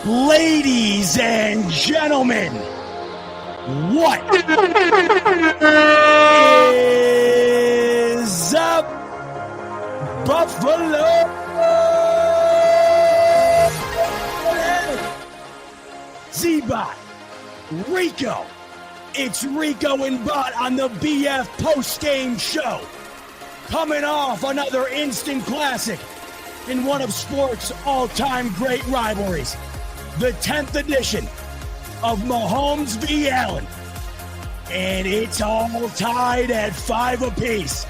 Ladies and gentlemen, what is up, Buffalo? Z-Bot, Rico. It's Rico and Bot on the BF POSTGAME show. Coming off another instant classic in one of sports' all-time great rivalries. The 10th edition of Mahomes v. Allen. And it's all tied at 5 apiece.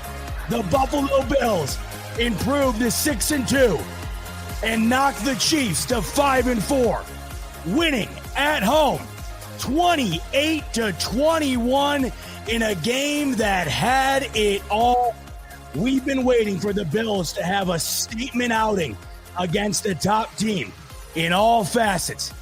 The Buffalo Bills improved to 6-2 and knocked the Chiefs to 5-4, winning at home 28-21 in a game that had it all. We've been waiting for the Bills to have a statement outing against the top team in all facets.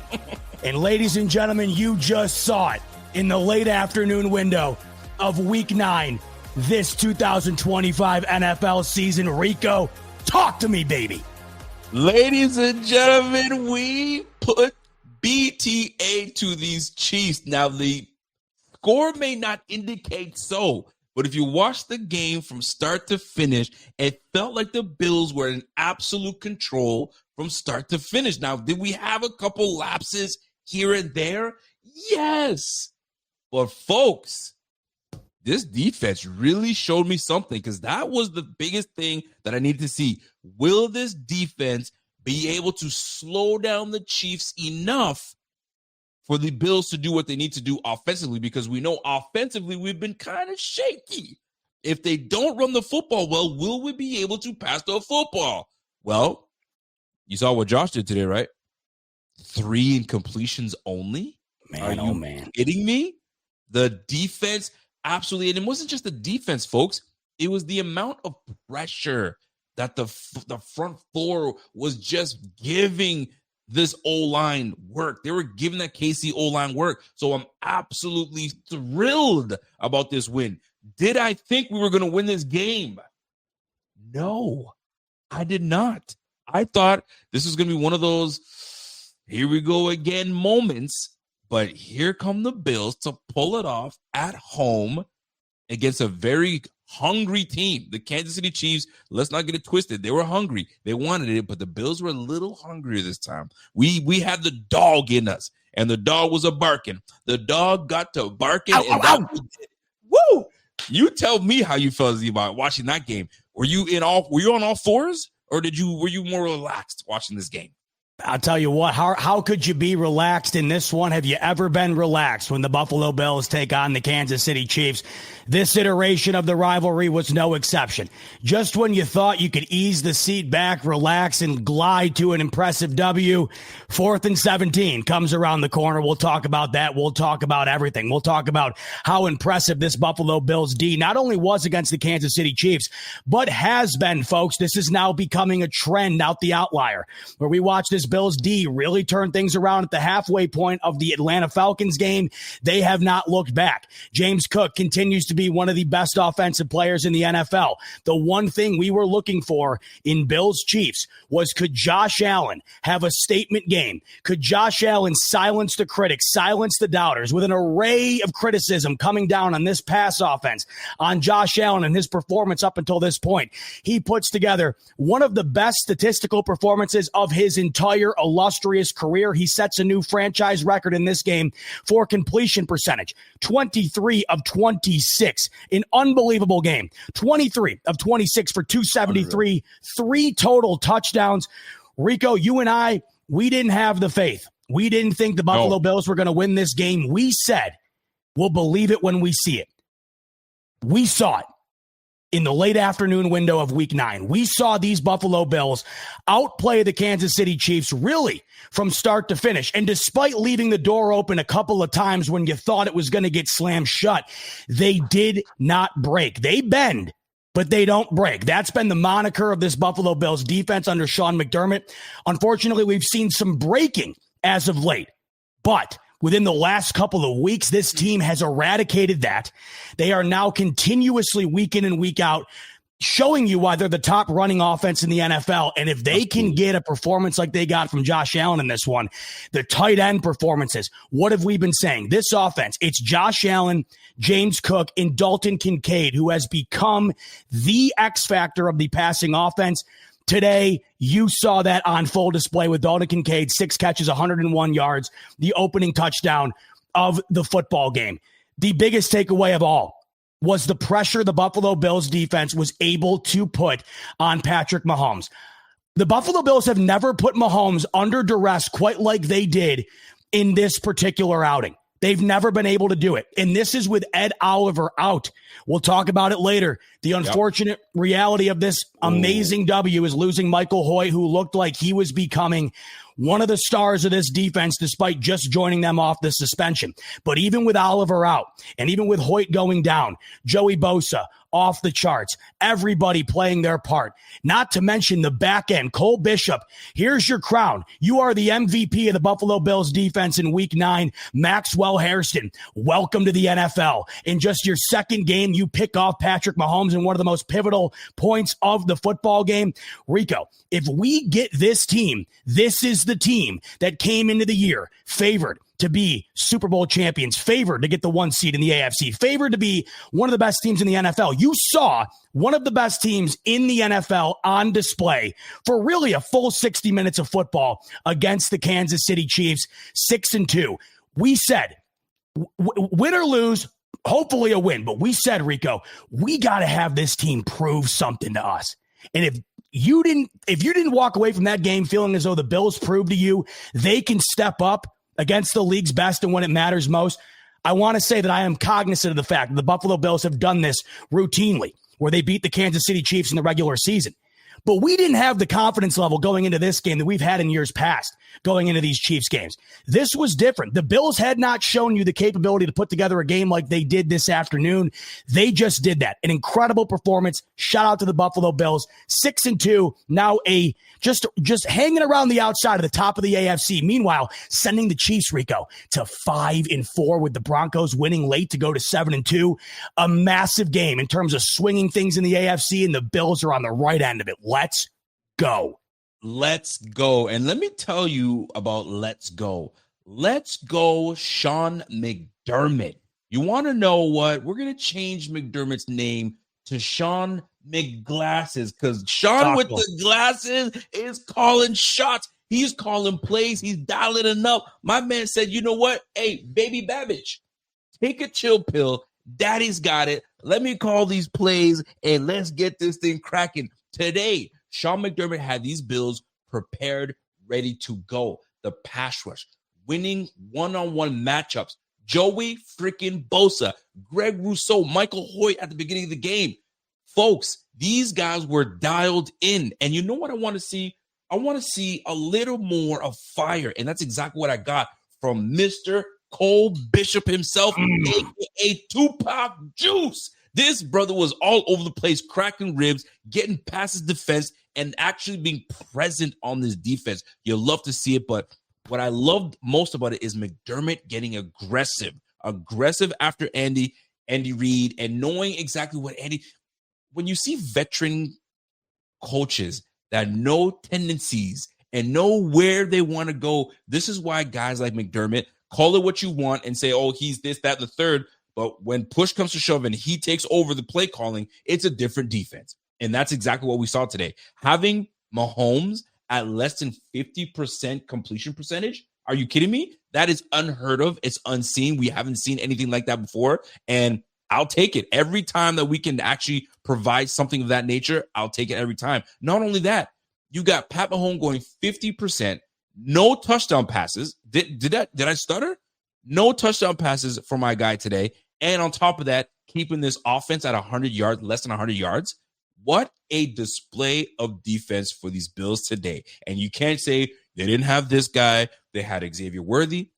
And ladies and gentlemen, you just saw it in the late afternoon window of Week 9, this 2025 NFL season. Rico, talk to me, baby. Ladies and gentlemen, we put BTA to these Chiefs. Now, the score may not indicate so, but if you watch the game from start to finish, it felt like the Bills were in absolute control from start to finish. Now, did we have a couple lapses here and there? Yes. But folks, this defense really showed me something, because that was the biggest thing that I needed to see. Will this defense be able to slow down the Chiefs enough for the Bills to do what they need to do offensively? Because we know offensively we've been kind of shaky. If they don't run the football well, will we be able to pass the football? Well, you saw what Josh did today, right? 3 incompletions only? Man, Are you kidding me? The defense, absolutely. And it wasn't just the defense, folks. It was the amount of pressure that the front four was just giving this O-line work. They were giving that KC O-line work. So I'm absolutely thrilled about this win. Did I think we were going to win this game? No, I did not. I thought this was going to be one of those, here we go again moments. But here come the Bills to pull it off at home against a very hungry team. The Kansas City Chiefs, let's not get it twisted. They were hungry. They wanted it, but the Bills were a little hungrier this time. We had the dog in us, and the dog was a barking. The dog got to barking, and that's what we did. Woo! You tell me how you felt about watching that game. Were you on all fours, or were you more relaxed watching this game? I'll tell you what, how could you be relaxed in this one? Have you ever been relaxed when the Buffalo Bills take on the Kansas City Chiefs? This iteration of the rivalry was no exception. Just when you thought you could ease the seat back, relax, and glide to an impressive W, 4th and 17 comes around the corner. We'll talk about that. We'll talk about everything. We'll talk about how impressive this Buffalo Bills D not only was against the Kansas City Chiefs, but has been, folks. This is now becoming a trend, not the outlier, where we watch this Bills D really turn things around at the halfway point of the Atlanta Falcons game. They have not looked back. James Cook continues to be one of the best offensive players in the NFL. The one thing we were looking for in Bills Chiefs was, could Josh Allen have a statement game? Could Josh Allen silence the critics, silence the doubters, with an array of criticism coming down on this pass offense, on Josh Allen and his performance up until this point? He puts together one of the best statistical performances of his entire illustrious career. He sets a new franchise record in this game for completion percentage. 23 of 26. An unbelievable game. 23 of 26 for 273, 3 total touchdowns. Rico, you and I, we didn't have the faith. We didn't think the Buffalo Bills were going to win this game. We said, we'll believe it when we see it. We saw it in the late afternoon window of Week 9. We saw these Buffalo Bills outplay the Kansas City Chiefs really from start to finish. And despite leaving the door open a couple of times when you thought it was going to get slammed shut, they did not break. They bend, but they don't break. That's been the moniker of this Buffalo Bills defense under Sean McDermott. Unfortunately, we've seen some breaking as of late, but within the last couple of weeks, this team has eradicated that. They are now continuously week in and week out showing you why they're the top running offense in the NFL. And if they can get a performance like they got from Josh Allen in this one, the tight end performances, what have we been saying? This offense, it's Josh Allen, James Cook, and Dalton Kincaid, who has become the X factor of the passing offense. Today, you saw that on full display with Dalton Kincaid, 6 catches, 101 yards, the opening touchdown of the football game. The biggest takeaway of all was the pressure the Buffalo Bills defense was able to put on Patrick Mahomes. The Buffalo Bills have never put Mahomes under duress quite like they did in this particular outing. They've never been able to do it. And this is with Ed Oliver out. We'll talk about it later. The unfortunate reality of this amazing W is losing Michael Hoyt, who looked like he was becoming one of the stars of this defense despite just joining them off the suspension. But even with Oliver out and even with Hoyt going down, Joey Bosa off the charts, everybody playing their part, not to mention the back end. Cole Bishop, here's your crown. You are the MVP of the Buffalo Bills defense in week 9. Maxwell Hairston, welcome to the NFL. In just your second game, you pick off Patrick Mahomes in one of the most pivotal points of the football game. Rico, if we get this team, this is the team that came into the year favored to be Super Bowl champions, favored to get the 1 seed in the AFC, favored to be one of the best teams in the NFL. You saw one of the best teams in the NFL on display for really a full 60 minutes of football against the Kansas City Chiefs, 6-2. We said, win or lose, hopefully a win. But we said, Rico, we got to have this team prove something to us. And if you didn't walk away from that game feeling as though the Bills proved to you they can step up against the league's best and when it matters most, I want to say that I am cognizant of the fact that the Buffalo Bills have done this routinely, where they beat the Kansas City Chiefs in the regular season. But we didn't have the confidence level going into this game that we've had in years past going into these Chiefs games. This was different. The Bills had not shown you the capability to put together a game like they did this afternoon. They just did that. An incredible performance. Shout out to the Buffalo Bills. 6-2. Now just hanging around the outside of the top of the AFC. Meanwhile, sending the Chiefs, Rico, to 5-4 with the Broncos winning late to go to 7-2. A massive game in terms of swinging things in the AFC, and the Bills are on the right end of it. Let's go. Let's go. And let me tell you about Let's Go. Let's go, Sean McDermott. You want to know what? We're going to change McDermott's name to Sean McGlasses, because Sean with the glasses is calling shots. He's calling plays. He's dialing it up. My man said, you know what? Hey, baby Babbage, take a chill pill. Daddy's got it. Let me call these plays and let's get this thing cracking. Today, Sean McDermott had these Bills prepared, ready to go. The pass rush, winning one-on-one matchups. Joey freaking Bosa, Greg Rousseau, Michael Hoyt at the beginning of the game. Folks, these guys were dialed in. And you know what I want to see? I want to see a little more of fire. And that's exactly what I got from Mr. Cole Bishop himself, a.k.a. Tupac Juice. This brother was all over the place, cracking ribs, getting past his defense, and actually being present on this defense. You love to see it, but what I loved most about it is McDermott getting aggressive after Andy Reid, and knowing exactly what when you see veteran coaches that know tendencies and know where they want to go, this is why guys like McDermott, call it what you want and say, oh, he's this, that, the third. But when push comes to shove and he takes over the play calling, it's a different defense. And that's exactly what we saw today. Having Mahomes at less than 50% completion percentage, are you kidding me? That is unheard of. It's unseen. We haven't seen anything like that before. And I'll take it. Every time that we can actually provide something of that nature, I'll take it every time. Not only that, you got Pat Mahomes going 50%, no touchdown passes. Did I stutter? No touchdown passes for my guy today. And on top of that, keeping this offense at 100 yards, less than 100 yards. What a display of defense for these Bills today. And you can't say they didn't have this guy. They had Xavier Worthy.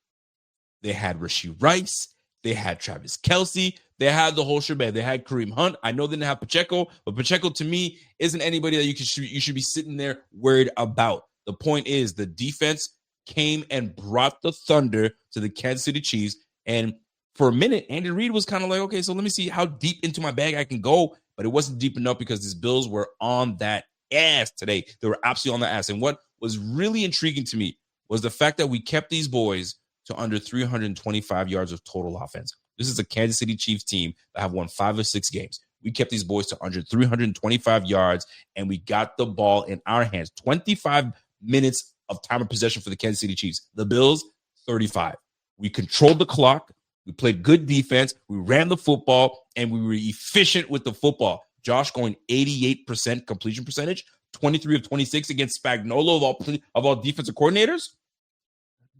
They had Rashee Rice. They had Travis Kelce. They had the whole shebang. They had Kareem Hunt. I know they didn't have Pacheco, but Pacheco to me isn't anybody that you should be sitting there worried about. The point is the defense came and brought the thunder to the Kansas City Chiefs. And for a minute, Andy Reid was kind of like, okay, so let me see how deep into my bag I can go. But it wasn't deep enough because these Bills were on that ass today. They were absolutely on the ass. And what was really intriguing to me was the fact that we kept these boys to under 325 yards of total offense. This is a Kansas City Chiefs team that have won 5 of 6 games. We kept these boys to under 325 yards, and we got the ball in our hands. 25 minutes of time of possession for the Kansas City Chiefs. The Bills, 35. We controlled the clock. We played good defense. We ran the football, and we were efficient with the football. Josh going 88% completion percentage, 23 of 26 against Spagnuolo of all defensive coordinators.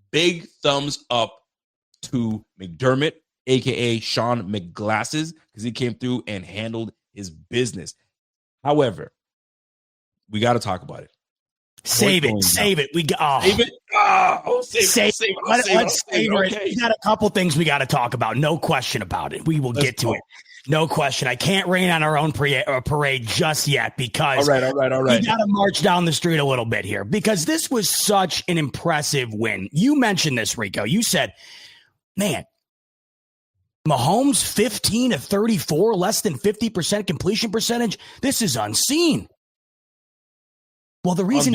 Big thumbs up to McDermott, a.k.a. Sean McGlasses, because he came through and handled his business. However, we got to talk about it. Save it. Save it. Save it. Let's savor it. We got a couple things we got to talk about. No question about it. We will get to it. No question. I can't rain on our own parade just yet because all right. We got to march down the street a little bit here because this was such an impressive win. You mentioned this, Rico. You said, man, Mahomes 15 of 34, less than 50% completion percentage. This is unseen. Well, the reason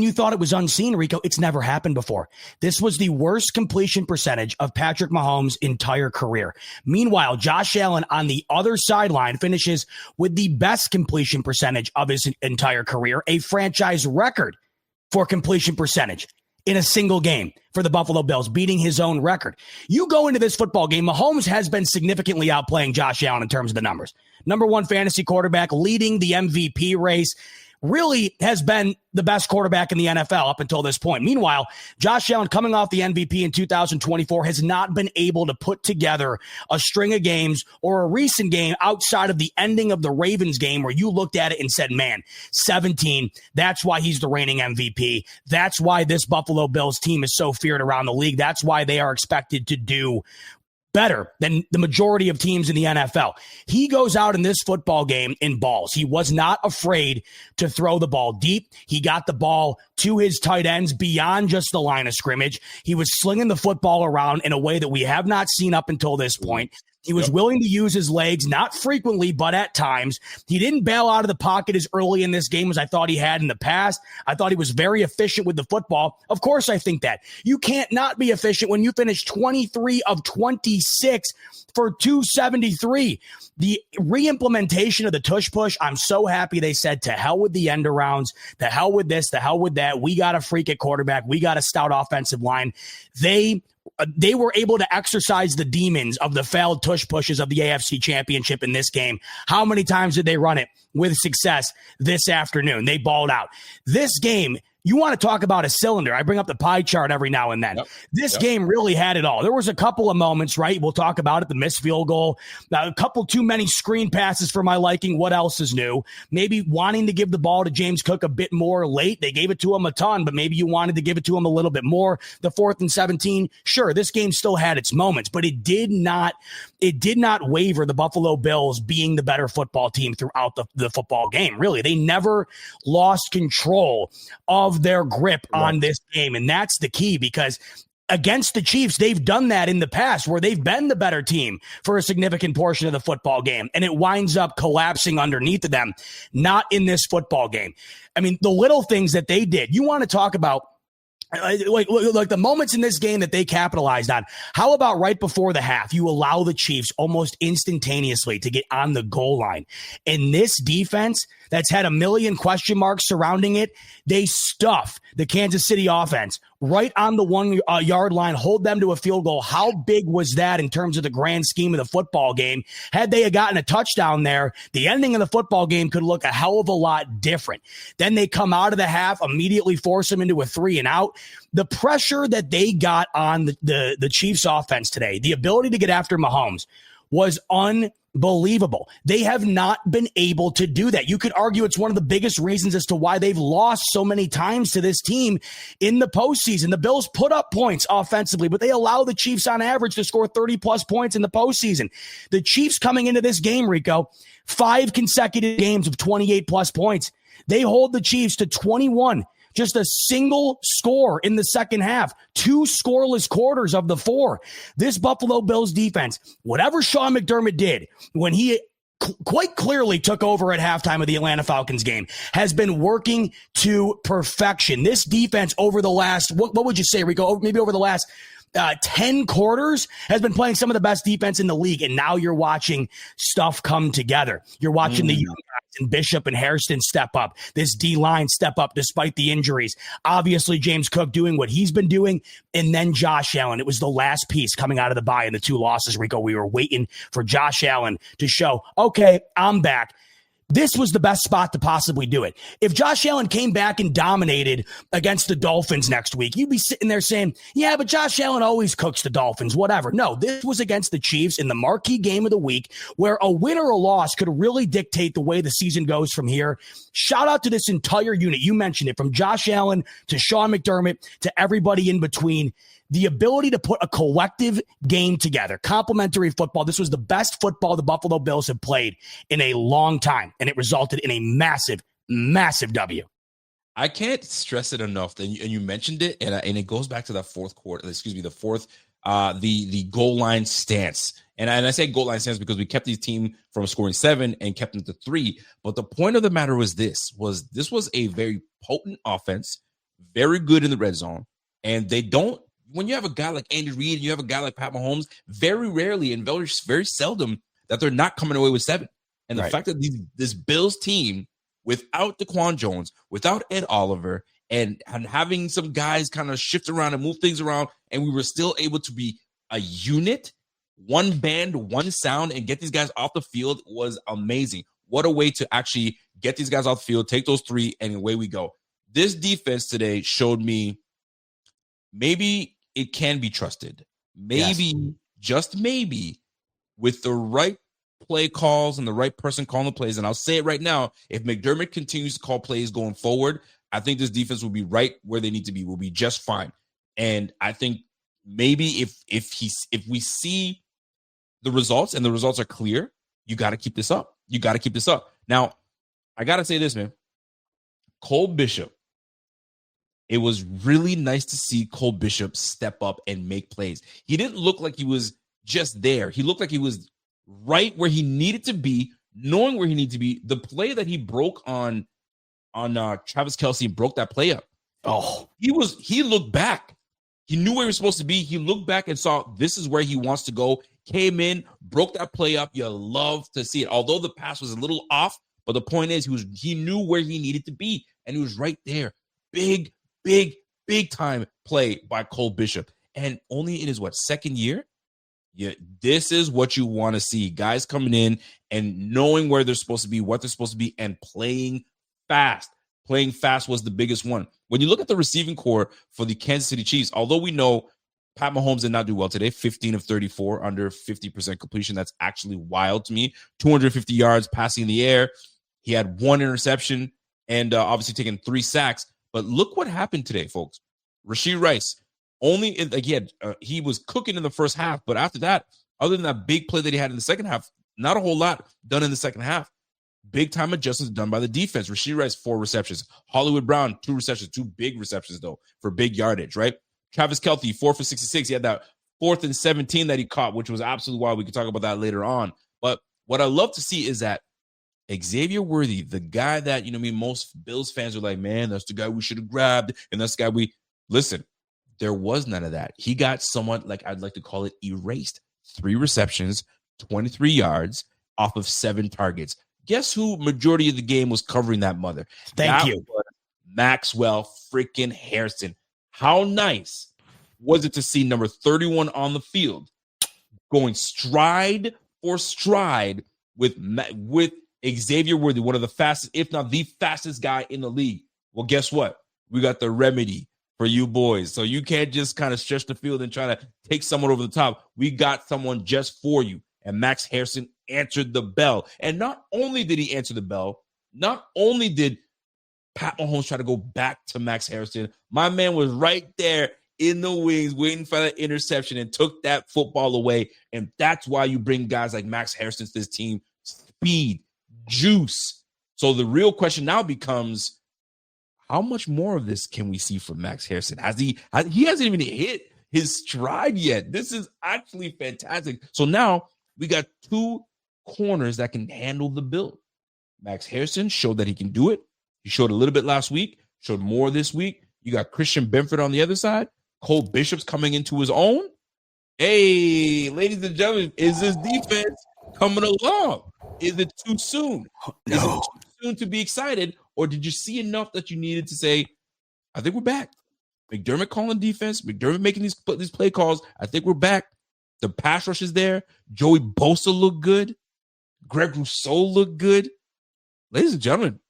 you thought it was unseen, Rico, it's never happened before. This was the worst completion percentage of Patrick Mahomes' entire career. Meanwhile, Josh Allen on the other sideline finishes with the best completion percentage of his entire career, a franchise record for completion percentage in a single game for the Buffalo Bills, beating his own record. You go into this football game, Mahomes has been significantly outplaying Josh Allen in terms of the numbers. Number 1 fantasy quarterback, leading the MVP race. Really has been the best quarterback in the NFL up until this point. Meanwhile, Josh Allen, coming off the MVP in 2024, has not been able to put together a string of games or a recent game outside of the ending of the Ravens game where you looked at it and said, man, 17, that's why he's the reigning MVP. That's why this Buffalo Bills team is so feared around the league. That's why they are expected to do better than the majority of teams in the NFL. He goes out in this football game in balls. He was not afraid to throw the ball deep. He got the ball to his tight ends beyond just the line of scrimmage. He was slinging the football around in a way that we have not seen up until this point. He was willing to use his legs, not frequently, but at times. He didn't bail out of the pocket as early in this game as I thought he had in the past. I thought he was very efficient with the football. Of course, I think that. You can't not be efficient when you finish 23 of 26 for 273. The re-implementation of the tush push, I'm so happy they said to hell with the end arounds, to hell with this, to hell with that. We got a freak at quarterback. We got a stout offensive line. They were able to exercise the demons of the failed tush pushes of the AFC Championship in this game. How many times did they run it with success this afternoon? They balled out. This game, you want to talk about a cylinder. I bring up the pie chart every now and then. This game really had it all. There was a couple of moments, right? We'll talk about it. The missed field goal, a couple too many screen passes for my liking. What else is new? Maybe wanting to give the ball to James Cook a bit more late. They gave it to him a ton, but maybe you wanted to give it to him a little bit more. The 4th and 17. Sure, this game still had its moments, but it did not waver the Buffalo Bills being the better football team throughout the football game. Really, they never lost control of their grip on this game. And that's the key, because against the Chiefs, they've done that in the past where they've been the better team for a significant portion of the football game. And it winds up collapsing underneath of them. Not in this football game. I mean, the little things that they did, you want to talk about like the moments in this game that they capitalized on. How about right before the half, you allow the Chiefs almost instantaneously to get on the goal line. And this defense that's had a million question marks surrounding it, they stuff the Kansas City offense right on the 1 yard line, hold them to a field goal. How big was that in terms of the grand scheme of the football game? Had they gotten a touchdown there, the ending of the football game could look a hell of a lot different. Then they come out of the half, immediately force them into a 3 and out. The pressure that they got on the Chiefs offense today, the ability to get after Mahomes, was unbelievable. They have not been able to do that. You could argue it's one of the biggest reasons as to why they've lost so many times to this team in the postseason. The Bills put up points offensively, but they allow the Chiefs on average to score 30-plus points in the postseason. The Chiefs coming into this game, Rico, 5 consecutive games of 28-plus points. They hold the Chiefs to 21 Just a single score in the second half. 2 scoreless quarters of the 4. This Buffalo Bills defense, whatever Sean McDermott did when he quite clearly took over at halftime of the Atlanta Falcons game, has been working to perfection. This defense over the last, what would you say, Rico? Maybe over the last 10 quarters has been playing some of the best defense in the league. And now you're watching stuff come together. You're watching the young guys and Bishop and Hairston step up. This D-line step up despite the injuries. Obviously, James Cook doing what he's been doing. And then Josh Allen. It was the last piece coming out of the bye in the 2 losses, Rico. We were waiting for Josh Allen to show, okay, I'm back. This was the best spot to possibly do it. If Josh Allen came back and dominated against the Dolphins next week, you'd be sitting there saying, yeah, but Josh Allen always cooks the Dolphins, whatever. No, this was against the Chiefs in the marquee game of the week where a win or a loss could really dictate the way the season goes from here. Shout out to this entire unit. You mentioned it, from Josh Allen to Sean McDermott to everybody in between. The ability to put a collective game together, complementary football. This was the best football the Buffalo Bills have played in a long time, and it resulted in a massive, massive W. I can't stress it enough. And you mentioned it, and it goes back to that the goal line stance. And I say goal line stance because we kept the team from scoring 7 and kept them to 3. But the point of the matter was this was a very potent offense, very good in the red zone, and they don't. When you have a guy like Andy Reid and you have a guy like Pat Mahomes, very rarely and very, very seldom that they're not coming away with 7. And the fact that this Bills team, without DaQuan Jones, without Ed Oliver, and having some guys kind of shift around and move things around, and we were still able to be a unit, one band, one sound, and get these guys off the field was amazing. What a way to actually get these guys off the field, take those 3, and away we go. This defense today showed me maybe it can be trusted. Maybe, just maybe, with the right play calls and the right person calling the plays. And I'll say it right now, if McDermott continues to call plays going forward, I think this defense will be right where they need to be. Will be just fine. And I think maybe if we see the results and the results are clear, you got to keep this up. You got to keep this up. Now, I got to say this, man. Cole Bishop. It was really nice to see Cole Bishop step up and make plays. He didn't look like he was just there. He looked like he was right where he needed to be, knowing where he needed to be. The play that he broke on Travis Kelce, broke that play up. Oh, he looked back. He knew where he was supposed to be. He looked back and saw this is where he wants to go. Came in, broke that play up. You love to see it. Although the pass was a little off, but the point is he knew where he needed to be, and he was right there. Big time play by Cole Bishop. And only in his second year? Yeah, this is what you want to see. Guys coming in and knowing where they're supposed to be, what they're supposed to be, and playing fast. Playing fast was the biggest one. When you look at the receiving core for the Kansas City Chiefs, although we know Pat Mahomes did not do well today, 15 of 34, under 50% completion. That's actually wild to me. 250 yards passing in the air. He had 1 interception and obviously taking 3 sacks. But look what happened today, folks. Rashee Rice, he was cooking in the first half, but after that, other than that big play that he had in the second half, not a whole lot done in the second half. Big time adjustments done by the defense. Rashee Rice, 4 receptions. Hollywood Brown, 2 receptions, 2 big receptions, though, for big yardage, right? Travis Kelce, 4 for 66. He had that 4th and 17 that he caught, which was absolutely wild. We can talk about that later on. But what I love to see is that Xavier Worthy, the guy that, most Bills fans are like, man, that's the guy we should have grabbed. And that's the guy listen, there was none of that. He got somewhat, like I'd like to call it, erased. 3 receptions, 23 yards off of 7 targets. Guess who majority of the game was covering that mother? Thank you. Maxwell freaking Hairston. How nice was it to see number 31 on the field going stride for stride with Xavier Worthy, one of the fastest, if not the fastest guy in the league? Well, guess what? We got the remedy for you boys. So you can't just kind of stretch the field and try to take someone over the top. We got someone just for you. And Max Hairston answered the bell. And not only did he answer the bell, not only did Pat Mahomes try to go back to Max Hairston, my man was right there in the wings waiting for that interception and took that football away. And that's why you bring guys like Max Hairston to this team. Speed, juice. So the real question now becomes, how much more of this can we see from Max Harrison? He hasn't even hit his stride yet. This is actually fantastic. So now we got two corners that can handle the build. Max Harrison showed that he can do it. He showed a little bit last week, showed more this week. You got Christian Benford on the other side. Cole Bishop's coming into his own. Hey, ladies and gentlemen, is this defense coming along? Is it too soon? No. Is it too soon to be excited? Or did you see enough that you needed to say, I think we're back? McDermott calling defense, McDermott making these play calls. I think we're back. The pass rush is there. Joey Bosa looked good. Greg Rousseau looked good. Ladies and gentlemen,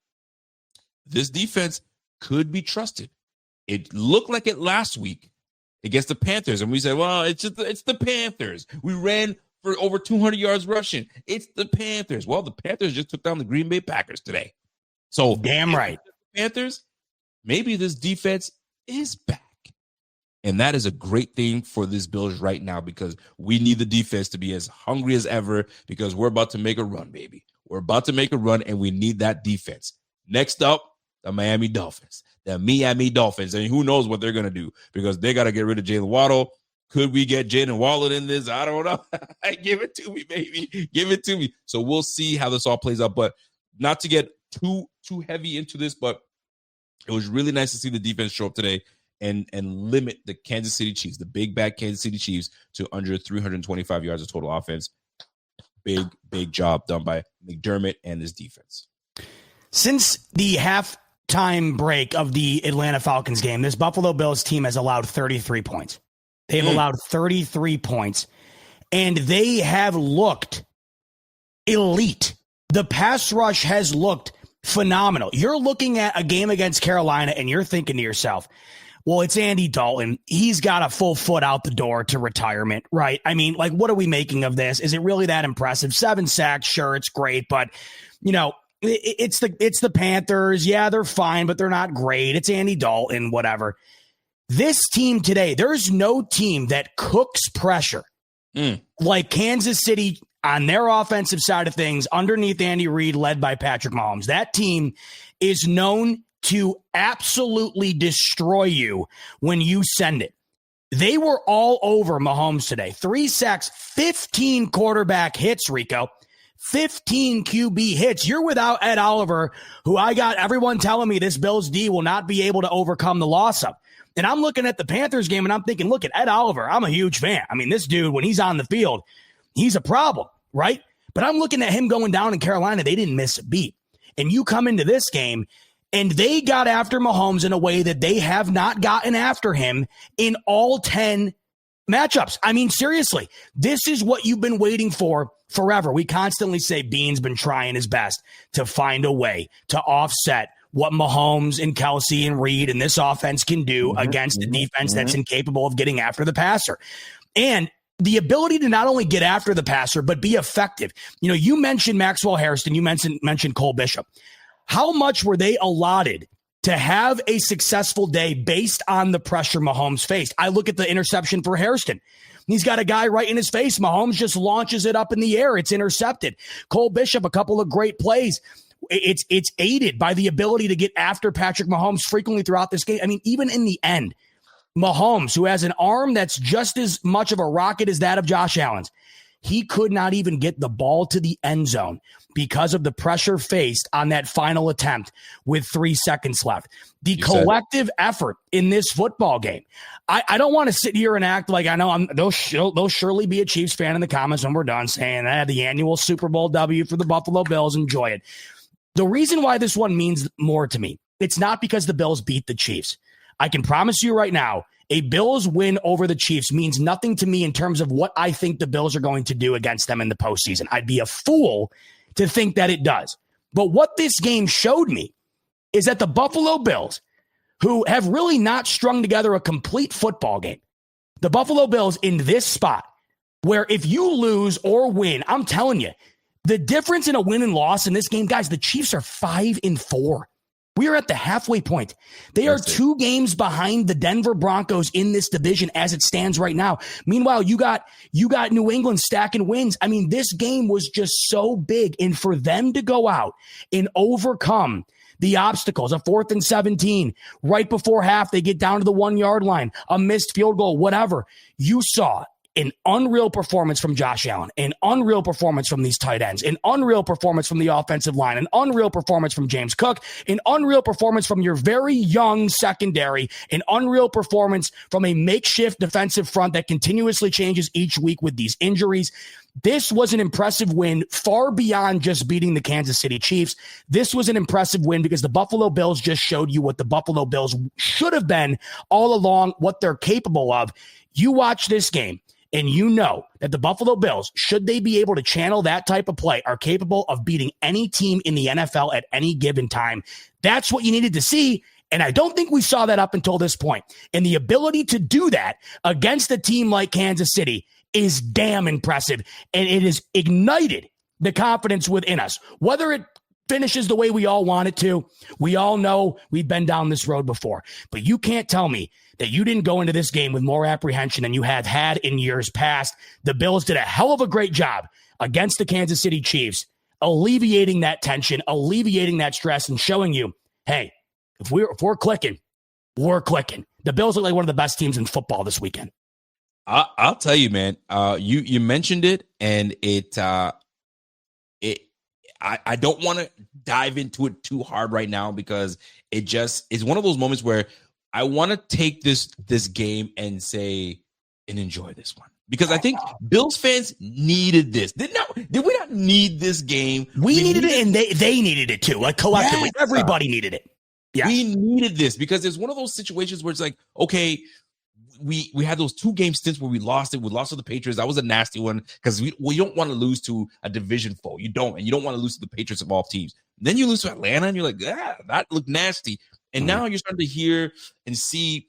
this defense could be trusted. It looked like it last week against the Panthers. And we said, well, it's the Panthers. We ran for over 200 yards rushing. It's the Panthers. Well, the Panthers just took down the Green Bay Packers today. So damn right. Panthers, maybe this defense is back. And that is a great thing for this Bills right now because we need the defense to be as hungry as ever because we're about to make a run, baby. We're about to make a run, and we need that defense. Next up, the Miami Dolphins. The Miami Dolphins. And who knows what they're going to do because they got to get rid of Jalen Waddle. Could we get Jaden Waller in this? I don't know. Give it to me, baby. Give it to me. So we'll see how this all plays out. But not to get too heavy into this, but it was really nice to see the defense show up today and limit the Kansas City Chiefs, the big bad Kansas City Chiefs, to under 325 yards of total offense. Big job done by McDermott and his defense. Since the halftime break of the Atlanta Falcons game, this Buffalo Bills team has allowed 33 points. They've allowed 33 points, and they have looked elite. The pass rush has looked phenomenal. You're looking at a game against Carolina, and you're thinking to yourself, well, it's Andy Dalton. He's got a full foot out the door to retirement, right? I mean, like, what are we making of this? Is it really that impressive? 7 sacks, sure, it's great, but, you know, it's the Panthers. Yeah, they're fine, but they're not great. It's Andy Dalton, whatever. This team today, there's no team that cooks pressure like Kansas City on their offensive side of things underneath Andy Reid, led by Patrick Mahomes. That team is known to absolutely destroy you when you send it. They were all over Mahomes today. 3 sacks, 15 quarterback hits, Rico. 15 QB hits. You're without Ed Oliver, who I got everyone telling me this Bills D will not be able to overcome the loss of. And I'm looking at the Panthers game and I'm thinking, look at Ed Oliver. I'm a huge fan. I mean, this dude, when he's on the field, he's a problem, right? But I'm looking at him going down in Carolina. They didn't miss a beat. And you come into this game and they got after Mahomes in a way that they have not gotten after him in all 10 matchups. I mean, seriously, this is what you've been waiting for forever. We constantly say Bean's been trying his best to find a way to offset what Mahomes and Kelsey and Reed and this offense can do against a defense that's incapable of getting after the passer. And the ability to not only get after the passer, but be effective. You know, you mentioned Maxwell Hairston, you mentioned Cole Bishop. How much were they allotted to have a successful day based on the pressure Mahomes faced? I look at the interception for Hairston. He's got a guy right in his face. Mahomes just launches it up in the air. It's intercepted. Cole Bishop, a couple of great plays. It's aided by the ability to get after Patrick Mahomes frequently throughout this game. I mean, even in the end, Mahomes, who has an arm that's just as much of a rocket as that of Josh Allen's, he could not even get the ball to the end zone because of the pressure faced on that final attempt with 3 seconds left. The collective effort in this football game. I don't want to sit here and act like I know there'll surely be a Chiefs fan in the comments when we're done saying that the annual Super Bowl W for the Buffalo Bills. Enjoy it. The reason why this one means more to me, it's not because the Bills beat the Chiefs. I can promise you right now, a Bills win over the Chiefs means nothing to me in terms of what I think the Bills are going to do against them in the postseason. I'd be a fool to think that it does. But what this game showed me is that the Buffalo Bills, who have really not strung together a complete football game, the Buffalo Bills in this spot, where if you lose or win, I'm telling you, the difference in a win and loss in this game, guys, the Chiefs are 5-4. We are at the halfway point. They are 2 games behind the Denver Broncos in this division as it stands right now. Meanwhile, you got New England stacking wins. I mean, this game was just so big. And for them to go out and overcome the obstacles, a 4th and 17, right before half, they get down to the 1-yard line, a missed field goal, whatever. You saw an unreal performance from Josh Allen, an unreal performance from these tight ends, an unreal performance from the offensive line, an unreal performance from James Cook, an unreal performance from your very young secondary, an unreal performance from a makeshift defensive front that continuously changes each week with these injuries. This was an impressive win far beyond just beating the Kansas City Chiefs. This was an impressive win because the Buffalo Bills just showed you what the Buffalo Bills should have been all along, what they're capable of. You watch this game, and you know that the Buffalo Bills, should they be able to channel that type of play, are capable of beating any team in the NFL at any given time. That's what you needed to see. And I don't think we saw that up until this point. And the ability to do that against a team like Kansas City is damn impressive. And it has ignited the confidence within us. Whether it finishes the way we all want it to, we all know we've been down this road before. But you can't tell me that you didn't go into this game with more apprehension than you have had in years past. The Bills did a hell of a great job against the Kansas City Chiefs, alleviating that tension, alleviating that stress, and showing you, hey, if we're clicking, we're clicking. The Bills look like one of the best teams in football this weekend. I'll tell you, man. You mentioned it, and I don't want to dive into it too hard right now because it just is one of those moments where I want to take this game and say and enjoy this one, because I think Bills fans needed this. Did we not need this game? We needed it, and they needed it too. Like collectively, yes. Everybody needed it. Yeah, we needed this because it's one of those situations where it's like, okay, we had those 2 game stints where we lost it. We lost to the Patriots. That was a nasty one because we don't want to lose to a division foe. You don't want to lose to the Patriots of all teams. Then you lose to Atlanta, and you're like, that looked nasty. And now you're starting to hear and see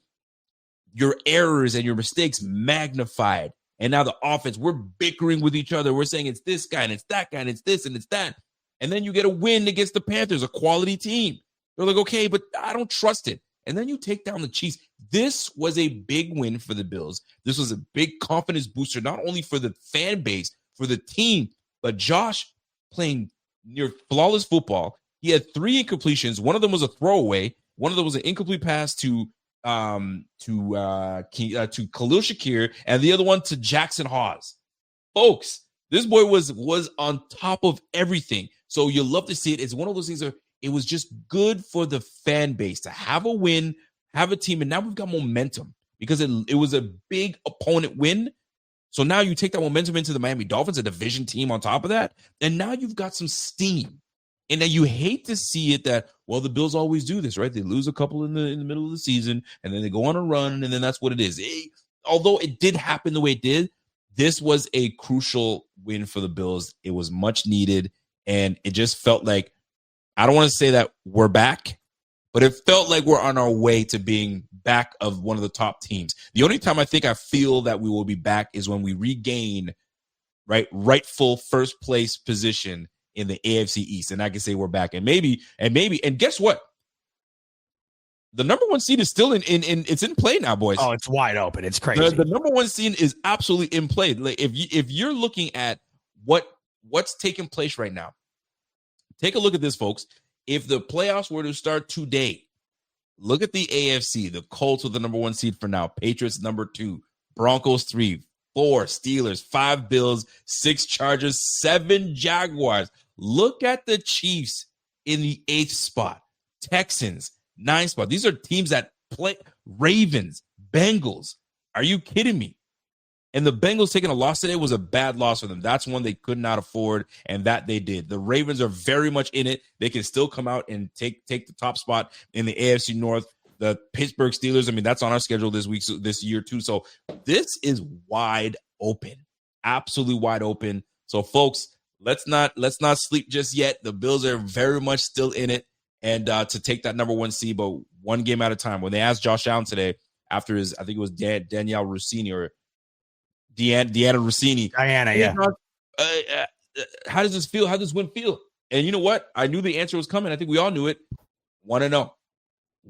your errors and your mistakes magnified. And now the offense, we're bickering with each other. We're saying it's this guy and it's that guy and it's this and it's that. And then you get a win against the Panthers, a quality team. They're like, okay, but I don't trust it. And then you take down the Chiefs. This was a big win for the Bills. This was a big confidence booster, not only for the fan base, for the team, but Josh playing near flawless football. He had 3 incompletions. One of them was a throwaway. One of them was an incomplete pass to Khalil Shakir, and the other one to Jackson Hawes. Folks, this boy was on top of everything. So you love to see it. It's one of those things where it was just good for the fan base to have a win, have a team, and now we've got momentum because it was a big opponent win. So now you take that momentum into the Miami Dolphins, a division team on top of that, and now you've got some steam. And then you hate to see it that, well, the Bills always do this, right? They lose a couple in the middle of the season, and then they go on a run, and then that's what it is. Although it did happen the way it did, this was a crucial win for the Bills. It was much needed, and it just felt like, I don't want to say that we're back, but it felt like we're on our way to being back of one of the top teams. The only time I feel that we will be back is when we regain rightful first place position in the AFC East, and I can say we're back. And guess what? The number 1 seed is still in it's in play now, boys. Oh, it's wide open. It's crazy. The number 1 seed is absolutely in play. Like if you're looking at what's taking place right now, take a look at this, folks. If the playoffs were to start today, look at the AFC. The Colts with the number 1 seed for now. Patriots number 2. Broncos 3. 4 Steelers. 5 Bills. 6 Chargers. 7 Jaguars. Look at the Chiefs in the 8th spot. Texans, 9th spot. These are teams that play. Ravens, Bengals. Are you kidding me? And the Bengals taking a loss today was a bad loss for them. That's one they could not afford, and that they did. The Ravens are very much in it. They can still come out and take the top spot in the AFC North. The Pittsburgh Steelers, that's on our schedule this year too. So this is wide open, absolutely wide open. So folks, let's not sleep just yet. The Bills are very much still in it, and to take that number 1 seed, but one game at a time. When they asked Josh Allen today after his, I think it was Danielle Rossini or Deanna Rossini. Diana, yeah. How does this feel? How does this win feel? And you know what? I knew the answer was coming. I think we all knew it. 1-0.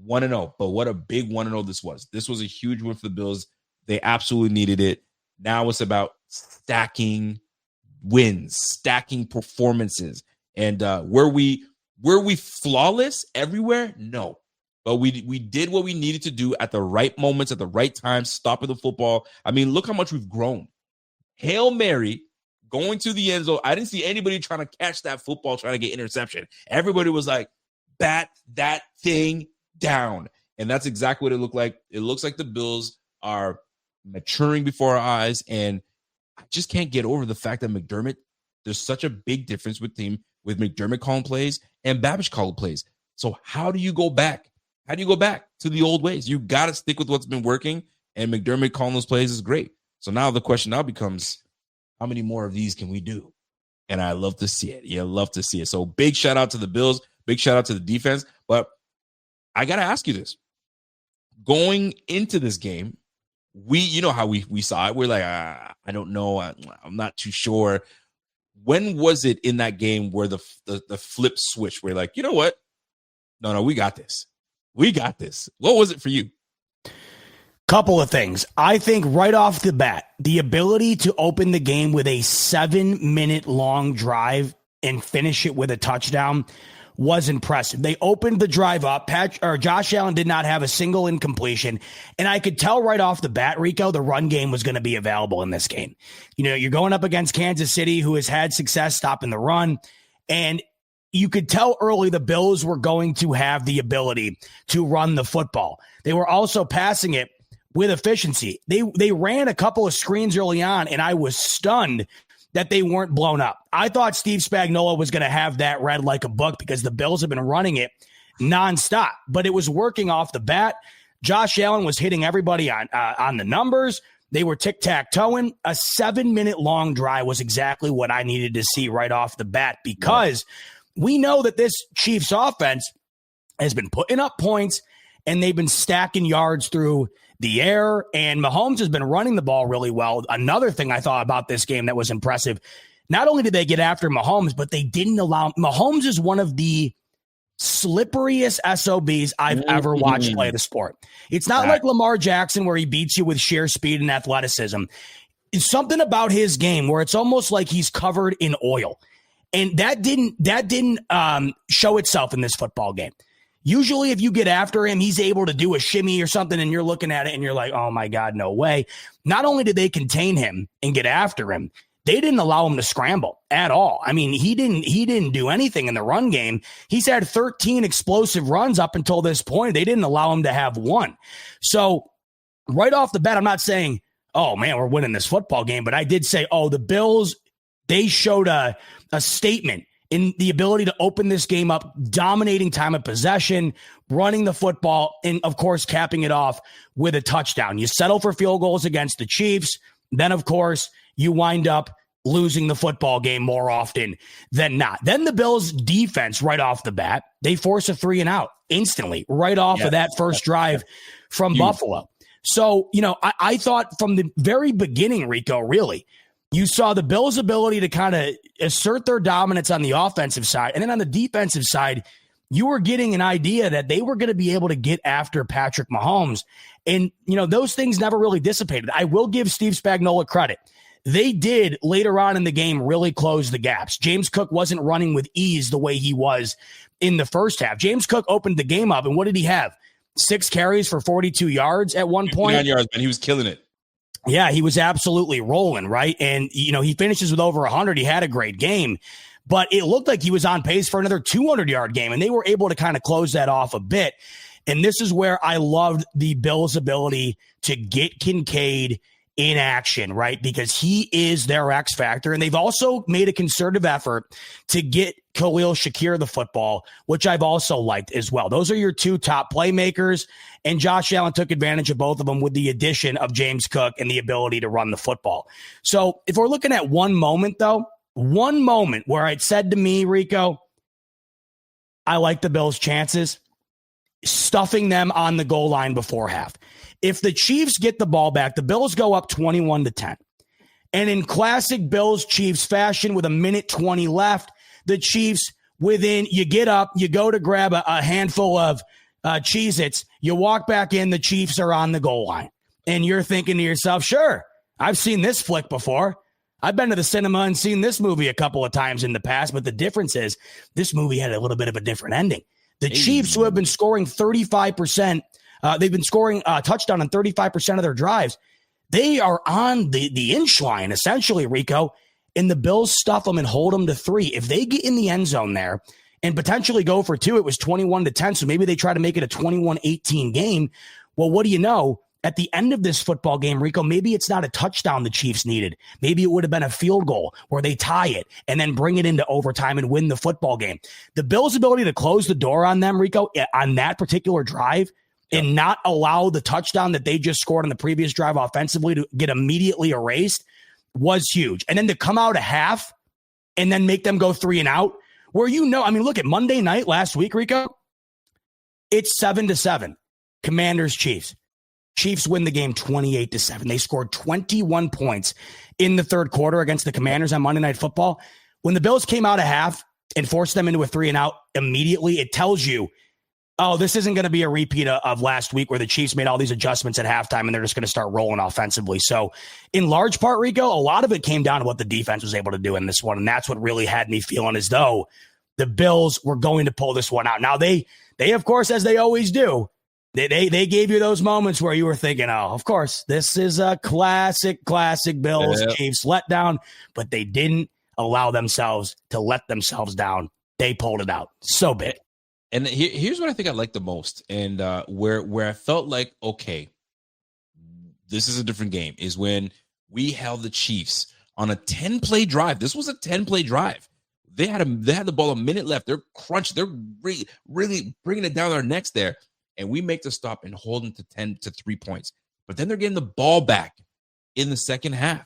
1-0. But what a big 1-0 this was. This was a huge win for the Bills. They absolutely needed it. Now it's about stacking wins, stacking performances. And were we flawless everywhere? No. But we did what we needed to do at the right moments, at the right time, stopping the football. I mean, look how much we've grown. Hail Mary, going to the end zone. I didn't see anybody trying to catch that football, trying to get interception. Everybody was like, bat that thing down. And that's exactly what it looked like. It looks like the Bills are maturing before our eyes. And I just can't get over the fact that McDermott, there's such a big difference with McDermott calling plays and Babish calling plays. So how do you go back? How do you go back to the old ways? You got to stick with what's been working, and McDermott calling those plays is great. So now the question now becomes, how many more of these can we do? And I love to see it. Yeah, love to see it. So big shout out to the Bills. Big shout out to the defense. But I got to ask you this. Going into this game, you know how we saw it. We're like, I don't know. I'm not too sure. When was it in that game where the flip switch? We're like, you know what? No, we got this. We got this. What was it for you? Couple of things. I think right off the bat, the ability to open the game with a 7-minute long drive and finish it with a touchdown was impressive. They opened the drive up. Josh Allen did not have a single incompletion. And I could tell right off the bat, Rico, the run game was going to be available in this game. You know, you're going up against Kansas City, who has had success stopping the run. And you could tell early the Bills were going to have the ability to run the football. They were also passing it with efficiency. They ran a couple of screens early on, and I was stunned that they weren't blown up. I thought Steve Spagnuolo was going to have that read like a book because the Bills have been running it nonstop, but it was working off the bat. Josh Allen was hitting everybody on the numbers. They were tic-tac-toeing. A 7-minute long drive was exactly what I needed to see right off the bat because we know that this Chiefs offense has been putting up points and they've been stacking yards through the air, and Mahomes has been running the ball really well. Another thing I thought about this game that was impressive, not only did they get after Mahomes, but they didn't allow – Mahomes is one of the slipperiest SOBs I've ever watched play the sport. It's not like Lamar Jackson where he beats you with sheer speed and athleticism. It's something about his game where it's almost like he's covered in oil. And that didn't show itself in this football game. Usually if you get after him, he's able to do a shimmy or something and you're looking at it and you're like, oh my God, no way. Not only did they contain him and get after him, they didn't allow him to scramble at all. I mean, he didn't do anything in the run game. He's had 13 explosive runs up until this point. They didn't allow him to have one. So right off the bat, I'm not saying, oh man, we're winning this football game, but I did say, oh, the Bills, they showed a statement in the ability to open this game up, dominating time of possession, running the football, and, of course, capping it off with a touchdown. You settle for field goals against the Chiefs. Then, of course, you wind up losing the football game more often than not. Then the Bills' defense, right off the bat, they force a 3-and-out instantly, right off of that first drive from Buffalo. So, you know, I thought from the very beginning, Rico, really, you saw the Bills' ability to kind of assert their dominance on the offensive side. And then on the defensive side, you were getting an idea that they were going to be able to get after Patrick Mahomes. And, you know, those things never really dissipated. I will give Steve Spagnuolo credit. They did later on in the game really close the gaps. James Cook wasn't running with ease the way he was in the first half. James Cook opened the game up, and what did he have? 6 carries for 42 yards at one point. 9 yards, man. He was killing it. Yeah, he was absolutely rolling, right? And, you know, he finishes with over 100. He had a great game, but it looked like he was on pace for another 200-yard game, and they were able to kind of close that off a bit. And this is where I loved the Bills' ability to get Kincaid in action, right? Because he is their X factor. And they've also made a concerted effort to get Khalil Shakir the football, which I've also liked as well. Those are your two top playmakers. And Josh Allen took advantage of both of them with the addition of James Cook and the ability to run the football. So if we're looking at one moment, though, one moment where it said to me, Rico, I like the Bills' chances, stuffing them on the goal line before half. If the Chiefs get the ball back, the Bills go up 21-10. And in classic Bills-Chiefs fashion with 1:20 left, the Chiefs you get up, you go to grab a handful of Cheez-Its, you walk back in, the Chiefs are on the goal line. And you're thinking to yourself, sure, I've seen this flick before. I've been to the cinema and seen this movie a couple of times in the past, but the difference is this movie had a little bit of a different ending. The Chiefs, who have been scoring 35%, they've been scoring a touchdown on 35% of their drives. They are on the inch line, essentially, Rico, and the Bills stuff them and hold them to 3. If they get in the end zone there and potentially go for 2, it was 21-10, so maybe they try to make it a 21-18 game. Well, what do you know? At the end of this football game, Rico, maybe it's not a touchdown the Chiefs needed. Maybe it would have been a field goal where they tie it and then bring it into overtime and win the football game. The Bills' ability to close the door on them, Rico, on that particular drive and not allow the touchdown that they just scored on the previous drive offensively to get immediately erased was huge. And then to come out a half and then make them go 3 and out, where look at Monday night last week, Rico. It's 7-7. Commanders, Chiefs. Chiefs win the game 28-7. They scored 21 points in the third quarter against the Commanders on Monday Night Football. When the Bills came out a half and forced them into a 3 and out immediately, it tells you, oh, this isn't going to be a repeat of last week where the Chiefs made all these adjustments at halftime and they're just going to start rolling offensively. So in large part, Rico, a lot of it came down to what the defense was able to do in this one. And that's what really had me feeling as though the Bills were going to pull this one out. Now they of course, as they always do, They gave you those moments where you were thinking, oh, of course, this is a classic Bills Chiefs letdown, but they didn't allow themselves to let themselves down. They pulled it out. So big. And here's what I think I like the most, and where I felt like, okay, this is a different game, is when we held the Chiefs on a 10-play drive. This was a 10-play drive. They had the ball a minute left. They're crunched. They're really bringing it down our necks there. And we make the stop and hold them to 3 points. But then they're getting the ball back in the second half.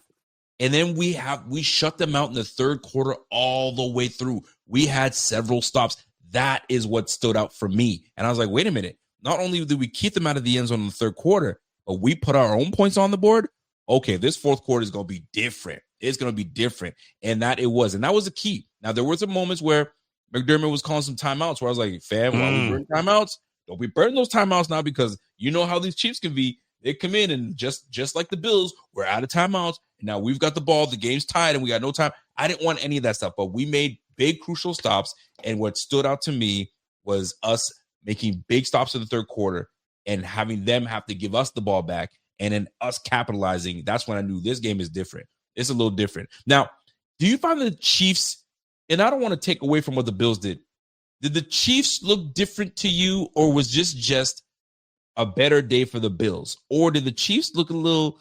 And then we shut them out in the third quarter all the way through. We had several stops. That is what stood out for me. And I was like, wait a minute. Not only did we keep them out of the end zone in the third quarter, but we put our own points on the board. Okay, this fourth quarter is going to be different. It's going to be different. And that it was. And that was the key. Now, there were some moments where McDermott was calling some timeouts where I was like, fam, while we burn timeouts, don't be burning those timeouts now, because you know how these Chiefs can be. They come in and just like the Bills, we're out of timeouts. And now we've got the ball. The game's tied and we got no time. I didn't want any of that stuff, but we made big, crucial stops. And what stood out to me was us making big stops in the third quarter and having them have to give us the ball back and then us capitalizing. That's when I knew this game is different. It's a little different. Now, do you find the Chiefs, and I don't want to take away from what the Bills did the Chiefs look different to you, or was just a better day for the Bills? Or did the Chiefs look a little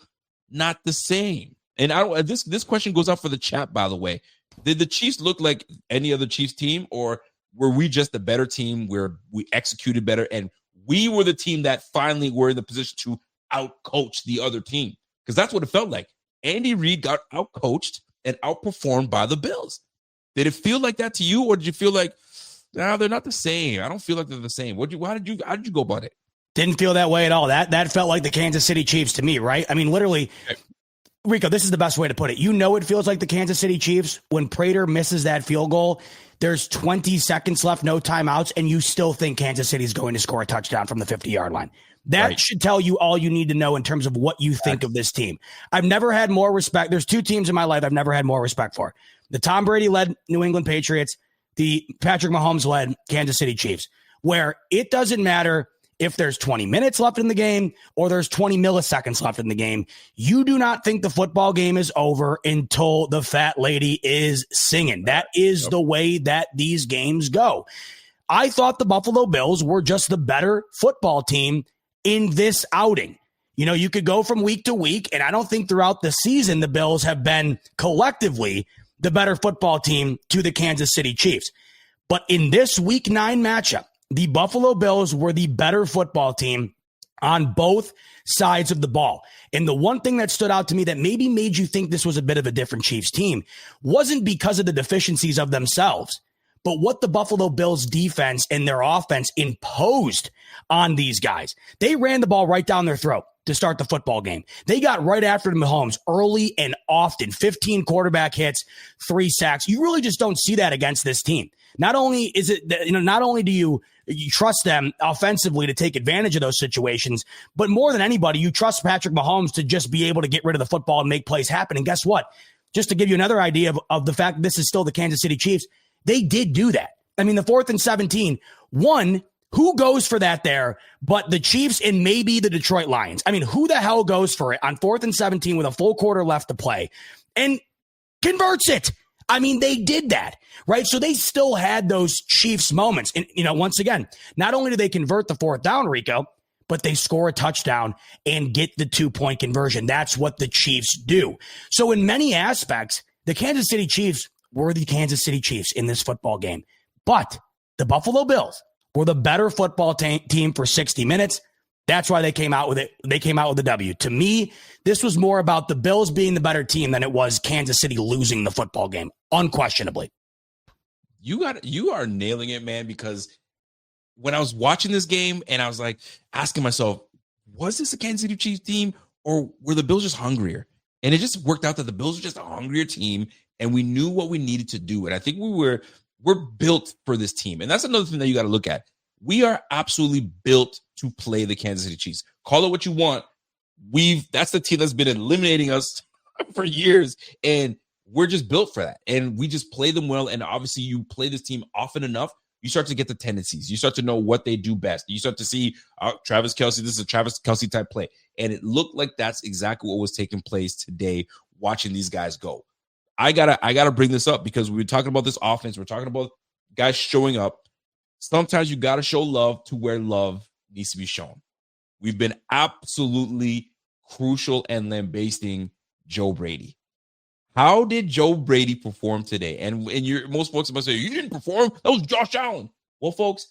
not the same? And this question goes out for the chat, by the way. Did the Chiefs look like any other Chiefs team, or were we just a better team where we executed better and we were the team that finally were in the position to out-coach the other team? Because that's what it felt like. Andy Reid got out-coached and outperformed by the Bills. Did it feel like that to you, or did you feel like, no, they're not the same? I don't feel like they're the same. How did you go about it? Didn't feel that way at all. That felt like the Kansas City Chiefs to me, right? I mean, literally, Rico, this is the best way to put it. You know it feels like the Kansas City Chiefs when Prater misses that field goal. There's 20 seconds left, no timeouts, and you still think Kansas City is going to score a touchdown from the 50-yard line. That should tell you all you need to know in terms of what you think of this team. I've never had more respect. There's 2 teams in my life I've never had more respect for. The Tom Brady-led New England Patriots, the Patrick Mahomes-led Kansas City Chiefs, where it doesn't matter if there's 20 minutes left in the game or there's 20 milliseconds left in the game. You do not think the football game is over until the fat lady is singing. That is the way that these games go. I thought the Buffalo Bills were just the better football team in this outing. You know, you could go from week to week, and I don't think throughout the season the Bills have been collectively the better football team to the Kansas City Chiefs. But in this Week 9 matchup, the Buffalo Bills were the better football team on both sides of the ball. And the one thing that stood out to me that maybe made you think this was a bit of a different Chiefs team wasn't because of the deficiencies of themselves, but what the Buffalo Bills defense and their offense imposed on these guys. They ran the ball right down their throat. to start the football game. They got right after Mahomes early and often, 15 quarterback hits, 3 sacks. You really just don't see that against this team. Not only is it, not only do you trust them offensively to take advantage of those situations, but more than anybody, you trust Patrick Mahomes to just be able to get rid of the football and make plays happen. And guess what? Just to give you another idea of the fact that this is still the Kansas City Chiefs, they did do that. I mean, the 4th and 17, who goes for that there but the Chiefs and maybe the Detroit Lions? I mean, who the hell goes for it on 4th and 17 with a full quarter left to play and converts it? I mean, they did that, right? So they still had those Chiefs moments. And, once again, not only do they convert the 4th down, Rico, but they score a touchdown and get the 2-point conversion. That's what the Chiefs do. So in many aspects, the Kansas City Chiefs were the Kansas City Chiefs in this football game. But the Buffalo Bills were the better football team for 60 minutes. That's why they came out with it. They came out with a W. To me, this was more about the Bills being the better team than it was Kansas City losing the football game, unquestionably. You are nailing it, man, because when I was watching this game and I was like asking myself, was this a Kansas City Chiefs team or were the Bills just hungrier? And it just worked out that the Bills were just a hungrier team and we knew what we needed to do. And I think we're built for this team. And that's another thing that you got to look at. We are absolutely built to play the Kansas City Chiefs. Call it what you want. That's the team that's been eliminating us for years. And we're just built for that. And we just play them well. And obviously you play this team often enough, you start to get the tendencies. You start to know what they do best. You start to see Travis Kelce. This is a Travis Kelce type play. And it looked like that's exactly what was taking place today, watching these guys go. I gotta bring this up because we were talking about this offense. We're talking about guys showing up. Sometimes you got to show love to where love needs to be shown. We've been absolutely crucial and lambasting Joe Brady. How did Joe Brady perform today? And most folks must say, you didn't perform. That was Josh Allen. Well, folks,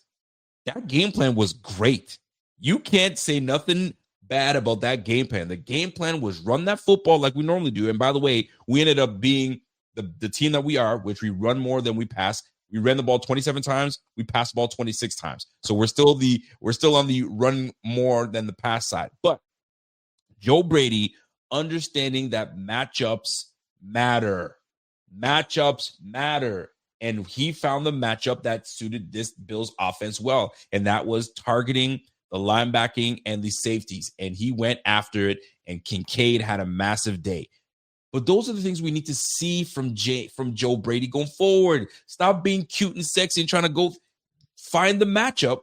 that game plan was great. You can't say nothing bad about that game plan. The game plan was run that football like we normally do. And by the way, we ended up being the team that we are, which we run more than we pass. We ran the ball 27 times. We passed the ball 26 times. So we're still on the run more than the pass side. But Joe Brady understanding that matchups matter. Matchups matter. And he found the matchup that suited this Bills offense well. And that was targeting the linebacking and the safeties. And he went after it. And Kincaid had a massive day. But those are the things we need to see from Joe Brady going forward. Stop being cute and sexy and trying to go find the matchup,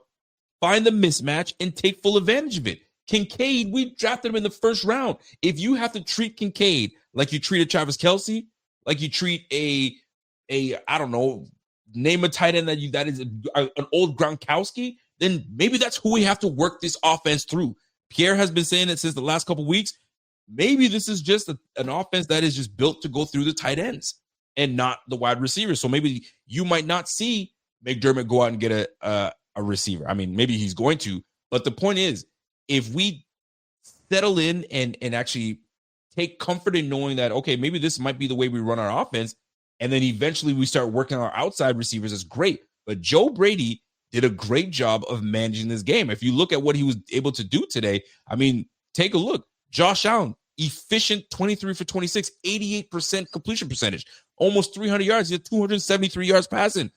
find the mismatch, and take full advantage of it. Kincaid, we drafted him in the first round. If you have to treat Kincaid like you treated Travis Kelce, like you treat a I don't know, name a tight end that is an old Gronkowski, then maybe that's who we have to work this offense through. Pierre has been saying it since the last couple of weeks. Maybe this is just an offense that is just built to go through the tight ends and not the wide receivers. So maybe you might not see McDermott go out and get a receiver. I mean, maybe he's going to. But the point is, if we settle in and actually take comfort in knowing that, okay, maybe this might be the way we run our offense, and then eventually we start working our outside receivers, is great. But Joe Brady did a great job of managing this game. If you look at what he was able to do today, I mean, take a look. Josh Allen, efficient 23 for 26, 88% completion percentage, almost 300 yards. He had 273 yards passing.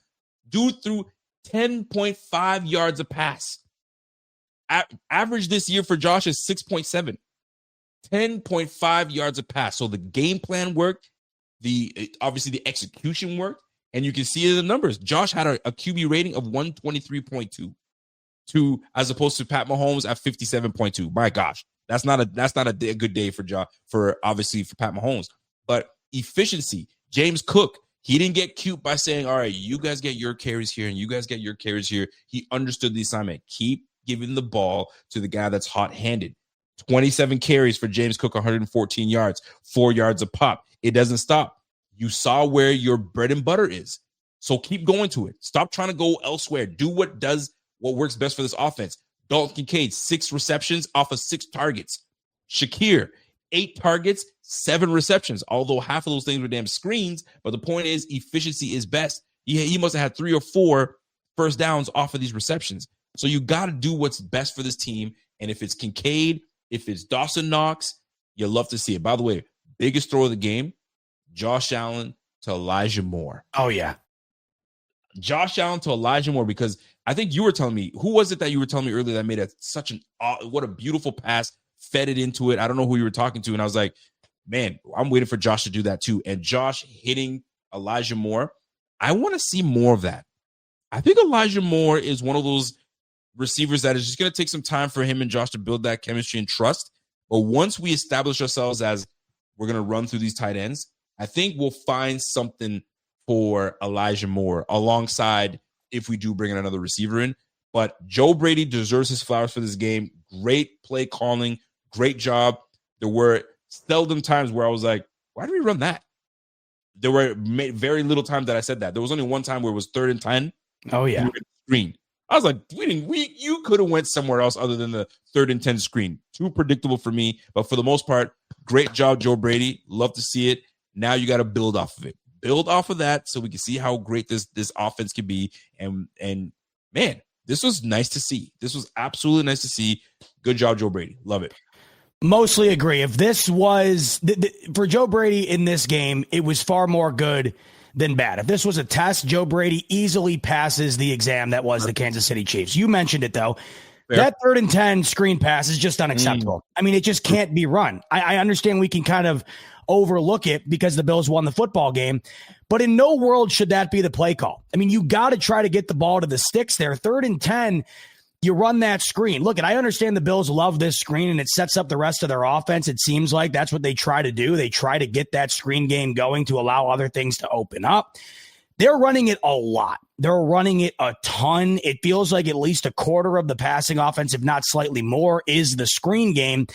Dude threw 10.5 yards a pass. Average this year for Josh is 6.7. 10.5 yards a pass. So the game plan worked. Obviously the execution worked. And you can see the numbers. Josh had a QB rating of 123.2 as opposed to Pat Mahomes at 57.2. My gosh. That's not a good day for Pat Mahomes. But efficiency, James Cook, he didn't get cute by saying, all right, you guys get your carries here and you guys get your carries here. He understood the assignment. Keep giving the ball to the guy that's hot-handed. 27 carries for James Cook, 114 yards, 4 yards a pop. It doesn't stop. You saw where your bread and butter is. So keep going to it. Stop trying to go elsewhere. Do what works best for this offense. Dalton Kincaid, 6 receptions off of 6 targets. Shakir, 8 targets, 7 receptions, although half of those things were damn screens. But the point is, efficiency is best. He must have had 3 or 4 first downs off of these receptions. So you got to do what's best for this team. And if it's Kincaid If it's Dawson Knox, you love to see it. By the way, biggest throw of the game, Josh Allen to Elijah Moore. Oh, yeah. Josh Allen to Elijah Moore, because I think you were telling me, who was it that you were telling me earlier that made what a beautiful pass, fed it into it. I don't know who you were talking to. And I was like, man, I'm waiting for Josh to do that too. And Josh hitting Elijah Moore, I want to see more of that. I think Elijah Moore is one of those receivers that is just going to take some time for him and Josh to build that chemistry and trust. But once we establish ourselves as we're going to run through these tight ends, I think we'll find something for Elijah Moore alongside if we do bring in another receiver in. But Joe Brady deserves his flowers for this game. Great play calling. Great job. There were seldom times where I was like, why did we run that? There were very little times that I said that. There was only one time where it was 3rd and 10. Oh, yeah. Screen. I was like, you could have went somewhere else other than the 3rd and 10 screen. Too predictable for me. But for the most part, great job, Joe Brady. Love to see it. Now you got to build off of it. Build off of that so we can see how great this offense can be. And man, this was nice to see. This was absolutely nice to see. Good job, Joe Brady. Love it. Mostly agree. If this was for Joe Brady in this game, it was far more good than bad. If this was a test, Joe Brady easily passes the exam that was the Kansas City Chiefs. You mentioned it, though. Fair. That 3rd and 10 screen pass is just unacceptable. I mean, it just can't be run. I understand we can kind of overlook it because the Bills won the football game, but in no world should that be the play call. I mean, you got to try to get the ball to the sticks there. 3rd and 10, you run that screen. Look, and I understand the Bills love this screen and it sets up the rest of their offense. It seems like that's what they try to do. They try to get that screen game going to allow other things to open up. They're running it a lot. They're running it a ton. It feels like at least a quarter of the passing offense, if not slightly more, is the screen game.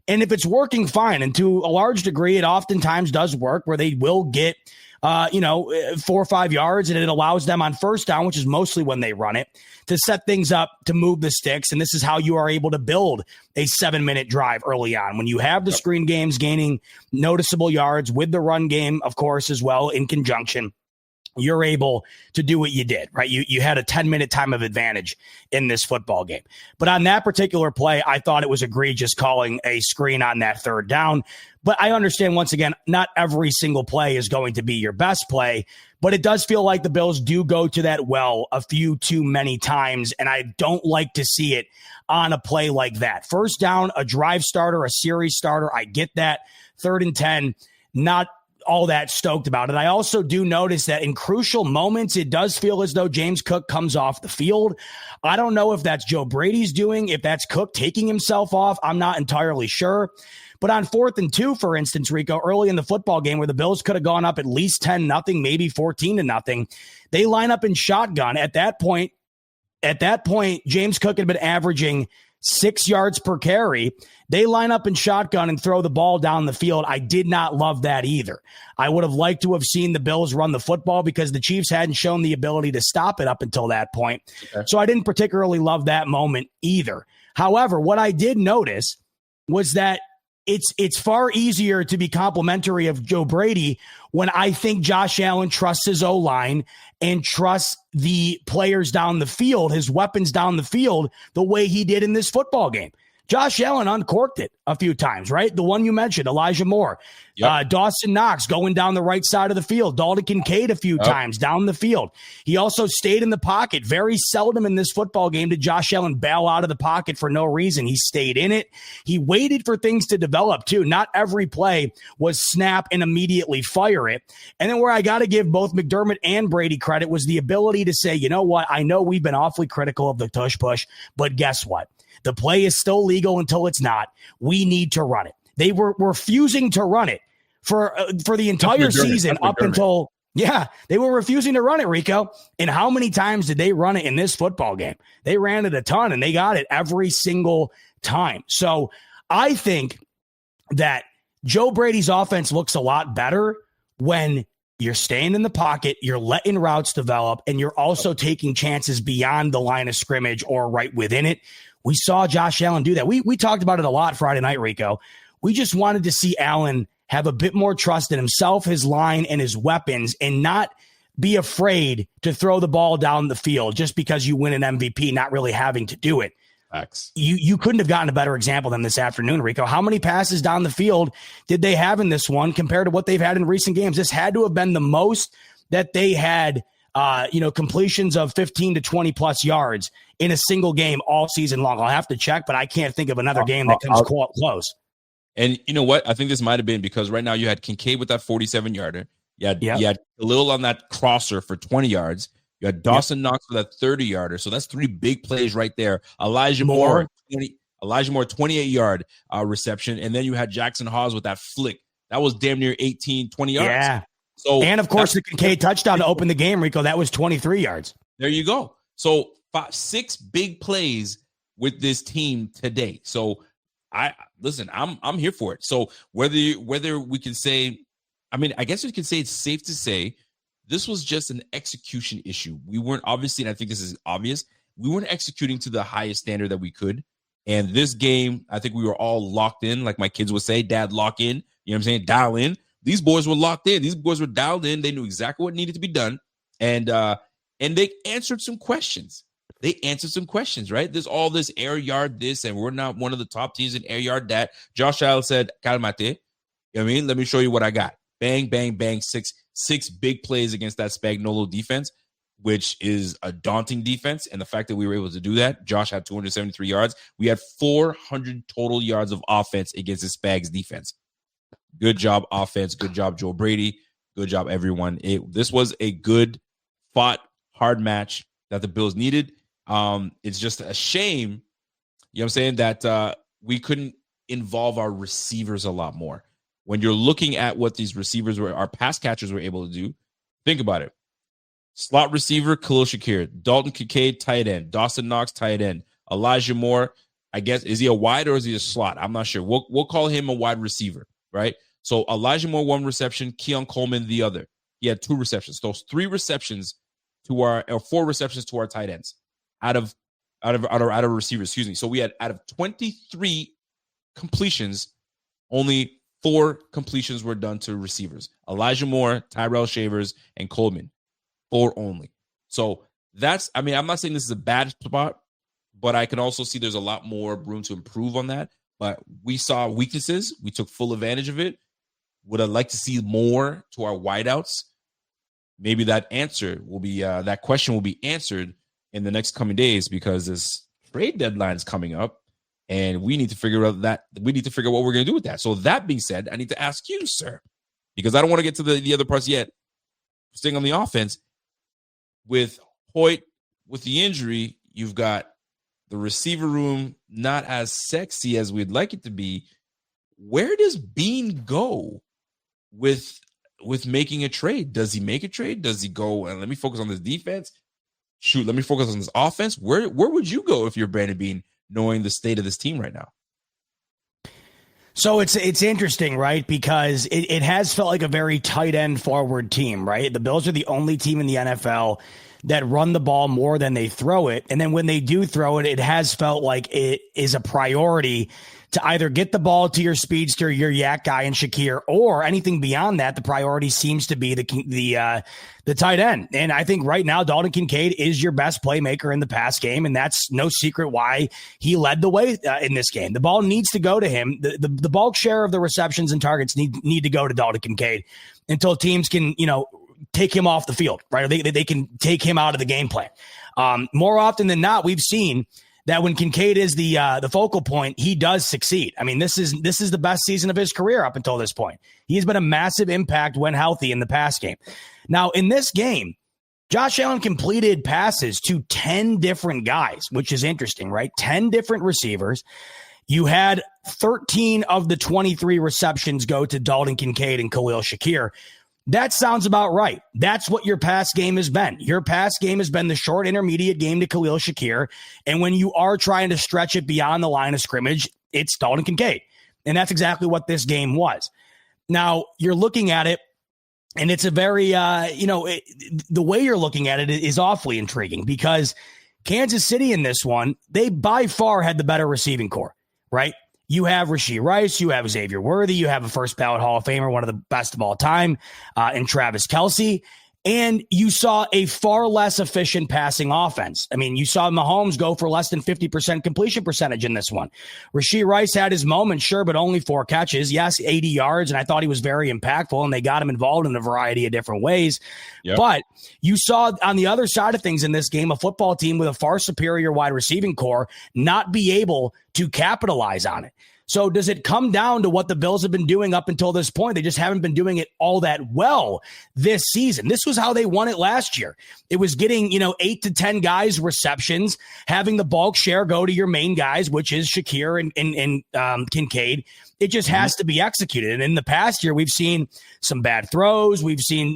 And if it's working, fine. And to a large degree, it oftentimes does work where they will get 4 or 5 yards, and it allows them on 1st down, which is mostly when they run it, to set things up to move the sticks. And this is how you are able to build a 7-minute drive early on. When you have the screen games gaining noticeable yards with the run game, of course, as well in conjunction, you're able to do what you did, right? You had a 10-minute time of advantage in this football game. But on that particular play, I thought it was egregious calling a screen on that 3rd down. But I understand, once again, not every single play is going to be your best play, but it does feel like the Bills do go to that well a few too many times, and I don't like to see it on a play like that. 1st down, a drive starter, a series starter, I get that. 3rd and 10, not all that stoked about it. I also do notice that in crucial moments, it does feel as though James Cook comes off the field. I don't know if that's Joe Brady's doing, if that's Cook taking himself off. I'm not entirely sure. But on 4th and 2, for instance, Rico, early in the football game where the Bills could have gone up at least 10-0, maybe 14-0, they line up in shotgun. At that point, James Cook had been averaging 6 yards per carry. They line up in shotgun and throw the ball down the field. I did not love that either. I would have liked to have seen the Bills run the football because the Chiefs hadn't shown the ability to stop it up until that point. Okay. So I didn't particularly love that moment either. However, what I did notice was that it's far easier to be complimentary of Joe Brady when I think Josh Allen trusts his O-line and trusts the players down the field, his weapons down the field, the way he did in this football game. Josh Allen uncorked it a few times, right? The one you mentioned, Elijah Moore, Dawson Knox going down the right side of the field, Dalton Kincaid a few times down the field. He also stayed in the pocket. Very seldom in this football game did Josh Allen bail out of the pocket for no reason. He stayed in it. He waited for things to develop too. Not every play was snap and immediately fire it. And then where I got to give both McDermott and Brady credit was the ability to say, you know what? I know we've been awfully critical of the tush push, but guess what? The play is still legal until it's not. We need to run it. They were refusing to run it for the entire season up until, they were refusing to run it, Rico. And how many times did they run it in this football game? They ran it a ton, and they got it every single time. So I think that Joe Brady's offense looks a lot better when you're staying in the pocket, you're letting routes develop, and you're also taking chances beyond the line of scrimmage or right within it. We saw Josh Allen do that. We talked about it a lot Friday night, Rico. We just wanted to see Allen have a bit more trust in himself, his line, and his weapons, and not be afraid to throw the ball down the field just because you win an MVP, not really having to do it. You couldn't have gotten a better example than this afternoon, Rico. How many passes down the field did they have in this one compared to what they've had in recent games? This had to have been the most that they had, completions of 15 to 20 plus yards in a single game all season long. I'll have to check, but I can't think of another game that comes close. And you know what? I think this might have been because right now you had Kincaid with that 47-yarder. You had Khalil on that crosser for 20 yards. You had Dawson Knox for that 30-yarder. So that's 3 big plays right there. Elijah Moore, 28-yard reception. And then you had Jackson Hawes with that flick. That was damn near 18, 20 yards. Yeah. So, and, of course, the Kincaid touchdown to open the game, Rico, that was 23 yards. There you go. So 6 big plays with this team today. So, I'm here for it. So whether we can say, I guess we can say it's safe to say this was just an execution issue. We weren't obviously, and I think this is obvious, we weren't executing to the highest standard that we could. And this game, I think we were all locked in, like my kids would say, Dad, lock in. You know what I'm saying? Dial in. These boys were locked in. These boys were dialed in. They knew exactly what needed to be done. And they answered some questions. Right? There's all this air yard this, and we're not one of the top teams in air yard that. Josh Allen said, calmate. You know what I mean? Let me show you what I got. Bang, bang, bang. Six big plays against that Spagnuolo defense, which is a daunting defense. And the fact that we were able to do that, Josh had 273 yards. We had 400 total yards of offense against the Spags defense. Good job, offense. Good job, Joe Brady. Good job, everyone. This was a good, fought, hard match that the Bills needed. It's just a shame, you know what I'm saying, that we couldn't involve our receivers a lot more. When you're looking at what these receivers our pass catchers were able to do, think about it. Slot receiver, Khalil Shakir. Dalton Kincaid, tight end. Dawson Knox, tight end. Elijah Moore, I guess, is he a wide or is he a slot? I'm not sure. We'll call him a wide receiver, right? So Elijah Moore, 1 reception. Keon Coleman, the other. He had 2 receptions. Those 4 receptions to our tight ends out of receivers. Excuse me. So we had out of 23 completions, only 4 completions were done to receivers. Elijah Moore, Tyrell Shavers, and Coleman. 4 only. So I'm not saying this is a bad spot, but I can also see there's a lot more room to improve on that. But we saw weaknesses. We took full advantage of it. Would I like to see more to our wideouts? Maybe that question will be answered in the next coming days because this trade deadline is coming up and we need to figure out what we're going to do with that. So that being said, I need to ask you, sir, because I don't want to get to the other parts yet. Staying on the offense with Hoyt, with the injury, you've got the receiver room not as sexy as we'd like it to be. Where does Bean go with making a trade? Does he make a trade? Does he go and let me focus on this defense? Shoot, let me focus on this offense. Where would you go if you're Brandon Bean, knowing the state of this team right now? So it's interesting, right? Because it has felt like a very tight end forward team, right? The Bills are the only team in the NFL that run the ball more than they throw it. And then when they do throw it, it has felt like it is a priority to either get the ball to your speedster, your yak guy, and Shakir, or anything beyond that. The priority seems to be the tight end. And I think right now, Dalton Kincaid is your best playmaker in the pass game. And that's no secret why he led the way in this game. The ball needs to go to him. The bulk share of the receptions and targets need to go to Dalton Kincaid until teams can, take him off the field, right? Or they can take him out of the game plan. More often than not, we've seen that when Kincaid is the focal point, he does succeed. I mean, this is the best season of his career up until this point. He has been a massive impact when healthy in the pass game. Now, in this game, Josh Allen completed passes to 10 different guys, which is interesting, right? 10 different receivers. You had 13 of the 23 receptions go to Dalton Kincaid and Khalil Shakir. That sounds about right. That's what your pass game has been. Your pass game has been the short intermediate game to Khalil Shakir. And when you are trying to stretch it beyond the line of scrimmage, it's Dalton Kincaid. And that's exactly what this game was. Now, you're looking at it, and it's a very, the way you're looking at it is awfully intriguing because Kansas City in this one, they by far had the better receiving core, right? You have Rashee Rice, you have Xavier Worthy, you have a first ballot Hall of Famer, one of the best of all time, in Travis Kelce. And you saw a far less efficient passing offense. I mean, you saw Mahomes go for less than 50% completion percentage in this one. Rashee Rice had his moment, sure, but only 4 catches. Yes, 80 yards, and I thought he was very impactful, and they got him involved in a variety of different ways. Yep. But you saw on the other side of things in this game, a football team with a far superior wide receiving core not be able to capitalize on it. So does it come down to what the Bills have been doing up until this point? They just haven't been doing it all that well this season. This was how they won it last year. It was getting, 8 to 10 guys receptions, having the bulk share go to your main guys, which is Shakir and Kincaid. It just has to be executed. And in the past year, we've seen some bad throws. We've seen,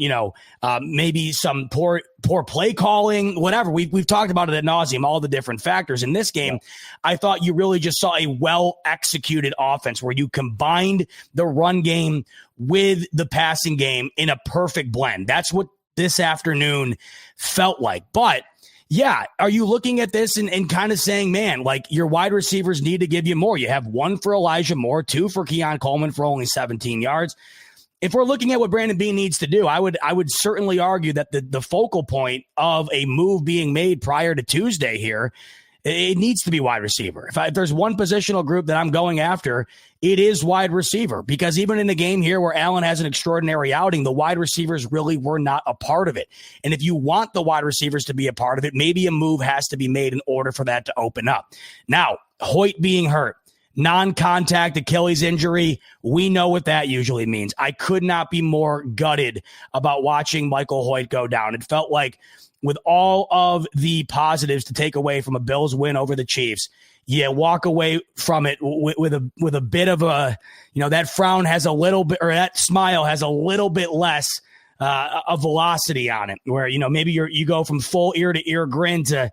maybe some poor play calling, whatever. We've talked about it ad nauseum, all the different factors. In this game, I thought you really just saw a well-executed offense where you combined the run game with the passing game in a perfect blend. That's what this afternoon felt like. But yeah, are you looking at this and kind of saying, man, like your wide receivers need to give you more? You have 1 for Elijah Moore, 2 for Keon Coleman for only 17 yards. If we're looking at what Brandon Beane needs to do, I would certainly argue that the focal point of a move being made prior to Tuesday here, it needs to be wide receiver. If there's one positional group that I'm going after, it is wide receiver, because even in a game here where Allen has an extraordinary outing, the wide receivers really were not a part of it. And if you want the wide receivers to be a part of it, maybe a move has to be made in order for that to open up. Now, Hoyt being hurt, non-contact Achilles injury, we know what that usually means. I could not be more gutted about watching Michael Hoyt go down. It felt like, with all of the positives to take away from a Bills win over the Chiefs, you walk away from it with a bit of a, that frown has a little bit, or that smile has a little bit less of velocity on it, where, maybe you go from full ear to ear grin to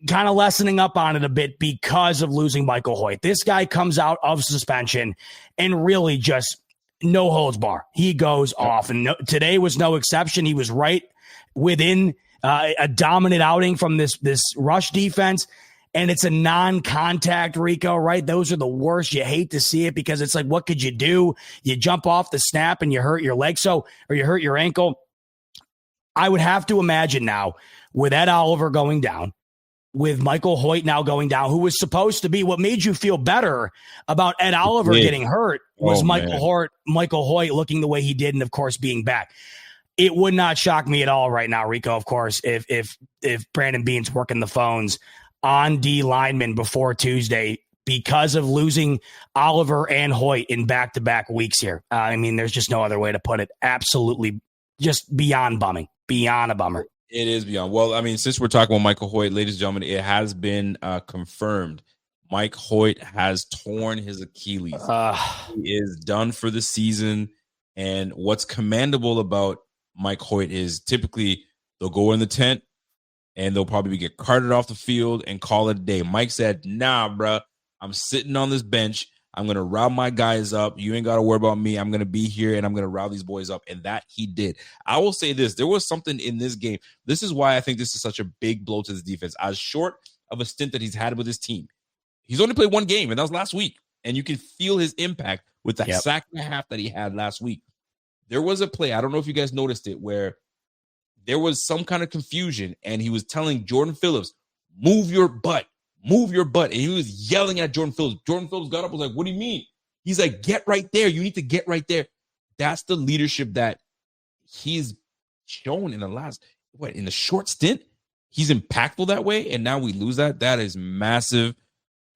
kind of lessening up on it a bit because of losing Michael Hoyt. This guy comes out of suspension and really just no holds bar. He goes off, and today was no exception. He was right within a dominant outing from this rush defense, and it's a non-contact Rico, right? Those are the worst. You hate to see it because it's like, what could you do? You jump off the snap and you hurt your leg, or you hurt your ankle. I would have to imagine now, with Ed Oliver going down, with Michael Hoyt now going down, who was supposed to be what made you feel better about Ed Oliver getting hurt was Michael Hoyt looking the way he did, and of course being back. It would not shock me at all right now, Rico, of course, if Brandon Beane's working the phones on D linemen before Tuesday because of losing Oliver and Hoyt in back-to-back weeks here. I mean, there's just no other way to put it. Absolutely just beyond bumming, beyond a bummer. It is beyond. Well, I mean, since we're talking about Michael Hoyt, ladies and gentlemen, it has been confirmed. Mike Hoyt has torn his Achilles. He is done for the season. And what's commendable about Mike Hoyt is typically they'll go in the tent and they'll probably get carted off the field and call it a day. Mike said, nah, bro, I'm sitting on this bench. I'm going to route my guys up. You ain't got to worry about me. I'm going to be here, and I'm going to route these boys up. And that he did. I will say this. There was something in this game. This is why I think this is such a big blow to this defense. As short of a stint that he's had with his team, he's only played one game, and that was last week. And you can feel his impact with that sack and a half that he had last week. There was a play, I don't know if you guys noticed it, where there was some kind of confusion, and he was telling Jordan Phillips, move your butt. Move your butt. And he was yelling at Jordan Phillips. Jordan Phillips got up and was like, what do you mean? He's like, get right there. You need to get right there. That's the leadership that he's shown in the short stint. He's impactful that way. And now we lose that. That is massive.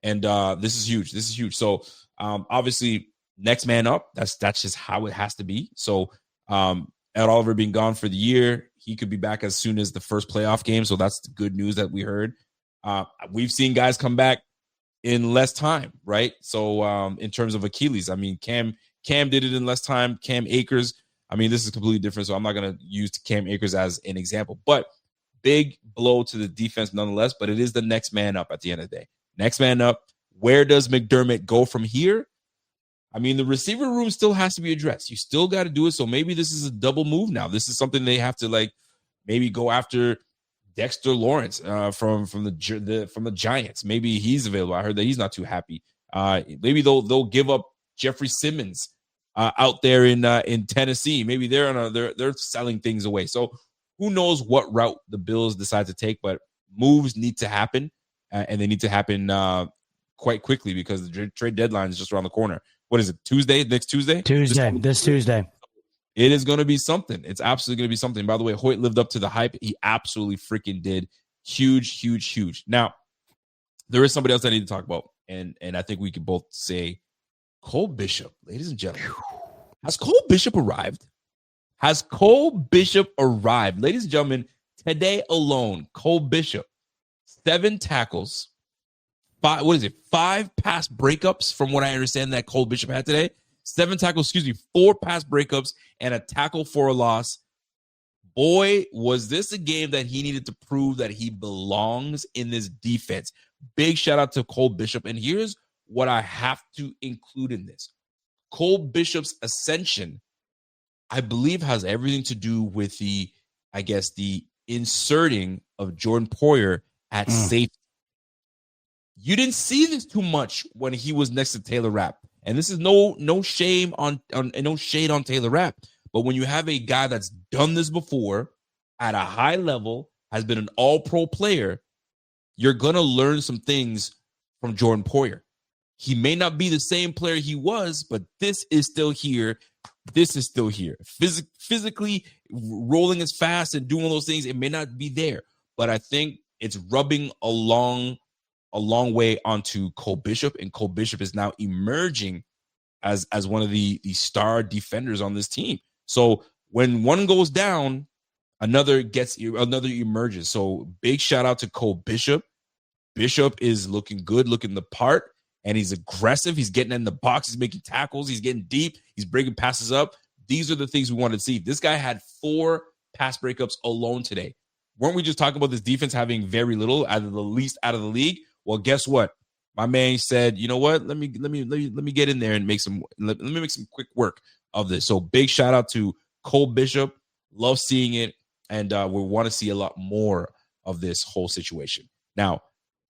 And this is huge. This is huge. So obviously next man up, that's just how it has to be. So Ed Oliver being gone for the year, he could be back as soon as the first playoff game. So that's the good news that we heard. We've seen guys come back in less time, right? So in terms of Achilles, I mean, Cam did it in less time. Cam Akers, I mean, this is completely different. So I'm not going to use Cam Akers as an example, but big blow to the defense nonetheless. But it is the next man up at the end of the day. Next man up. Where does McDermott go from here? I mean, the receiver room still has to be addressed. You still got to do it. So maybe this is a double move now. This is something they have to maybe go after Dexter Lawrence from the Giants. Maybe he's available. I heard that he's not too happy. Maybe they'll give up Jeffrey Simmons out there in Tennessee. Maybe they're selling things away. So who knows what route the Bills decide to take, but moves need to happen, and they need to happen quite quickly because the trade deadline is just around the corner. What is it, Tuesday? Next Tuesday? This Tuesday. It is going to be something. It's absolutely going to be something. By the way, Hoyt lived up to the hype. He absolutely freaking did. Huge, huge, huge. Now, there is somebody else I need to talk about, and I think we can both say Cole Bishop, ladies and gentlemen. Has Cole Bishop arrived? Has Cole Bishop arrived? Ladies and gentlemen, today alone, Cole Bishop, 7 tackles, 5 pass breakups from what I understand that Cole Bishop had today. 7 tackles, 4 pass breakups, and a tackle for a loss. Boy, was this a game that he needed to prove that he belongs in this defense. Big shout out to Cole Bishop. And here's what I have to include in this. Cole Bishop's ascension, I believe, has everything to do with the inserting of Jordan Poyer at safety. You didn't see this too much when he was next to Taylor Rapp. And this is no shame on no shade on Taylor Rapp. But when you have a guy that's done this before at a high level, has been an all-pro player, you're going to learn some things from Jordan Poyer. He may not be the same player he was, but this is still here. This is still here. Physically rolling as fast and doing all those things, it may not be there. But I think it's rubbing a long way onto Cole Bishop, and Cole Bishop is now emerging as one of the star defenders on this team. So when one goes down, another emerges. So big shout out to Cole Bishop. Bishop is looking good, looking the part, and he's aggressive. He's getting in the box. He's making tackles. He's getting deep. He's breaking passes up. These are the things we wanted to see. This guy had 4 pass breakups alone today. Weren't we just talking about this defense having very little, out of the least out of the league? Well, guess what? My man said, you know what? Let me get in there and make some quick work of this. So big shout out to Cole Bishop. Love seeing it, and we want to see a lot more of this whole situation. Now,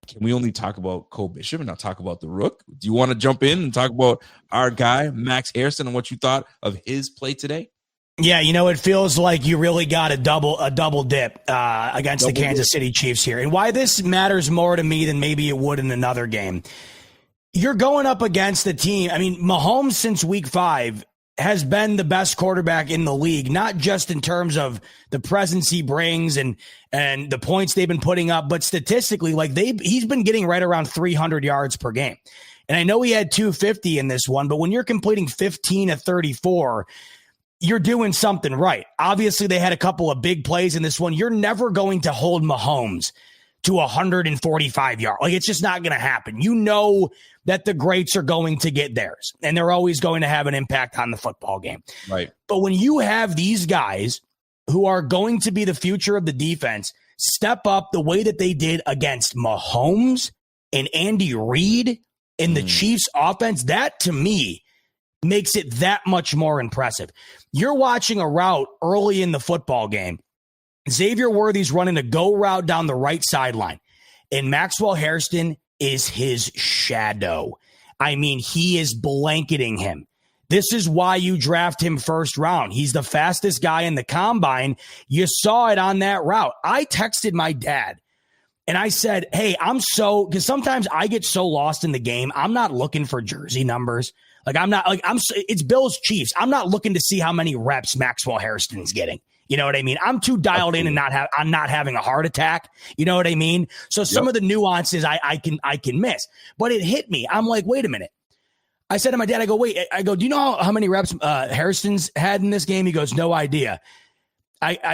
can we only talk about Cole Bishop and not talk about the Rook? Do you want to jump in and talk about our guy, Max Harrison, and what you thought of his play today? Yeah, it feels like you really got a double dip against the Kansas City Chiefs here. And why this matters more to me than maybe it would in another game. You're going up against the team. I mean, Mahomes since week 5 has been the best quarterback in the league, not just in terms of the presence he brings and the points they've been putting up, but statistically, he's been getting right around 300 yards per game. And I know he had 250 in this one, but when you're completing 15 of 34, you're doing something right. Obviously, they had a couple of big plays in this one. You're never going to hold Mahomes to 145 yards. It's just not going to happen. You know that the greats are going to get theirs, and they're always going to have an impact on the football game. Right. But when you have these guys who are going to be the future of the defense step up the way that they did against Mahomes and Andy Reid in the Chiefs offense, that to me makes it that much more impressive. You're watching a route early in the football game. Xavier Worthy's running a go route down the right sideline, and Maxwell Hairston is his shadow. I mean, he is blanketing him. This is why you draft him first round. He's the fastest guy in the combine. You saw it on that route. I texted my dad and I said, hey, because sometimes I get so lost in the game, I'm not looking for jersey numbers. It's Bills Chiefs. I'm not looking to see how many reps Maxwell Hairston's getting. You know what I mean? I'm too dialed in and I'm not having a heart attack. You know what I mean? So some of the nuances I can miss, but it hit me. I'm like, wait a minute. I said to my dad, do you know how many reps Hairston's had in this game? He goes, no idea.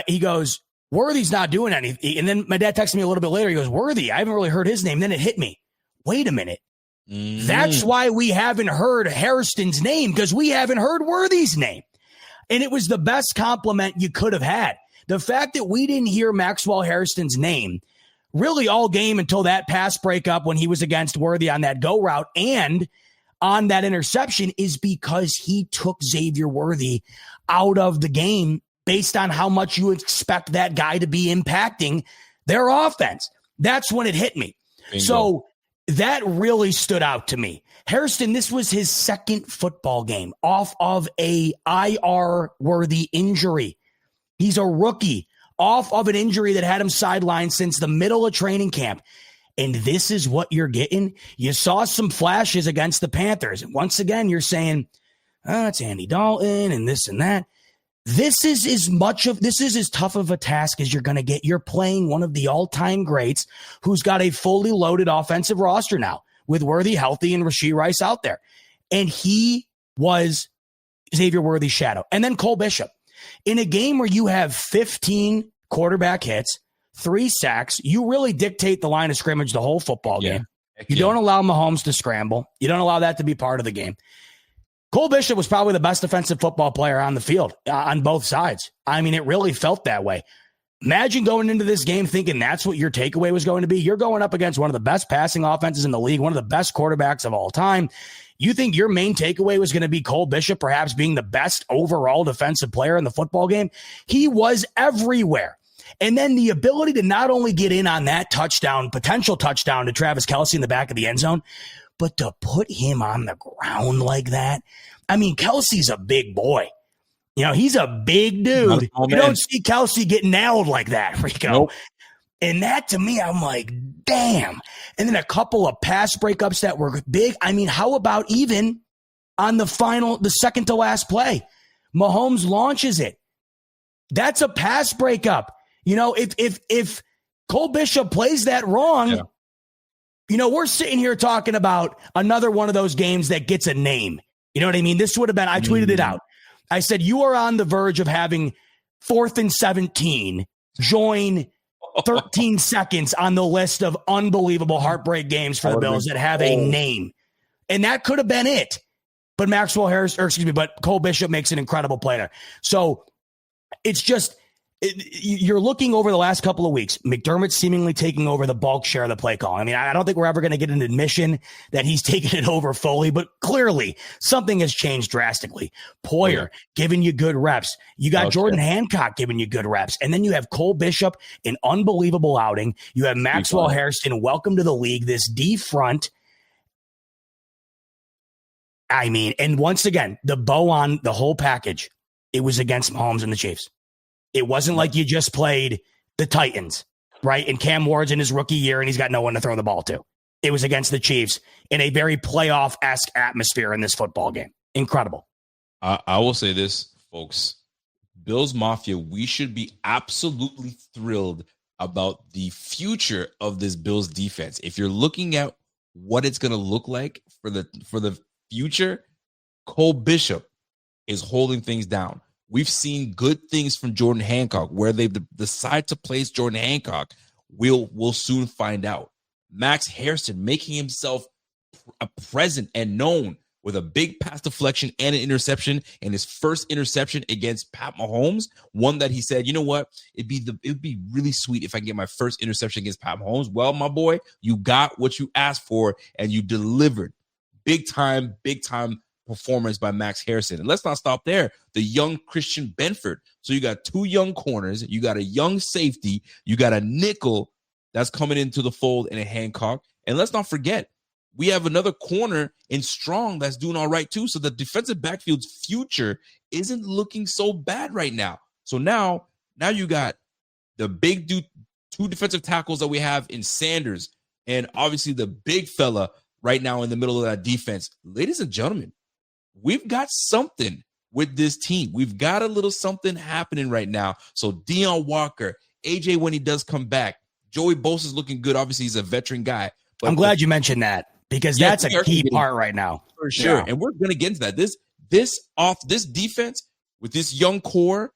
He goes, Worthy's not doing anything. And then my dad texted me a little bit later. He goes, Worthy, I haven't really heard his name. Then it hit me. Wait a minute. That's why we haven't heard Hairston's name, because we haven't heard Worthy's name. And it was the best compliment you could have had. The fact that we didn't hear Maxwell Hairston's name really all game until that pass breakup when he was against Worthy on that go route and on that interception is because he took Xavier Worthy out of the game based on how much you expect that guy to be impacting their offense. That's when it hit me. Bingo. So that really stood out to me. Hairston, this was his second football game off of a IR-worthy injury. He's a rookie off of an injury that had him sidelined since the middle of training camp. And this is what you're getting. You saw some flashes against the Panthers. And once again, you're saying, oh, it's Andy Dalton and this and that. This is as tough of a task as you're going to get. You're playing one of the all-time greats who's got a fully loaded offensive roster now with Worthy healthy and Rashee Rice out there. And he was Xavier Worthy's shadow. And then Cole Bishop. In a game where you have 15 quarterback hits, 3 sacks, you really dictate the line of scrimmage the whole football game. You don't allow Mahomes to scramble. You don't allow that to be part of the game. Cole Bishop was probably the best defensive football player on the field on both sides. I mean, it really felt that way. Imagine going into this game thinking that's what your takeaway was going to be. You're going up against one of the best passing offenses in the league, one of the best quarterbacks of all time. You think your main takeaway was going to be Cole Bishop perhaps being the best overall defensive player in the football game? He was everywhere. And then the ability to not only get in on that potential touchdown to Travis Kelce in the back of the end zone, but to put him on the ground like that. I mean, Kelce's a big boy. You know, he's a big dude. You don't see Kelce get nailed like that, Rico. Nope. And that, to me, I'm like, damn. And then a couple of pass breakups that were big. I mean, how about even on the second to last play? Mahomes launches it. That's a pass breakup. You know, if Cole Bishop plays that wrong, you know, we're sitting here talking about another one of those games that gets a name. You know what I mean? This would have been, I tweeted it out. I said, you are on the verge of having 4th and 17 join 13 seconds on the list of unbelievable heartbreak games for the Bills that have a name. And that could have been it. But but Cole Bishop makes an incredible play there. So it's just, you're looking over the last couple of weeks, McDermott seemingly taking over the bulk share of the play call. I mean, I don't think we're ever going to get an admission that he's taken it over fully, but clearly something has changed drastically. Poyer giving you good reps. You got Jordan Hancock giving you good reps. And then you have Cole Bishop, an unbelievable outing. You have Maxwell Hairston, welcome to the league, this D front. I mean, and once again, the bow on the whole package, it was against Mahomes and the Chiefs. It wasn't like you just played the Titans, right? And Cam Ward's in his rookie year and he's got no one to throw the ball to. It was against the Chiefs in a very playoff-esque atmosphere in this football game. Incredible. I will say this, folks. Bills Mafia, we should be absolutely thrilled about the future of this Bills defense. If you're looking at what it's going to look like for the future, Cole Bishop is holding things down. We've seen good things from Jordan Hancock. Where they decide to place Jordan Hancock, we'll soon find out. Max Hairston making himself a present and known with a big pass deflection and an interception, and his first interception against Pat Mahomes, one that he said, you know what, it'd be really sweet if I can get my first interception against Pat Mahomes. Well, my boy, you got what you asked for, and you delivered. Big time performance by Max Hairston. And let's not stop there. The young Christian Benford. So you got 2 young corners, you got a young safety, you got a nickel that's coming into the fold in a Hancock. And let's not forget, we have another corner in Strong that's doing all right too. So the defensive backfield's future isn't looking so bad right now. So now you got the big 2 defensive tackles that we have in Sanders, and obviously the big fella right now in the middle of that defense. Ladies and gentlemen, we've got something with this team. We've got a little something happening right now. So Deion Walker, AJ when he does come back, Joey Bosa's looking good. Obviously, he's a veteran guy. But I'm glad you mentioned that because that's a key part right now. For sure. Yeah. And we're going to get into that. This defense with this young core,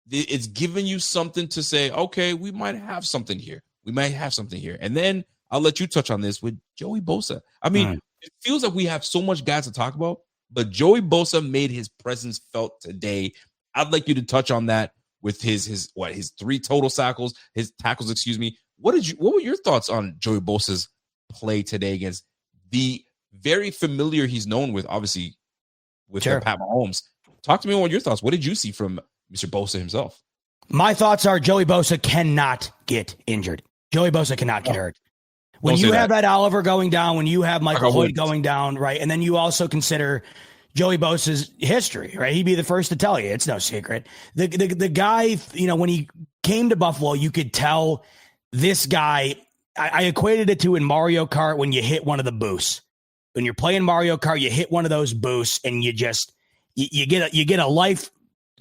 it's giving you something to say, okay, we might have something here. And then I'll let you touch on this with Joey Bosa. I mean, it feels like we have so much guys to talk about, but Joey Bosa made his presence felt today. I'd like you to touch on that with his 3 total tackles, What were your thoughts on Joey Bosa's play today against the very familiar he's known with, obviously, with Pat Mahomes? Talk to me on your thoughts. What did you see from Mr. Bosa himself? My thoughts are Joey Bosa cannot get injured. Joey Bosa cannot get hurt. When you have Ed Oliver going down, when you have Michael Hoyt going down, right, and then you also consider Joey Bosa's history, right? He'd be the first to tell you. It's no secret. The guy, when he came to Buffalo, you could tell this guy, I equated it to in Mario Kart when you hit one of the boosts. When you're playing Mario Kart, you hit one of those boosts and you get a life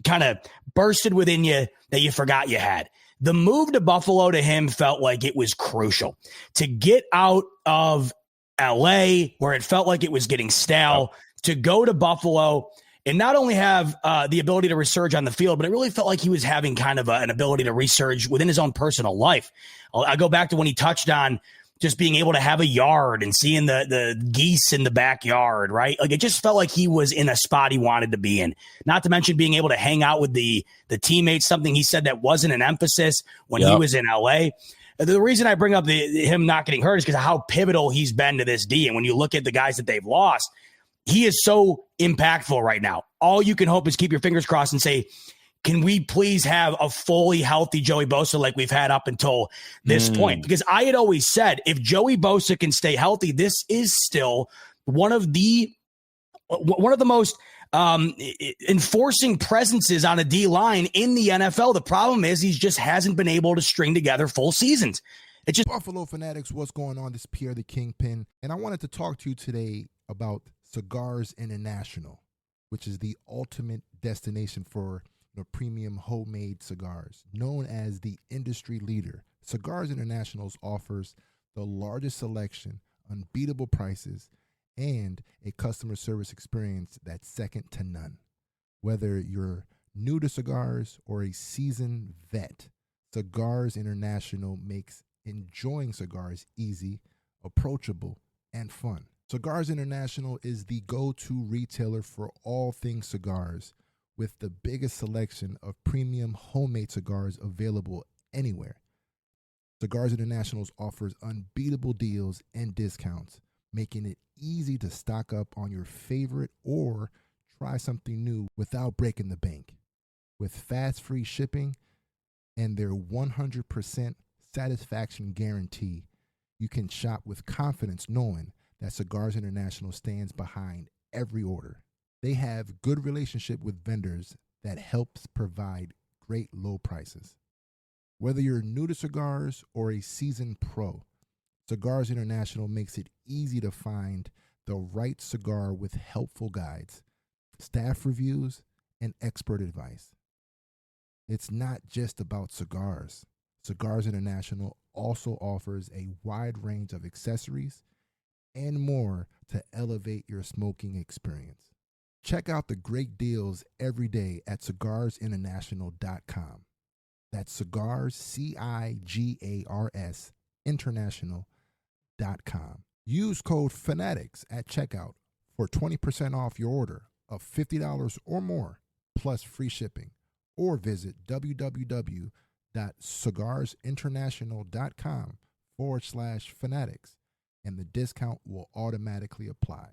kind of bursted within you that you forgot you had. The move to Buffalo to him felt like it was crucial to get out of LA where it felt like it was getting stale, to go to Buffalo and not only have the ability to resurge on the field, but it really felt like he was having kind of an ability to resurge within his own personal life. I go back to when he touched on just being able to have a yard and seeing the geese in the backyard, right? Like it just felt like he was in a spot he wanted to be in. Not to mention being able to hang out with the teammates, something he said that wasn't an emphasis when he was in LA. The reason I bring up him not getting hurt is because of how pivotal he's been to this D. And when you look at the guys that they've lost, he is so impactful right now. All you can hope is keep your fingers crossed and say, can we please have a fully healthy Joey Bosa like we've had up until this point? Because I had always said, if Joey Bosa can stay healthy, this is still one of the most enforcing presences on a D line in the NFL. The problem is he just hasn't been able to string together full seasons. It's just Buffalo Fanatics, what's going on? This is Pierre the Kingpin, and I wanted to talk to you today about Cigars International, which is the ultimate destination for premium homemade cigars. Known as the industry leader, Cigars International offers the largest selection, unbeatable prices, and a customer service experience that's second to none. Whether you're new to cigars or a seasoned vet, Cigars International makes enjoying cigars easy, approachable, and fun. Cigars International is the go-to retailer for all things cigars, with the biggest selection of premium homemade cigars available anywhere. Cigars International offers unbeatable deals and discounts, making it easy to stock up on your favorite or try something new without breaking the bank. With fast free shipping and their 100% satisfaction guarantee, you can shop with confidence knowing that Cigars International stands behind every order. They have good relationship with vendors that helps provide great low prices. Whether you're new to cigars or a seasoned pro, Cigars International makes it easy to find the right cigar with helpful guides, staff reviews, and expert advice. It's not just about cigars. Cigars International also offers a wide range of accessories and more to elevate your smoking experience. Check out the great deals every day at cigarsinternational.com. That's cigars, CIGARS, international.com. Use code FANATICS at checkout for 20% off your order of $50 or more, plus free shipping. Or visit www.cigarsinternational.com/fanatics, and the discount will automatically apply.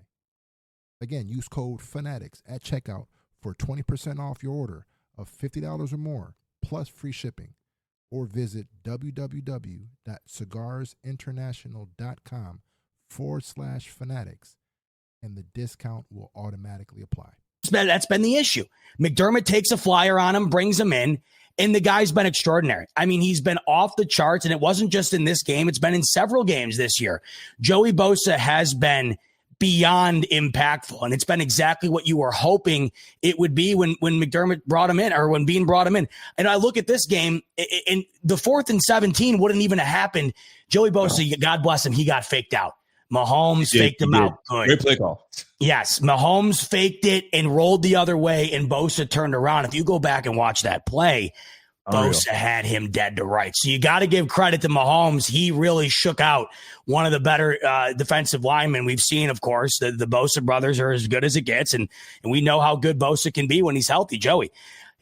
Again, use code FANATICS at checkout for 20% off your order of $50 or more, plus free shipping. Or visit www.cigarsinternational.com/fanatics, and the discount will automatically apply. That's been the issue. McDermott takes a flyer on him, brings him in, and the guy's been extraordinary. I mean, he's been off the charts, and it wasn't just in this game. It's been in several games this year. Joey Bosa has been beyond impactful, and it's been exactly what you were hoping it would be when McDermott brought him in, or when Bean brought him in. And I look at this game, and the 4th and 17 wouldn't even have happened. Joey Bosa, God bless him, he got faked out. Mahomes faked him out. Good. Great play call. Yes, Mahomes faked it and rolled the other way, and Bosa turned around. If you go back and watch that play, Bosa had him dead to rights. So you got to give credit to Mahomes. He really shook out one of the better defensive linemen we've seen, of course. The Bosa brothers are as good as it gets, and we know how good Bosa can be when he's healthy, Joey.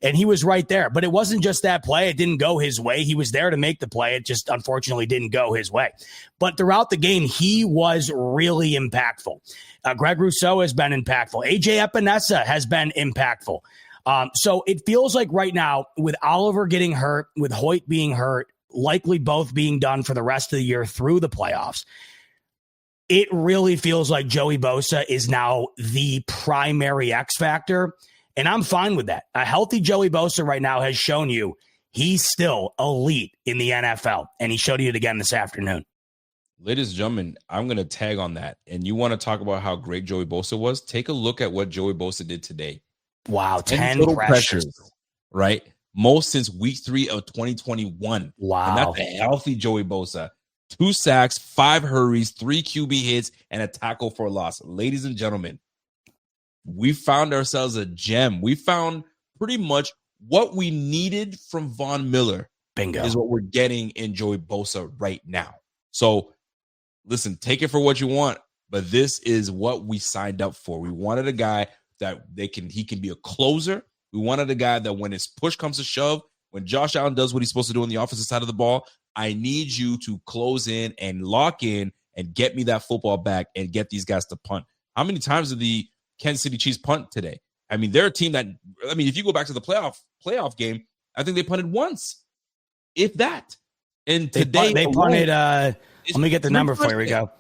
And he was right there. But it wasn't just that play. It didn't go his way. He was there to make the play. It just unfortunately didn't go his way. But throughout the game, he was really impactful. Greg Rousseau has been impactful. A.J. Epinesa has been impactful. So it feels like right now, with Oliver getting hurt, with Hoyt being hurt, likely both being done for the rest of the year through the playoffs, it really feels like Joey Bosa is now the primary X factor. And I'm fine with that. A healthy Joey Bosa right now has shown you he's still elite in the NFL, and he showed you it again this afternoon. Ladies and gentlemen, I'm going to tag on that. And you want to talk about how great Joey Bosa was? Take a look at what Joey Bosa did today. Wow, 10 total pressures. Right? Most since week 3 of 2021. Wow. And that's a healthy Joey Bosa. 2 sacks, 5 hurries, 3 QB hits, and a tackle for loss. Ladies and gentlemen, we found ourselves a gem. We found pretty much what we needed from Von Miller. Bingo. Is what we're getting in Joey Bosa right now. So, listen, take it for what you want, but this is what we signed up for. We wanted a guy that he can be a closer. We wanted a guy that when his push comes to shove, when Josh Allen does what he's supposed to do on the offensive side of the ball, I need you to close in and lock in and get me that football back and get these guys to punt. How many times did the Kansas City Chiefs punt today? I mean, they're a team that, if you go back to the playoff game, I think they punted once, if that. And today they punted. Let me get the number for you, Rico.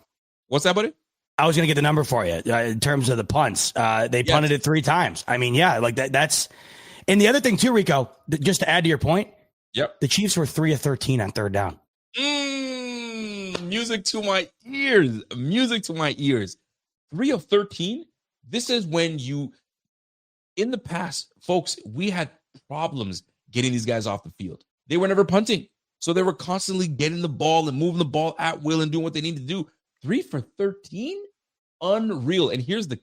What's that, buddy? I was going to get the number for you in terms of the punts. They punted it 3 times. I mean, yeah, like that's. And the other thing too, Rico, just to add to your point. Yep. The Chiefs were 3 of 13 on third down. Music to my ears. Music to my ears. 3 of 13. This is when in the past, folks, we had problems getting these guys off the field. They were never punting. So they were constantly getting the ball and moving the ball at will and doing what they need to do. 3 for 13? Unreal. And here's the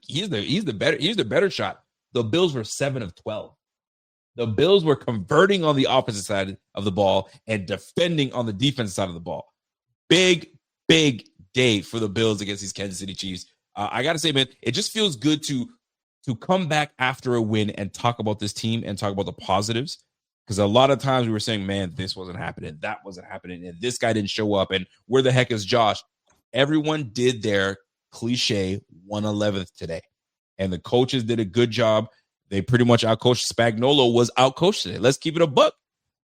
better shot. The Bills were 7 of 12. The Bills were converting on the opposite side of the ball and defending on the defensive side of the ball. Big, big day for the Bills against these Kansas City Chiefs. I got to say, man, it just feels good to come back after a win and talk about this team and talk about the positives. Because a lot of times we were saying, man, this wasn't happening, that wasn't happening, and this guy didn't show up, and where the heck is Josh? Everyone did their cliche 111th today. And the coaches did a good job. They pretty much outcoached. Spagnuolo was outcoached today. Let's keep it a buck.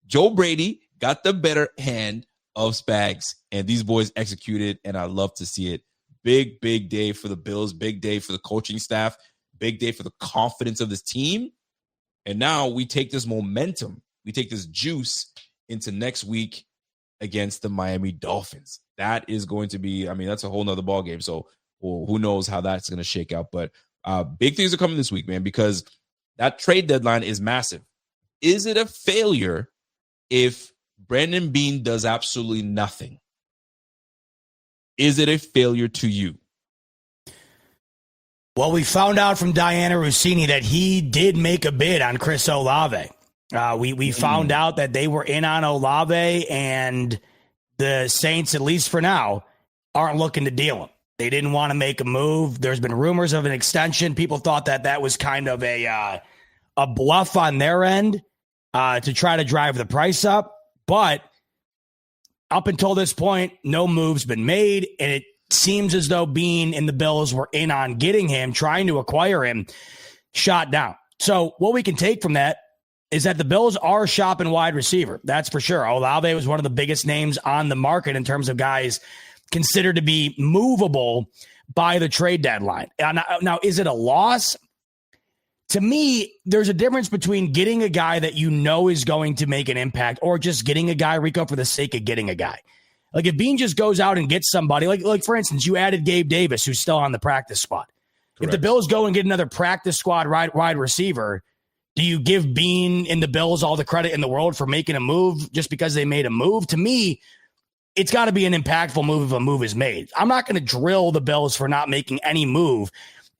Joe Brady got the better hand of Spags, and these boys executed, and I love to see it. Big, big day for the Bills. Big day for the coaching staff. Big day for the confidence of this team. And now we take this momentum. We take this juice into next week against the Miami Dolphins. That is going to be, that's a whole nother ball game. So who knows how that's going to shake out. But big things are coming this week, man, because that trade deadline is massive. Is it a failure if Brandon Beane does absolutely nothing? Is it a failure to you? Well, we found out from Diana Rossini that he did make a bid on Chris Olave. We found out that they were in on Olave, and the Saints, at least for now, aren't looking to deal him. They didn't want to make a move. There's been rumors of an extension. People thought that was kind of a bluff on their end to try to drive the price up. But up until this point, no move's been made, and it seems as though Beane and the Bills were in on getting him, trying to acquire him, shot down. So what we can take from that is that the Bills are shopping wide receiver. That's for sure. Olave was one of the biggest names on the market in terms of guys considered to be movable by the trade deadline. Now, is it a loss? To me, there's a difference between getting a guy that you know is going to make an impact or just getting a guy, Rico, for the sake of getting a guy. Like if Beane just goes out and gets somebody, like for instance, you added Gabe Davis, who's still on the practice squad. Correct. If the Bills go and get another practice squad wide receiver, do you give Beane and the Bills all the credit in the world for making a move just because they made a move? To me, it's got to be an impactful move if a move is made. I'm not going to drill the Bills for not making any move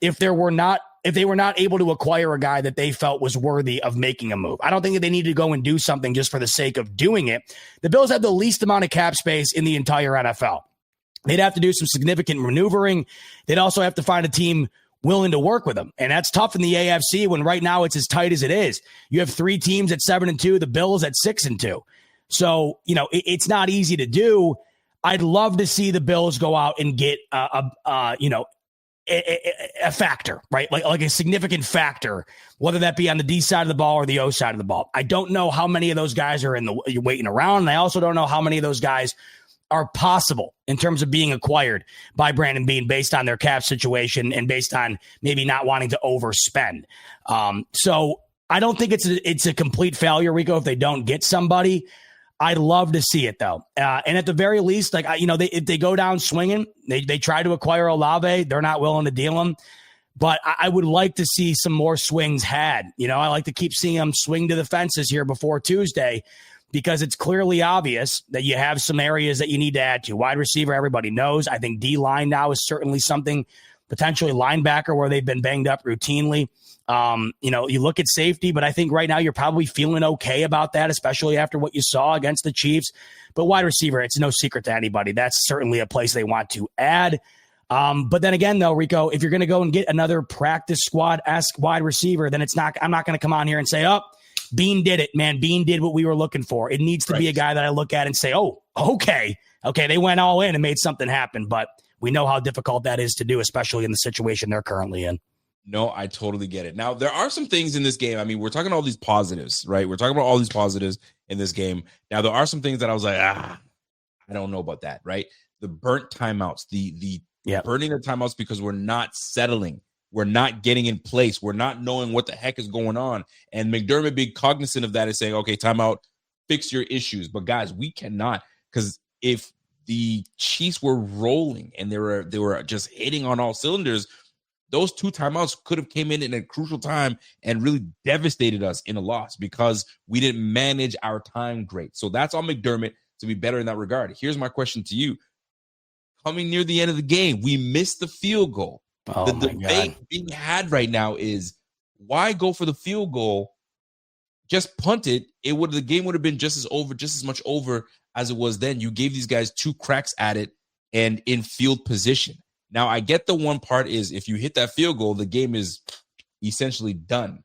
if they were not able to acquire a guy that they felt was worthy of making a move. I don't think that they need to go and do something just for the sake of doing it. The Bills have the least amount of cap space in the entire NFL. They'd have to do some significant maneuvering. They'd also have to find a team willing to work with them. And that's tough in the AFC when right now it's as tight as it is. You have 3 teams at 7-2, the Bills at 6-2. So, it's not easy to do. I'd love to see the Bills go out and get a factor, right? Like a significant factor, whether that be on the D side of the ball or the O side of the ball. I don't know how many of those guys are waiting around. And I also don't know how many of those guys are possible in terms of being acquired by Brandon Beane based on their cap situation and based on maybe not wanting to overspend. So I don't think it's a complete failure, Rico, if they don't get somebody. I'd love to see it, though. And at the very least, if they go down swinging, they try to acquire Olave. They're not willing to deal him. But I would like to see some more swings had. I like to keep seeing them swing to the fences here before Tuesday, because it's clearly obvious that you have some areas that you need to add to. Wide receiver, everybody knows. I think D-line now is certainly something, potentially linebacker, where they've been banged up routinely. You look at safety, but I think right now you're probably feeling okay about that, especially after what you saw against the Chiefs. But wide receiver, it's no secret to anybody. That's certainly a place they want to add. But then again, though, Rico, if you're going to go and get another practice squad-esque wide receiver, then I'm not going to come on here and say, oh, Bean did it, man. Bean did what we were looking for. It needs to be a guy that I look at and say, oh, okay, they went all in and made something happen. But we know how difficult that is to do, especially in the situation they're currently in. No, I totally get it. Now, there are some things in this game. I mean, we're talking all these positives, right? We're talking about all these positives in this game. Now, there are some things that I was like, I don't know about that, right? The burnt timeouts, the burning the timeouts because we're not settling. We're not getting in place. We're not knowing what the heck is going on. And McDermott being cognizant of that and saying, okay, timeout, fix your issues. But guys, we cannot, because if the Chiefs were rolling and they were just hitting on all cylinders, those 2 timeouts could have came in a crucial time and really devastated us in a loss because we didn't manage our time great. So that's on McDermott to be better in that regard. Here's my question to you. Coming near the end of the game, we missed the field goal. The debate being had right now is, why go for the field goal? Just punt it. The game would have been just as much over as it was then. You gave these guys 2 cracks at it and in field position. Now, I get the one part is if you hit that field goal, the game is essentially done.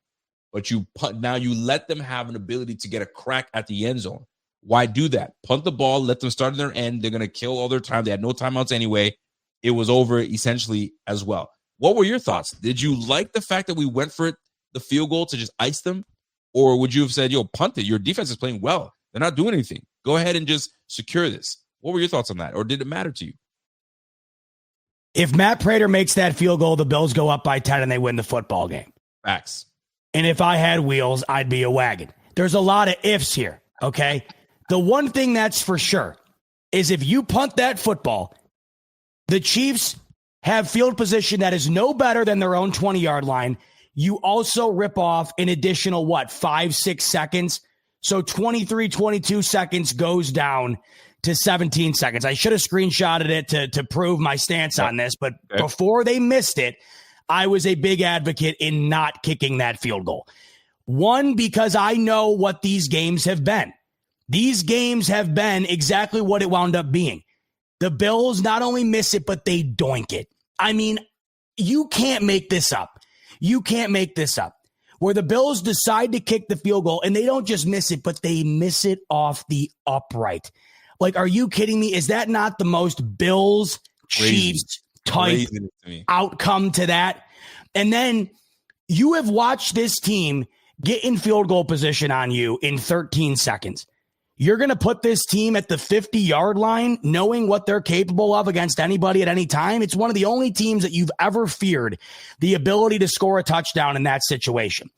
But you let them have an ability to get a crack at the end zone. Why do that? Punt the ball, let them start in their end. They're going to kill all their time. They had no timeouts anyway. It was over essentially as well. What were your thoughts? Did you like the fact that we went for it, the field goal, to just ice them? Or would you have said, punt it. Your defense is playing well. They're not doing anything. Go ahead and just secure this. What were your thoughts on that? Or did it matter to you? If Matt Prater makes that field goal, the Bills go up by 10 and they win the football game. Facts. And if I had wheels, I'd be a wagon. There's a lot of ifs here, okay? The one thing that's for sure is if you punt that football, the Chiefs have field position that is no better than their own 20-yard line. You also rip off an additional, 5-6 seconds? So 23, 22 seconds goes down to 17 seconds. I should have screenshotted it to prove my stance on this, but before they missed it, I was a big advocate in not kicking that field goal. One, because I know what these games have been. These games have been exactly what it wound up being. The Bills not only miss it, but they doink it. I mean, you can't make this up. You can't make this up. Where the Bills decide to kick the field goal, and they don't just miss it, but they miss it off the upright. Like, are you kidding me? Is that not the most Bills-Chiefs type outcome to that? And then you have watched this team get in field goal position on you in 13 seconds. You're going to put this team at the 50-yard line knowing what they're capable of against anybody at any time. It's one of the only teams that you've ever feared the ability to score a touchdown in that situation.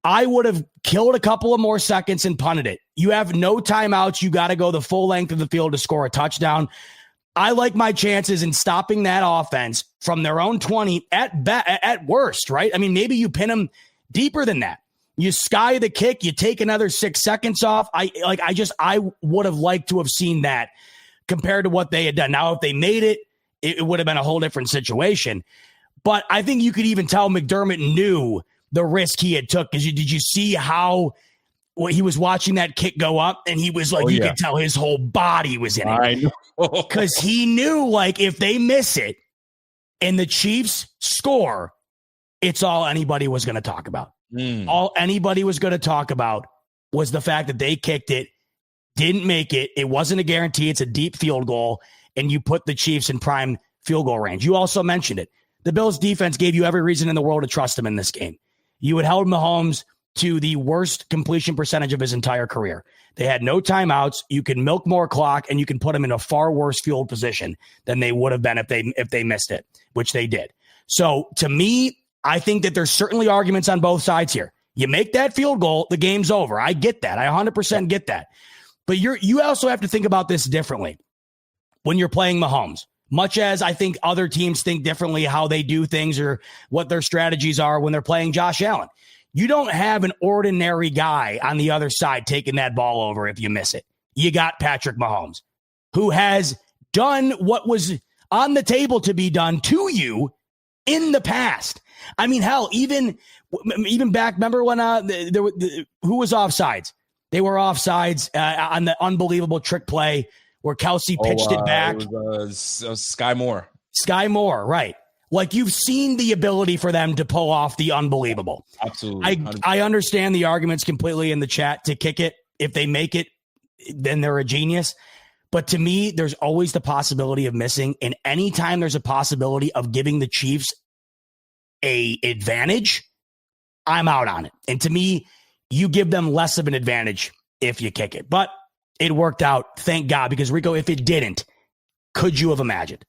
I would have killed a couple of more seconds and punted it. You have no timeouts. You got to go the full length of the field to score a touchdown. I like my chances in stopping that offense from their own 20 at worst, right? I mean, maybe you pin them deeper than that. You sky the kick, you take another 6 seconds off. I would have liked to have seen that compared to what they had done. Now, if they made it, it would have been a whole different situation. But I think you could even tell McDermott knew the risk he had took. Because did you see how he was watching that kick go up? And he was like, could tell his whole body was in it. I know. Because he knew, like, if they miss it and the Chiefs score, it's all anybody was going to talk about. All anybody was going to talk about was the fact that they kicked it, didn't make it. It wasn't a guarantee. It's a deep field goal, and you put the Chiefs in prime field goal range. You also mentioned it. The Bills defense gave you every reason in the world to trust them in this game. You had held Mahomes to the worst completion percentage of his entire career. They had no timeouts. You can milk more clock, and you can put them in a far worse field position than they would have been if they missed it, which they did. So to me, I think that there's certainly arguments on both sides here. You make that field goal, the game's over. I get that. I 100% get that. But you also have to think about this differently when you're playing Mahomes. Much as I think other teams think differently how they do things or what their strategies are when they're playing Josh Allen. You don't have an ordinary guy on the other side taking that ball over if you miss it. You got Patrick Mahomes, who has done what was on the table to be done to you in the past. I mean, hell, even back, remember when who was offsides? They were offsides on the unbelievable trick play where Kelsey pitched it back. It was Sky Moore. Sky Moore, right. Like, you've seen the ability for them to pull off the unbelievable. Absolutely. I understand the arguments completely in the chat to kick it. If they make it, then they're a genius. But to me, there's always the possibility of missing. And anytime there's a possibility of giving the Chiefs a advantage, I'm out on it. And to me, you give them less of an advantage if you kick it. But it worked out, thank God, because Rico, if it didn't, could you have imagined?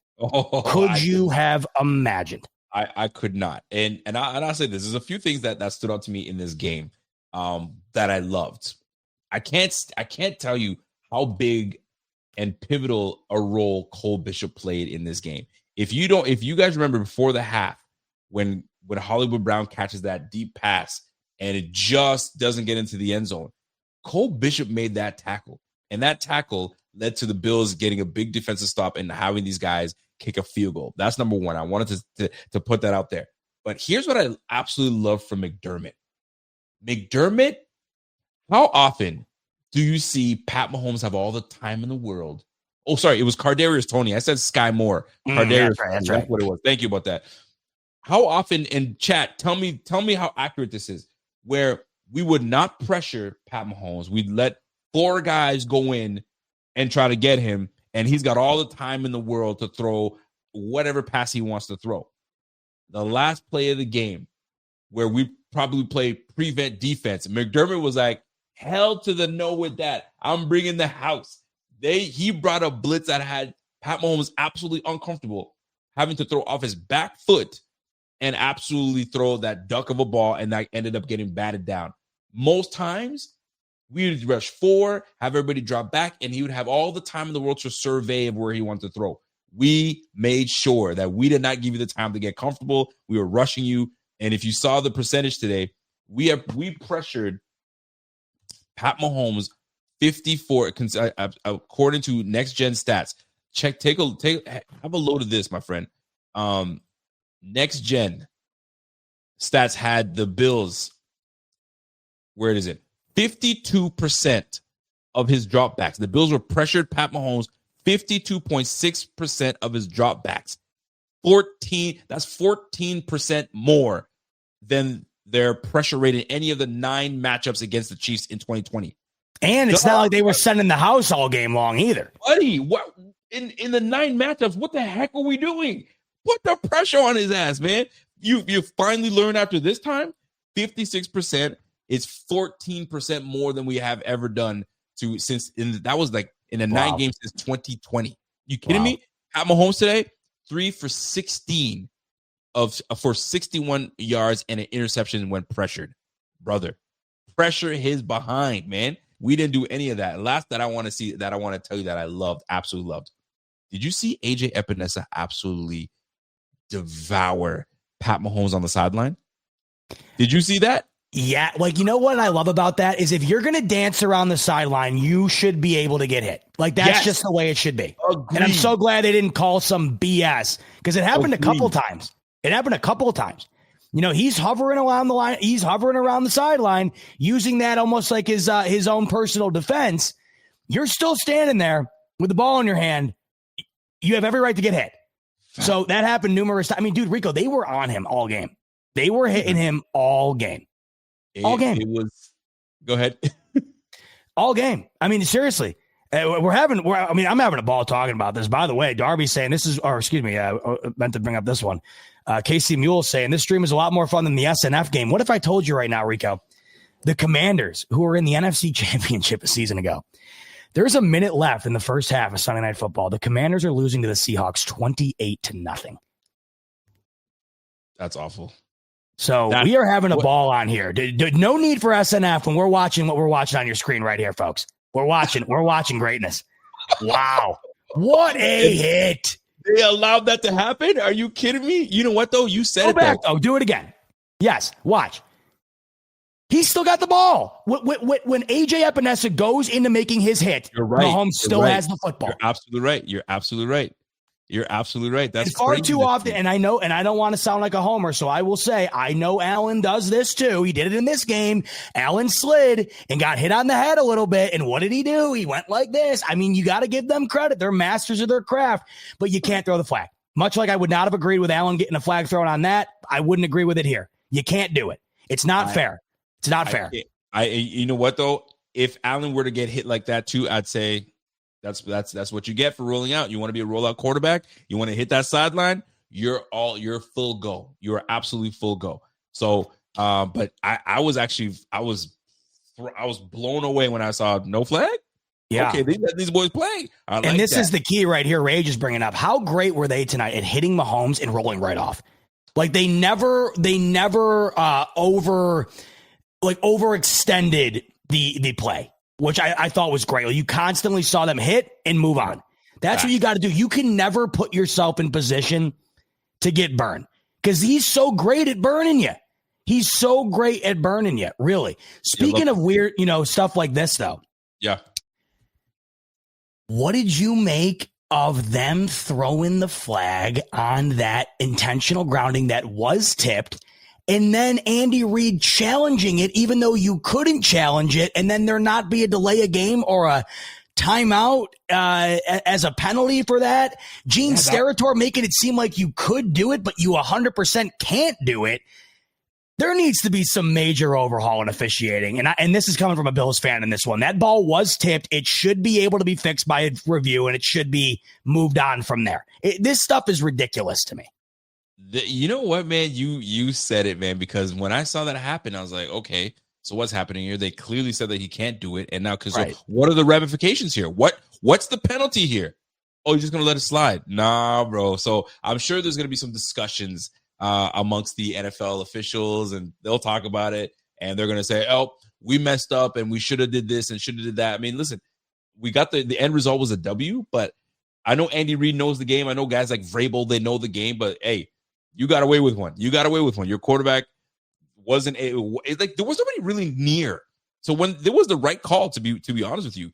Could you have imagined? I could not. And I'll say this. There's a few things that stood out to me in this game that I loved. I can't tell you how big and pivotal a role Cole Bishop played in this game. If you guys remember before the half, when Hollywood Brown catches that deep pass and it just doesn't get into the end zone, Cole Bishop made that tackle. And that tackle led to the Bills getting a big defensive stop and having these guys kick a field goal. That's number one. I wanted to put that out there. But here's what I absolutely love from McDermott. McDermott, how often do you see Pat Mahomes have all the time in the world? Oh, sorry, it was Kadarius Toney. I said Sky Moore. Kadarius, that's right. That's what it was. Thank you about that. How often in chat, tell me how accurate this is, where we would not pressure Pat Mahomes. We'd let 4 guys go in and try to get him, and he's got all the time in the world to throw whatever pass he wants to throw. The last play of the game, where we probably play prevent defense, McDermott was like, hell to the no with that. I'm bringing the house. He brought a blitz that had Pat Mahomes absolutely uncomfortable, having to throw off his back foot and absolutely throw that duck of a ball, and that ended up getting batted down. Most times, we would rush 4, have everybody drop back, and he would have all the time in the world to survey of where he wanted to throw. We made sure that we did not give you the time to get comfortable. We were rushing you. And if you saw the percentage today, we pressured Pat Mahomes 54, according to Next Gen Stats. Have a load of this, my friend. Next Gen Stats had the Bills. Where is it? 52% of his dropbacks. The Bills were pressured Pat Mahomes 52.6% of his dropbacks. That's 14% more than their pressure rate in any of the 9 matchups against the Chiefs in 2020. And it's not like they were sending the house all game long either. Buddy, what in the 9 matchups, what the heck are we doing? Put the pressure on his ass, man. You finally learned after this time, 56%. It's 14% more than we have ever done that was like in a 9 games since 2020. You kidding me? Pat Mahomes today, 3 for 16 for 61 yards and an interception when pressured. Brother, pressure his behind, man. We didn't do any of that. Last that I want to tell you that I loved, absolutely loved. Did you see AJ Epinesa absolutely devour Pat Mahomes on the sideline? Did you see that? Yeah, like, you know what I love about that is if you're going to dance around the sideline, you should be able to get hit. Like, that's just the way it should be. Agreed. And I'm so glad they didn't call some BS because it happened a couple times. You know, he's hovering around the line. He's hovering around the sideline, using that almost like his own personal defense. You're still standing there with the ball in your hand. You have every right to get hit. So that happened numerous times. I mean, dude, Rico, they were on him all game. They were hitting him all game. All game. Go ahead. All game. I mean, seriously, I'm having a ball talking about this. By the way, Darby's saying I meant to bring up this one. Casey Mule's saying this stream is a lot more fun than the SNF game. What if I told you right now, Rico, the Commanders, who were in the NFC Championship a season ago, there's a minute left in the first half of Sunday Night Football. The Commanders are losing to the Seahawks 28-0. That's awful. So we are having a ball on here. No need for SNF when we're watching what we're watching on your screen right here, folks. We're watching greatness. Wow. What a hit. They allowed that to happen? Are you kidding me? You know what, though? You said Go back, though. Do it again. Yes. Watch. He's still got the ball. When A.J. Epinesa goes into making his hit, Mahomes still has the football. You're absolutely right. You're absolutely right. That's far too often, and I know, and I don't want to sound like a homer, so I will say I know Allen does this too. He did it in this game. Allen slid and got hit on the head a little bit, and what did he do? He went like this. I mean, you got to give them credit. They're masters of their craft, but you can't throw the flag. Much like I would not have agreed with Allen getting a flag thrown on that, I wouldn't agree with it here. You can't do it. It's not fair. It's not fair. You know what, though? If Allen were to get hit like that too, I'd say that's what you get for rolling out. You want to be a rollout quarterback. You want to hit that sideline. You're full go. You're absolutely full go. So, but I was blown away when I saw no flag. Yeah. Okay, they let these boys play. And this is the key right here. Rage is bringing up. How great were they tonight at hitting Mahomes and rolling right off? Like they never overextended the play, which I thought was great. Like you constantly saw them hit and move on. That's what you got to do. You can never put yourself in position to get burned because he's so great at burning you. He's so great at burning you, really. Speaking of weird, stuff like this, though. Yeah. What did you make of them throwing the flag on that intentional grounding that was tipped? And then Andy Reid challenging it, even though you couldn't challenge it, and then there not be a delay of game or a timeout as a penalty for that. Gene Steratore making it seem like you could do it, but you 100% can't do it. There needs to be some major overhaul in officiating, and this is coming from a Bills fan in this one. That ball was tipped. It should be able to be fixed by a review, and it should be moved on from there. This stuff is ridiculous to me. You know what, man? You said it, man, because when I saw that happen, I was like, okay, so what's happening here? They clearly said that he can't do it. And now, so what are the ramifications here? What's the penalty here? Oh, you're just going to let it slide? Nah, bro. So I'm sure there's going to be some discussions amongst the NFL officials, and they'll talk about it. And they're going to say, oh, we messed up and we should have did this and should have did that. I mean, listen, we got the end result was a W, but I know Andy Reid knows the game. I know guys like Vrabel, they know the game, but hey, you got away with one. Your quarterback wasn't like there was nobody really near. So when there was the right call, to be honest with you,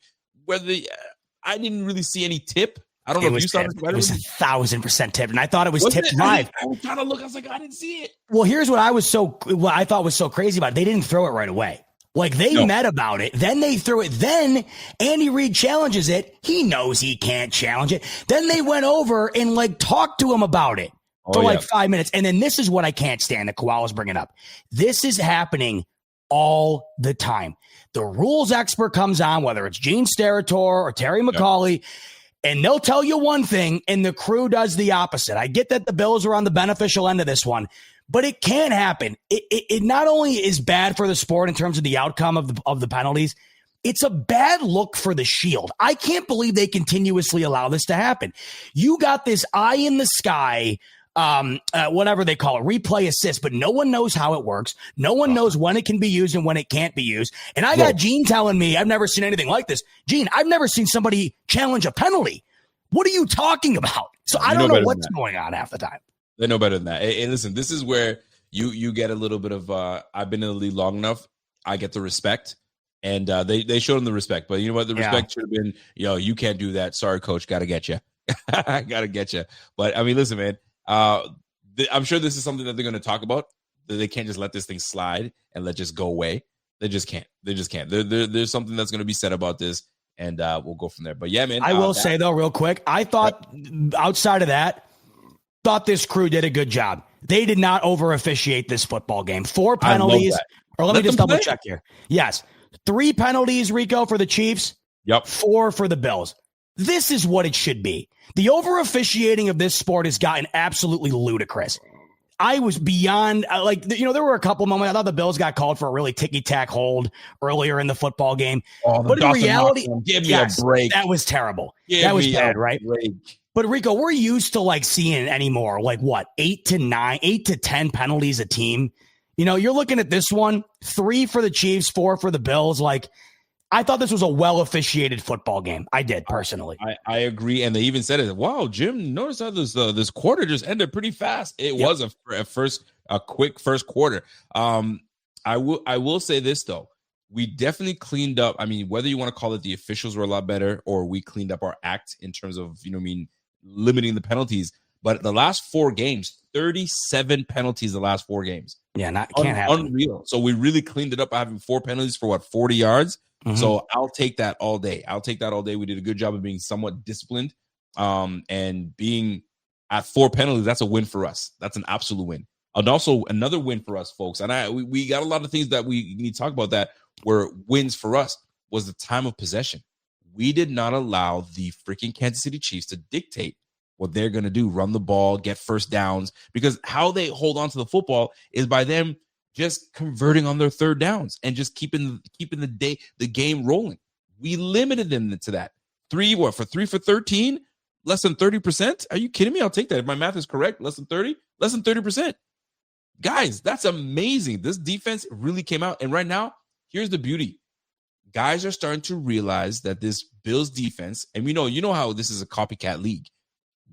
I didn't really see any tip. I don't know if you saw it. It was 1,000% tipped, and I thought it was tipped live. I was trying to look. I was like, I didn't see it. Well, here's what I thought was so crazy about it. They didn't throw it right away. Like they met about it. Then they threw it. Then Andy Reid challenges it. He knows he can't challenge it. Then they went over and talked to him about it. For 5 minutes. And then this is what I can't stand that Koala's bringing up. This is happening all the time. The rules expert comes on, whether it's Gene Steratore or Terry McCauley, and they'll tell you one thing, and the crew does the opposite. I get that the Bills are on the beneficial end of this one, but it can happen. It not only is bad for the sport in terms of the outcome of the penalties, it's a bad look for the Shield. I can't believe they continuously allow this to happen. You got this eye in the sky, whatever they call it, replay assist, but no one knows how it works. No one knows when it can be used and when it can't be used. And I got Gene telling me, I've never seen anything like this. Gene, I've never seen somebody challenge a penalty. What are you talking about? So I don't know what's going on half the time. They know better than that. And listen, this is where you get a little bit of, I've been in the league long enough. I get the respect. And they showed him the respect. But you know what? The respect should have been, you can't do that. Sorry, coach. Got to get you. Got to get you. But, I mean, listen, man. I'm sure this is something that they're going to talk about. They can't just let this thing slide and let just go away. They just can't. There's something that's going to be said about this, and we'll go from there. But yeah, man. I will say though, real quick, I thought outside of that, this crew did a good job. They did not over officiate this football game. 4 penalties. Or let me just double check here. Yes, 3 penalties, Rico, for the Chiefs. Yep. 4 for the Bills. This is what it should be. The over officiating of this sport has gotten absolutely ludicrous. I was beyond, there were a couple moments. I thought the Bills got called for a really ticky-tack hold earlier in the football game. But in reality, give me a break. That was terrible. That was bad, right? But Rico, we're used to seeing anymore, 8 to 10 penalties a team. You're looking at this one, 3 for the Chiefs, 4 for the Bills. Like, I thought this was a well-officiated football game. I did, personally. I agree. And they even said it. Wow, Jim, notice how this quarter just ended pretty fast. It was a quick first quarter. I will say this, though. We definitely cleaned up. I mean, whether you want to call it the officials were a lot better or we cleaned up our act in terms of, limiting the penalties. But the last 4 games, 37 penalties the last 4 games. Yeah, can't happen. Unreal. So we really cleaned it up by having 4 penalties for 40 yards. Mm-hmm. So I'll take that all day. We did a good job of being somewhat disciplined. And being at 4 penalties, that's a win for us. That's an absolute win. And also another win for us, folks. And we got a lot of things that we need to talk about that were wins for us was the time of possession. We did not allow the freaking Kansas City Chiefs to dictate what they're going to do, run the ball, get first downs, because how they hold on to the football is by them just converting on their third downs and just keeping the game rolling. We limited them to that. 3 for 13, less than 30%. Are you kidding me? I'll take that. If my math is correct, less than 30%. Guys, that's amazing. This defense really came out. And right now, here's the beauty. Guys are starting to realize that this Bills defense, and you know how this is a copycat league.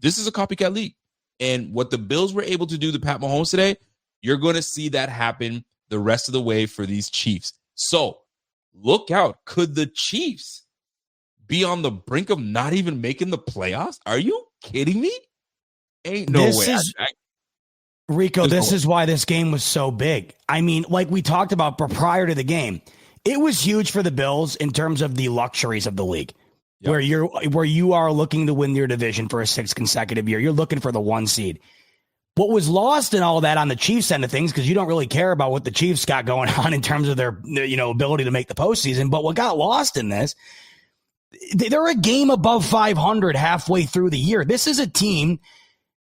This is a copycat league. And what the Bills were able to do to Pat Mahomes today, you're going to see that happen the rest of the way for these Chiefs. So look out. Could the Chiefs be on the brink of not even making the playoffs? Are you kidding me? Ain't no way. Rico, this is why this game was so big. I mean, like we talked about prior to the game, it was huge for the Bills in terms of the luxuries of the league. Yep. Where you are looking to win your division for a 6th consecutive year. You're looking for the 1 seed. What was lost in all that on the Chiefs end of things, because you don't really care about what the Chiefs got going on in terms of their ability to make the postseason. But what got lost in this, they're a game above 500 halfway through the year. This is a team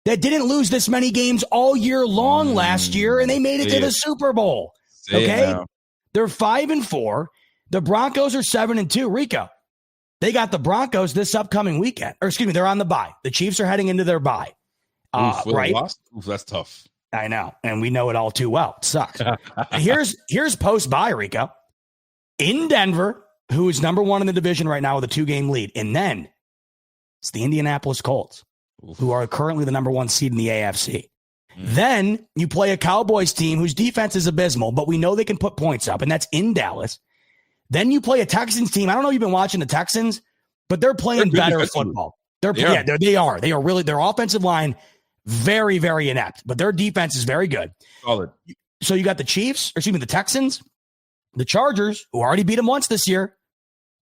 that didn't lose this many games all year long last year, and they made it to the Super Bowl. Okay, they're 5-4. The Broncos are 7-2. Rico. They got the Broncos this upcoming weekend. Or excuse me, they're on the bye. The Chiefs are heading into their bye. Right? Oof, that's tough. I know. And we know it all too well. It sucks. Here's post-bye, Rico. In Denver, who is number 1 in the division right now with a 2-game lead. And then it's the Indianapolis Colts, who are currently the number 1 seed in the AFC. Then you play a Cowboys team whose defense is abysmal, but we know they can put points up, and that's in Dallas. Then you play a Texans team. I don't know if you've been watching the Texans, but they're playing better football. They are. They are really, their offensive line, very, very inept, but their defense is very good. Solid. So you got the the Texans, the Chargers, who already beat them once this year,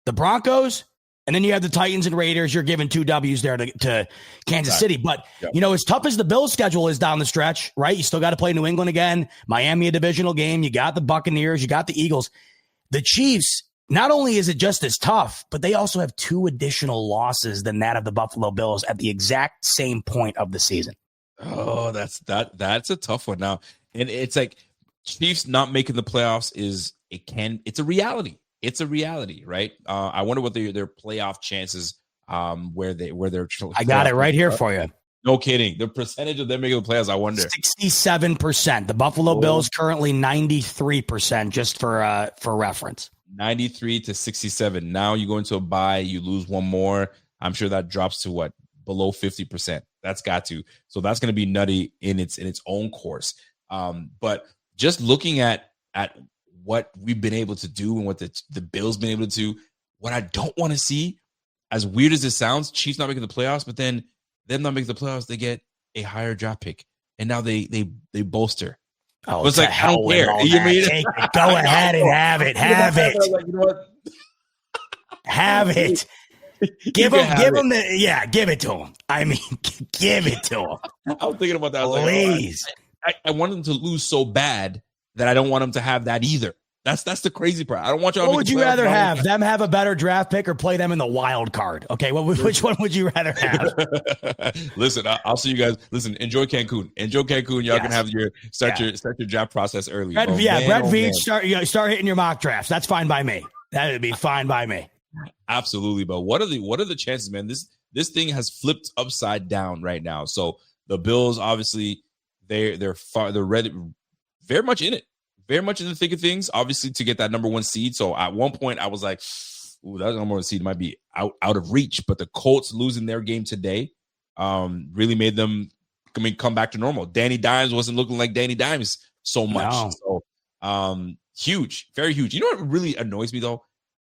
the Broncos, and then you have the Titans and Raiders. You're giving 2 W's there to Kansas City. But, as tough as the Bills schedule is down the stretch, right? You still got to play New England again, Miami, a divisional game. You got the Buccaneers. You got the Eagles. The Chiefs, not only is it just as tough, but they also have 2 additional losses than that of the Buffalo Bills at the exact same point of the season. Oh, that's a tough one now. And it's like Chiefs not making the playoffs it's a reality. It's a reality, right? I wonder what their playoff chances where they're I got it right here for you. No kidding. The percentage of them making the playoffs, I wonder. 67%. The Buffalo Bills currently 93%, just for reference. 93 to 67. Now you go into a bye, you lose 1 more. I'm sure that drops to what? Below 50%. That's got to. So that's going to be nutty in its own course. But just looking at what we've been able to do and what the Bills been able to do, what I don't want to see, as weird as it sounds, Chiefs not making the playoffs, but then them not making the playoffs, they get a higher draft pick, and now they bolster. Oh, it's like, I don't care. You mean go ahead and have it. Have it. Like, you know what? Have it. Give it to him. I mean, give it to him. I was thinking about that. I was Please. I want them to lose so bad that I don't want them to have that either. That's the crazy part. I don't want y'all. What would you rather have? Them have a better draft pick or play them in the wild card? Okay, which one would you rather have? Listen, I'll see you guys. Listen, enjoy Cancun. Y'all can have your start your draft process early. Brett Veach, start hitting your mock drafts. That's fine by me. That would be fine by me. Absolutely, but what are the chances, man? This thing has flipped upside down right now. So the Bills, obviously, they're very much in it. very much in the thick of things, obviously, to get that number 1 seed. So at one point, I was like, ooh, that number 1 seed might be out of reach. But the Colts losing their game today really made them come back to normal. Danny Dimes wasn't looking like Danny Dimes so much. No. So huge, very huge. You know what really annoys me, though?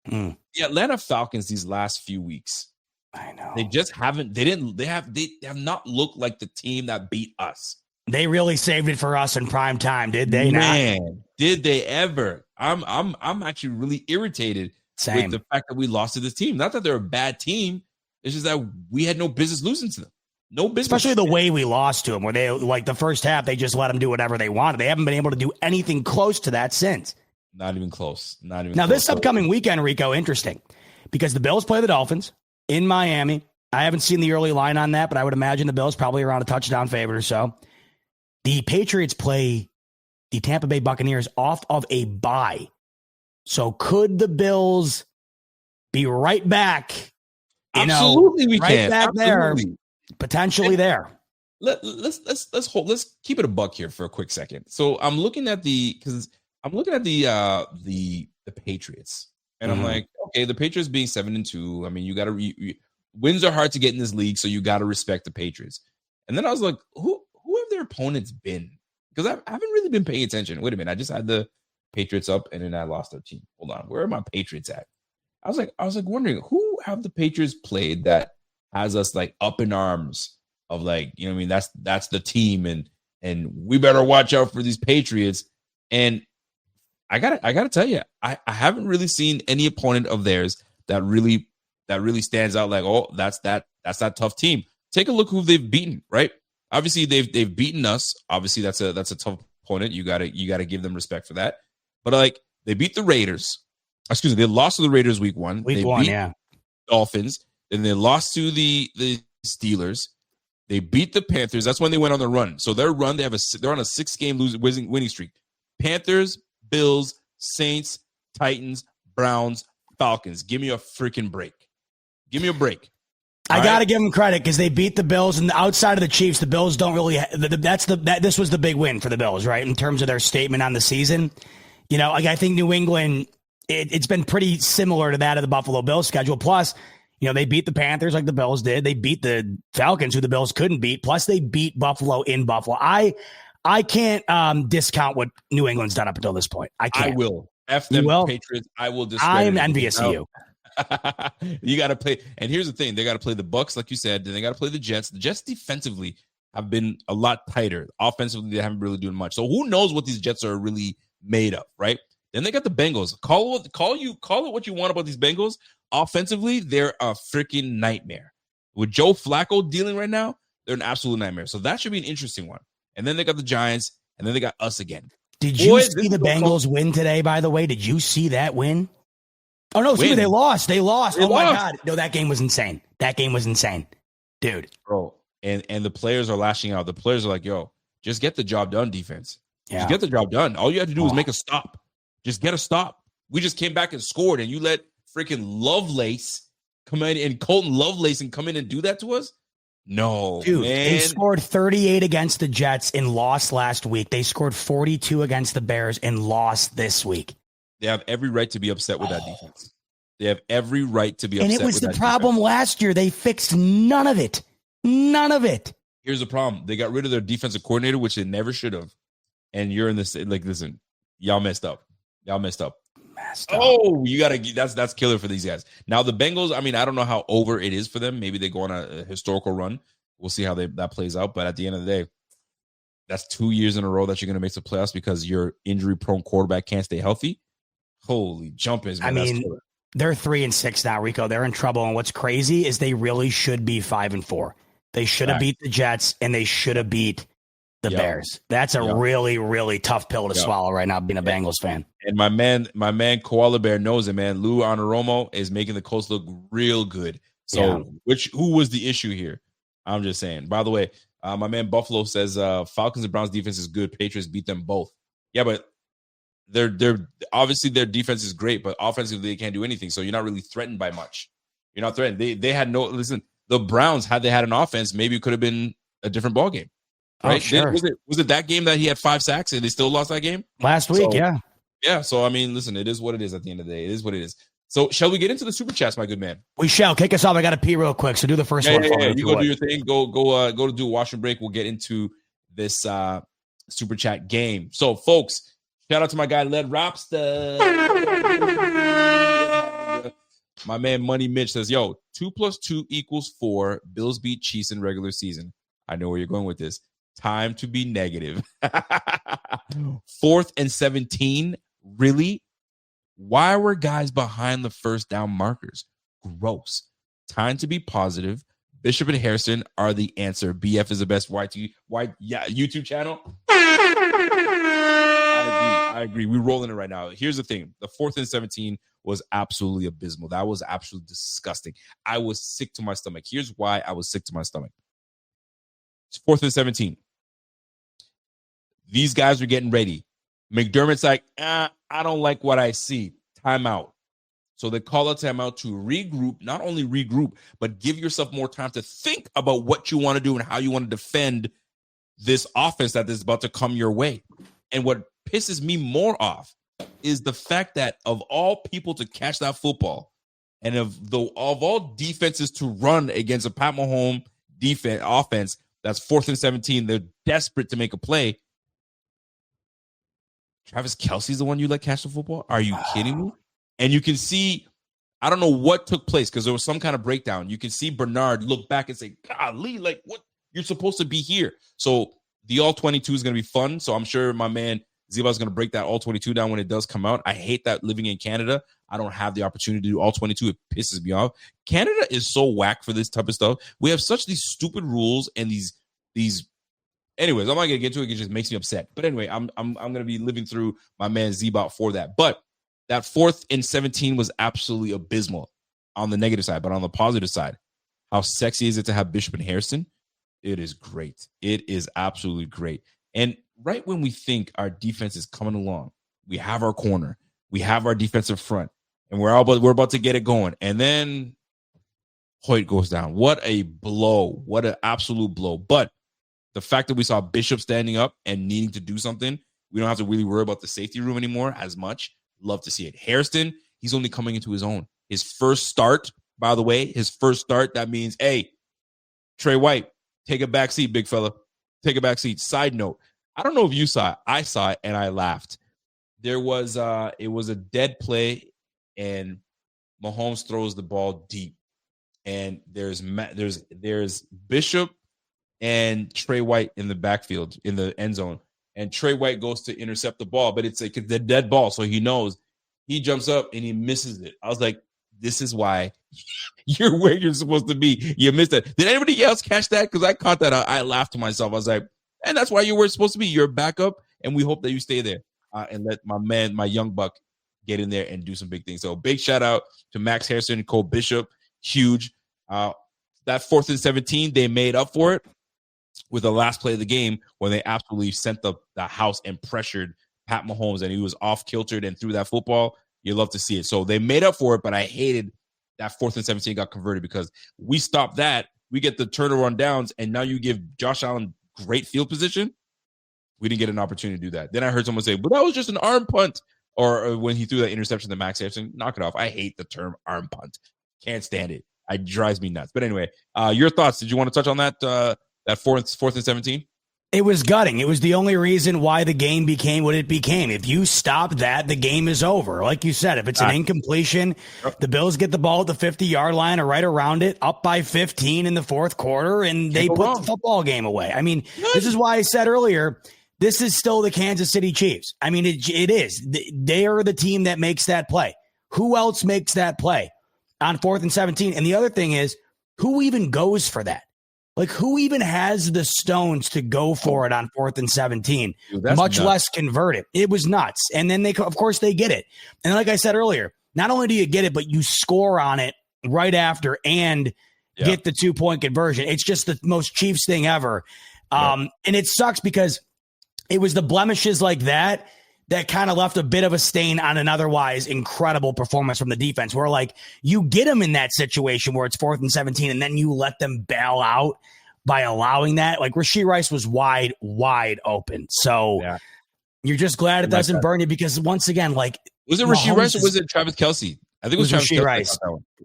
The Atlanta Falcons these last few weeks, I know. they just haven't. They have not looked like the team that beat us. They really saved it for us in prime time, did they? Man, did they ever? I'm actually really irritated with the fact that we lost to this team. Not that they're a bad team. It's just that we had no business losing to them. No business. Especially the way we lost to them, where they, like, the first half, they just let them do whatever they wanted. They haven't been able to do anything close to that since. Not even close. Not even now, close. this upcoming weekend, Rico, interesting, because the Bills play the Dolphins in Miami. I haven't seen the early line on that, but I would imagine the Bills probably around a touchdown favorite or so. The Patriots play the Tampa Bay Buccaneers off of a bye. So could the Bills be right back? Absolutely, we right can. Back Absolutely. there, potentially there. Let's keep it a buck here for a quick second. So I'm looking at the Patriots, and I'm like, okay, the Patriots being 7-2. I mean, you got to wins are hard to get in this league, so you got to respect the Patriots. And then I was like, who have their opponents been? Because I haven't really been paying attention. Wait a minute, I just had the Patriots up, and then I lost their team. Hold on, where are my Patriots at? I was like wondering, who have the Patriots played that has us like up in arms of, like, you know what I mean? That's the team, and we better watch out for these Patriots. And I gotta tell you, I haven't really seen any opponent of theirs that really stands out like, oh, that's that tough team. Take a look who they've beaten, right? Obviously, they've beaten us. Obviously, that's a tough opponent. You gotta give them respect for that. But like, they beat the Raiders. Excuse me, they lost to the Raiders week 1. They beat Dolphins. Then they lost to the Steelers. They beat the Panthers. That's when they went on the run. So their run, they're on a 6-game winning streak. Panthers, Bills, Saints, Titans, Browns, Falcons. Give me a freaking break. Give me a break. I got to give them credit because they beat the Bills, and outside of the Chiefs, the Bills don't really. This was the big win for the Bills, right? In terms of their statement on the season, you know, like, I think New England, it's been pretty similar to that of the Buffalo Bills schedule. Plus, you know, they beat the Panthers like the Bills did. They beat the Falcons, who the Bills couldn't beat. Plus, they beat Buffalo in Buffalo. I can't discount what New England's done up until this point. I can't. I will. F them Patriots. I will discredit. I'm envious of you. You got to play. And here's the thing. They got to play the Bucks, like you said. Then they got to play the Jets. The Jets defensively have been a lot tighter. Offensively, they haven't really doing much. So who knows what these Jets are really made of, right? Then they got the Bengals. Call it what you want about these Bengals. Offensively, they're a freaking nightmare. With Joe Flacco dealing right now, they're an absolute nightmare. So that should be an interesting one. And then they got the Giants, and then they got us again. Did you see the Bengals win today, by the way? Did you see that win? Oh, no, excuse me, they lost. They lost. My God. No, that game was insane. Dude. Bro, and the players are lashing out. The players are like, yo, just get the job done, defense. Yeah. Just get the job done. All you have to do is make a stop. Just get a stop. We just came back and scored, and you let freaking Lovelace come in, and Colton Lovelace, and come in and do that to us? No, dude, man. They scored 38 against the Jets and lost last week. They scored 42 against the Bears and lost this week. They have every right to be upset with that defense. They have every right to be upset with that. And it was the problem last year. They fixed none of it. None of it. Here's the problem. They got rid of their defensive coordinator, which they never should have. And you're in this, like, listen, y'all messed up. Oh, you got to, that's killer for these guys. Now, the Bengals, I mean, I don't know how over it is for them. Maybe they go on a historical run. We'll see how that plays out. But at the end of the day, that's 2 years in a row that you're going to make the playoffs because your injury-prone quarterback can't stay healthy. Holy jumpers, man. I mean, they're 3-6 now, Rico. They're in trouble. And what's crazy is they really should be 5-4. They should have beat the Jets, and they should have beat the Bears. That's a really, really tough pill to swallow right now, being a Bengals fan. And my man Koala Bear knows it, man. Lou Anaromo is making the Colts look real good. So who was the issue here? I'm just saying. By the way, my man Buffalo says Falcons and Browns defense is good. Patriots beat them both. Yeah, but they're obviously their defense is great, but offensively they can't do anything. So you're not really threatened by much. You're not threatened. They had no, listen, the Browns, had they had an offense, maybe it could have been a different ballgame. right? Oh, sure. Was it that game that he had 5 sacks and they still lost that game? Last week, yeah. Yeah, so I mean, listen, it is what it is at the end of the day. It is what it is. So shall we get into the super chats, my good man? We shall. Kick us off. I got to pee real quick, so do the first one. Yeah. You go do your thing. Go to do a washroom break. We'll get into this super chat game. So, folks, shout out to my guy, Led Robster. My man, Money Mitch says, yo, 2 + 2 = 4. Bills beat Chiefs in regular season. I know where you're going with this. Time to be negative. 4th and 17. Really? Why were guys behind the first down markers? Gross. Time to be positive. Bishop and Harrison are the answer. BF is the best YouTube channel. I agree. We're rolling it right now. Here's the thing. The 4th and 17 was absolutely abysmal. That was absolutely disgusting. I was sick to my stomach. Here's why I was sick to my stomach. It's 4th and 17. These guys are getting ready. McDermott's like, I don't like what I see. Timeout. So they call a timeout to regroup, not only regroup, but give yourself more time to think about what you want to do and how you want to defend this offense that is about to come your way. And what pisses me more off is the fact that of all people to catch that football and of all defenses to run against a Pat Mahomes offense that's 4th and 17, they're desperate to make a play. Travis Kelce's the one you let catch the football? Are you kidding me? And you can see, I don't know what took place because there was some kind of breakdown. You can see Bernard look back and say, golly, like what? You're supposed to be here. So the all 22 is going to be fun. So I'm sure my man Z-Bot is going to break that all 22 down when it does come out. I hate that living in Canada, I don't have the opportunity to do all 22. It pisses me off. Canada is so whack for this type of stuff. We have such these stupid rules and these. Anyways, I'm not gonna get into it. It just makes me upset. But anyway, I'm gonna be living through my man Z-Bot for that. But that 4th and 17 was absolutely abysmal on the negative side. But on the positive side, how sexy is it to have Bishop and Harrison? It is great. It is absolutely great. And right when we think our defense is coming along, we have our corner, we have our defensive front, and we're about to get it going. And then Hoyt goes down. What a blow! What an absolute blow! But the fact that we saw Bishop standing up and needing to do something, we don't have to really worry about the safety room anymore as much. Love to see it. Harrison, he's only coming into his own. His first start, by the way, that means, hey, Trey White, take a back seat, big fella. Take a back seat. Side note, I don't know if you saw it. I saw it, and I laughed. It was a dead play, and Mahomes throws the ball deep. And there's Bishop and Trey White in the backfield in the end zone, and Trey White goes to intercept the ball, but it's like the dead ball, so he knows. He jumps up and he misses it. I was like, this is why you're where you're supposed to be. You missed it. Did anybody else catch that? Because I caught that. I laughed to myself. I was like, and that's why you're where you're supposed to be. You're a backup, and we hope that you stay there and let my young buck get in there and do some big things. So big shout out to Max Harrison and Cole Bishop. Huge. That 4th and 17, they made up for it with the last play of the game when they absolutely sent the house and pressured Pat Mahomes, and he was off-kiltered and threw that football. You love to see it. So they made up for it, but I hated that 4th and 17 got converted because we stopped that. We get the turnover on downs, and now you give Josh Allen great field position. We didn't get an opportunity to do that. Then I heard someone say, but that was just an arm punt. Or when he threw that interception to Max Harrison, knock it off. I hate the term arm punt. Can't stand it. It drives me nuts. But anyway, your thoughts. Did you want to touch on that? That 4th and 17? It was gutting. It was the only reason why the game became what it became. If you stop that, the game is over. Like you said, if it's an incompletion, the Bills get the ball at the 50-yard line or right around it, up by 15 in the 4th quarter, and they put the football game away. I mean, this is why I said earlier, this is still the Kansas City Chiefs. I mean, it is. They are the team that makes that play. Who else makes that play on 4th and 17? And the other thing is, who even goes for that? Like, who even has the stones to go for it on 4th and 17, much less convert it? It was nuts. And then of course, they get it. And like I said earlier, not only do you get it, but you score on it right after and get the 2-point conversion. It's just the most Chiefs thing ever. And it sucks because it was the blemishes like that kind of left a bit of a stain on an otherwise incredible performance from the defense, where like you get them in that situation where it's 4th and 17 and then you let them bail out by allowing that. Like Rashee Rice was wide open. So you're just glad it doesn't burn you because once again, like was it Rashee Rice or was it Travis Kelce? I think it was Travis Rashee Kelce. Rice.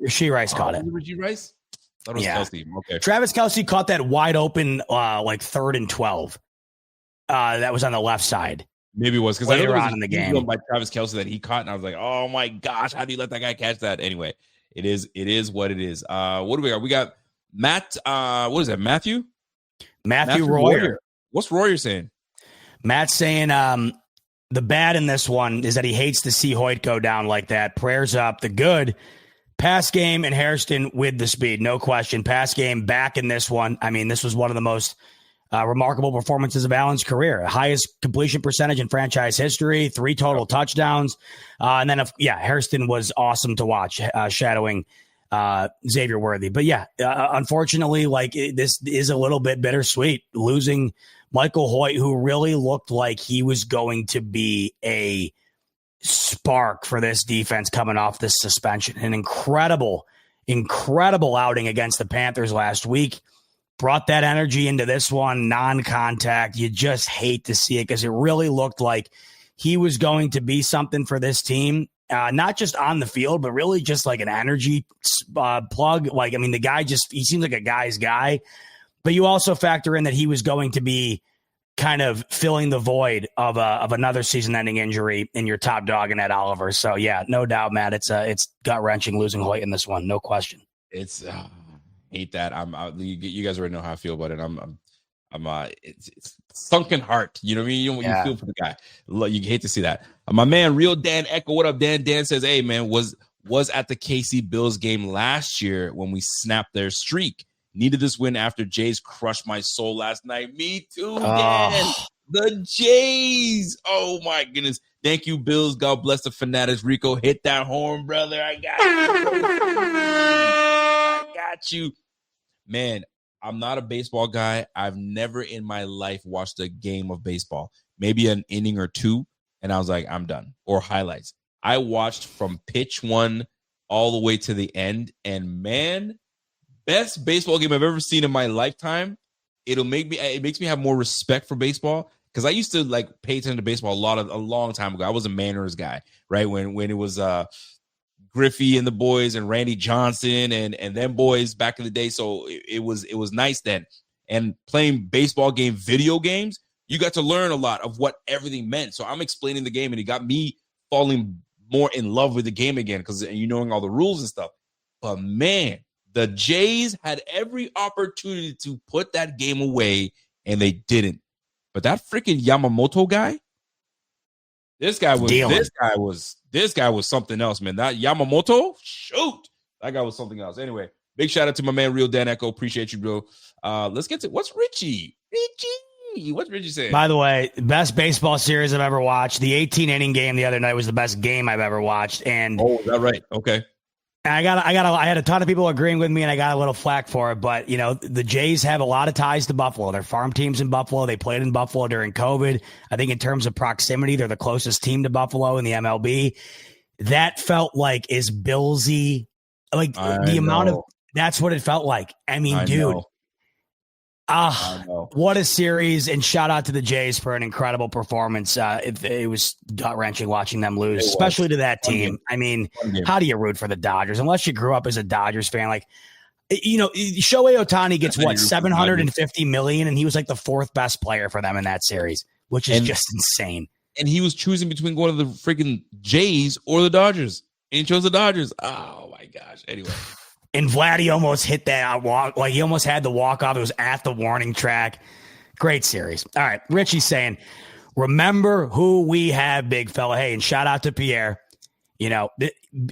Rashee Rice caught it. Was it Rashee Rice? I thought it was Kelce. Okay. Travis Kelce caught that wide open, like 3rd and 12. That was on the left side. Maybe it was because later on in the game by Travis Kelce that he caught, and I was like, "Oh my gosh, how do you let that guy catch that?" Anyway, it is what it is. What do we got? We got Matt. What is that? Matthew Royer. What's Royer saying? Matt's saying the bad in this one is that he hates to see Hoyt go down like that. Prayers up. The good pass game and Hairston with the speed, no question. Pass game back in this one. I mean, this was one of the most remarkable performances of Allen's career. Highest completion percentage in franchise history, 3 total touchdowns. And then, Hairston was awesome to watch, shadowing Xavier Worthy. But unfortunately, this is a little bit bittersweet, losing Michael Hoyt, who really looked like he was going to be a spark for this defense coming off this suspension. An incredible outing against the Panthers last week. Brought that energy into this one, non-contact. You just hate to see it because it really looked like he was going to be something for this team, not just on the field, but really just like an energy plug. Like, I mean, the guy he seems like a guy's guy, but you also factor in that he was going to be kind of filling the void of another season-ending injury in your top dog in Ed Oliver. So, no doubt, Matt, it's gut-wrenching losing Hoyt in this one, no question. It's hate that. You guys already know how I feel about it. It's sunken heart. You know what I mean? You feel for the guy. You hate to see that. My man, Real Dan Echo. What up, Dan? Dan says, "Hey man, was at the KC Bills game last year when we snapped their streak. Needed this win after Jays crushed my soul last night. Me too, Dan. The Jays. Oh my goodness. Thank you, Bills. God bless the Fanatics. Rico, hit that horn, brother. I got you. Man, I'm not a baseball guy. I've never in my life watched a game of baseball, maybe an inning or two, and I was like, I'm done. Or highlights. I watched from pitch 1 all the way to the end, and man, best baseball game I've ever seen in my lifetime. It makes me have more respect for baseball because I used to pay attention to baseball a long time ago. I was a Mariners guy, right? When it was Griffey and the boys and Randy Johnson and them boys back in the day. So it was nice then. And playing baseball video games, you got to learn a lot of what everything meant. So I'm explaining the game and it got me falling more in love with the game again because you knowing all the rules and stuff. But man, the Jays had every opportunity to put that game away and they didn't. But that freaking Yamamoto guy, This guy was something else, man. That Yamamoto, shoot. That guy was something else. Anyway, big shout out to my man, Real Dan Echo. Appreciate you, bro. Let's get to what's Richie. What's Richie saying? By the way, best baseball series I've ever watched. The 18-inning game the other night was the best game I've ever watched. And is that right? Okay. I had a ton of people agreeing with me, and I got a little flack for it. But, the Jays have a lot of ties to Buffalo. They're farm teams in Buffalo. They played in Buffalo during COVID. I think in terms of proximity, they're the closest team to Buffalo in the MLB. That felt like is Billsy. That's what it felt like. I mean, dude. What a series, and shout out to the Jays for an incredible performance. It was gut-wrenching watching them lose, especially to that team. I mean, how do you root for the Dodgers? Unless you grew up as a Dodgers fan. Shohei Ohtani gets, $750 million, and he was like the 4th best player for them in that series, which is just insane. And he was choosing between going to the freaking Jays or the Dodgers, and he chose the Dodgers. Oh, my gosh. Anyway. And Vladdy almost hit that walk. He almost had the walk-off. It was at the warning track. Great series. All right. Richie's saying, remember who we have, big fella. Hey, and shout out to Pierre.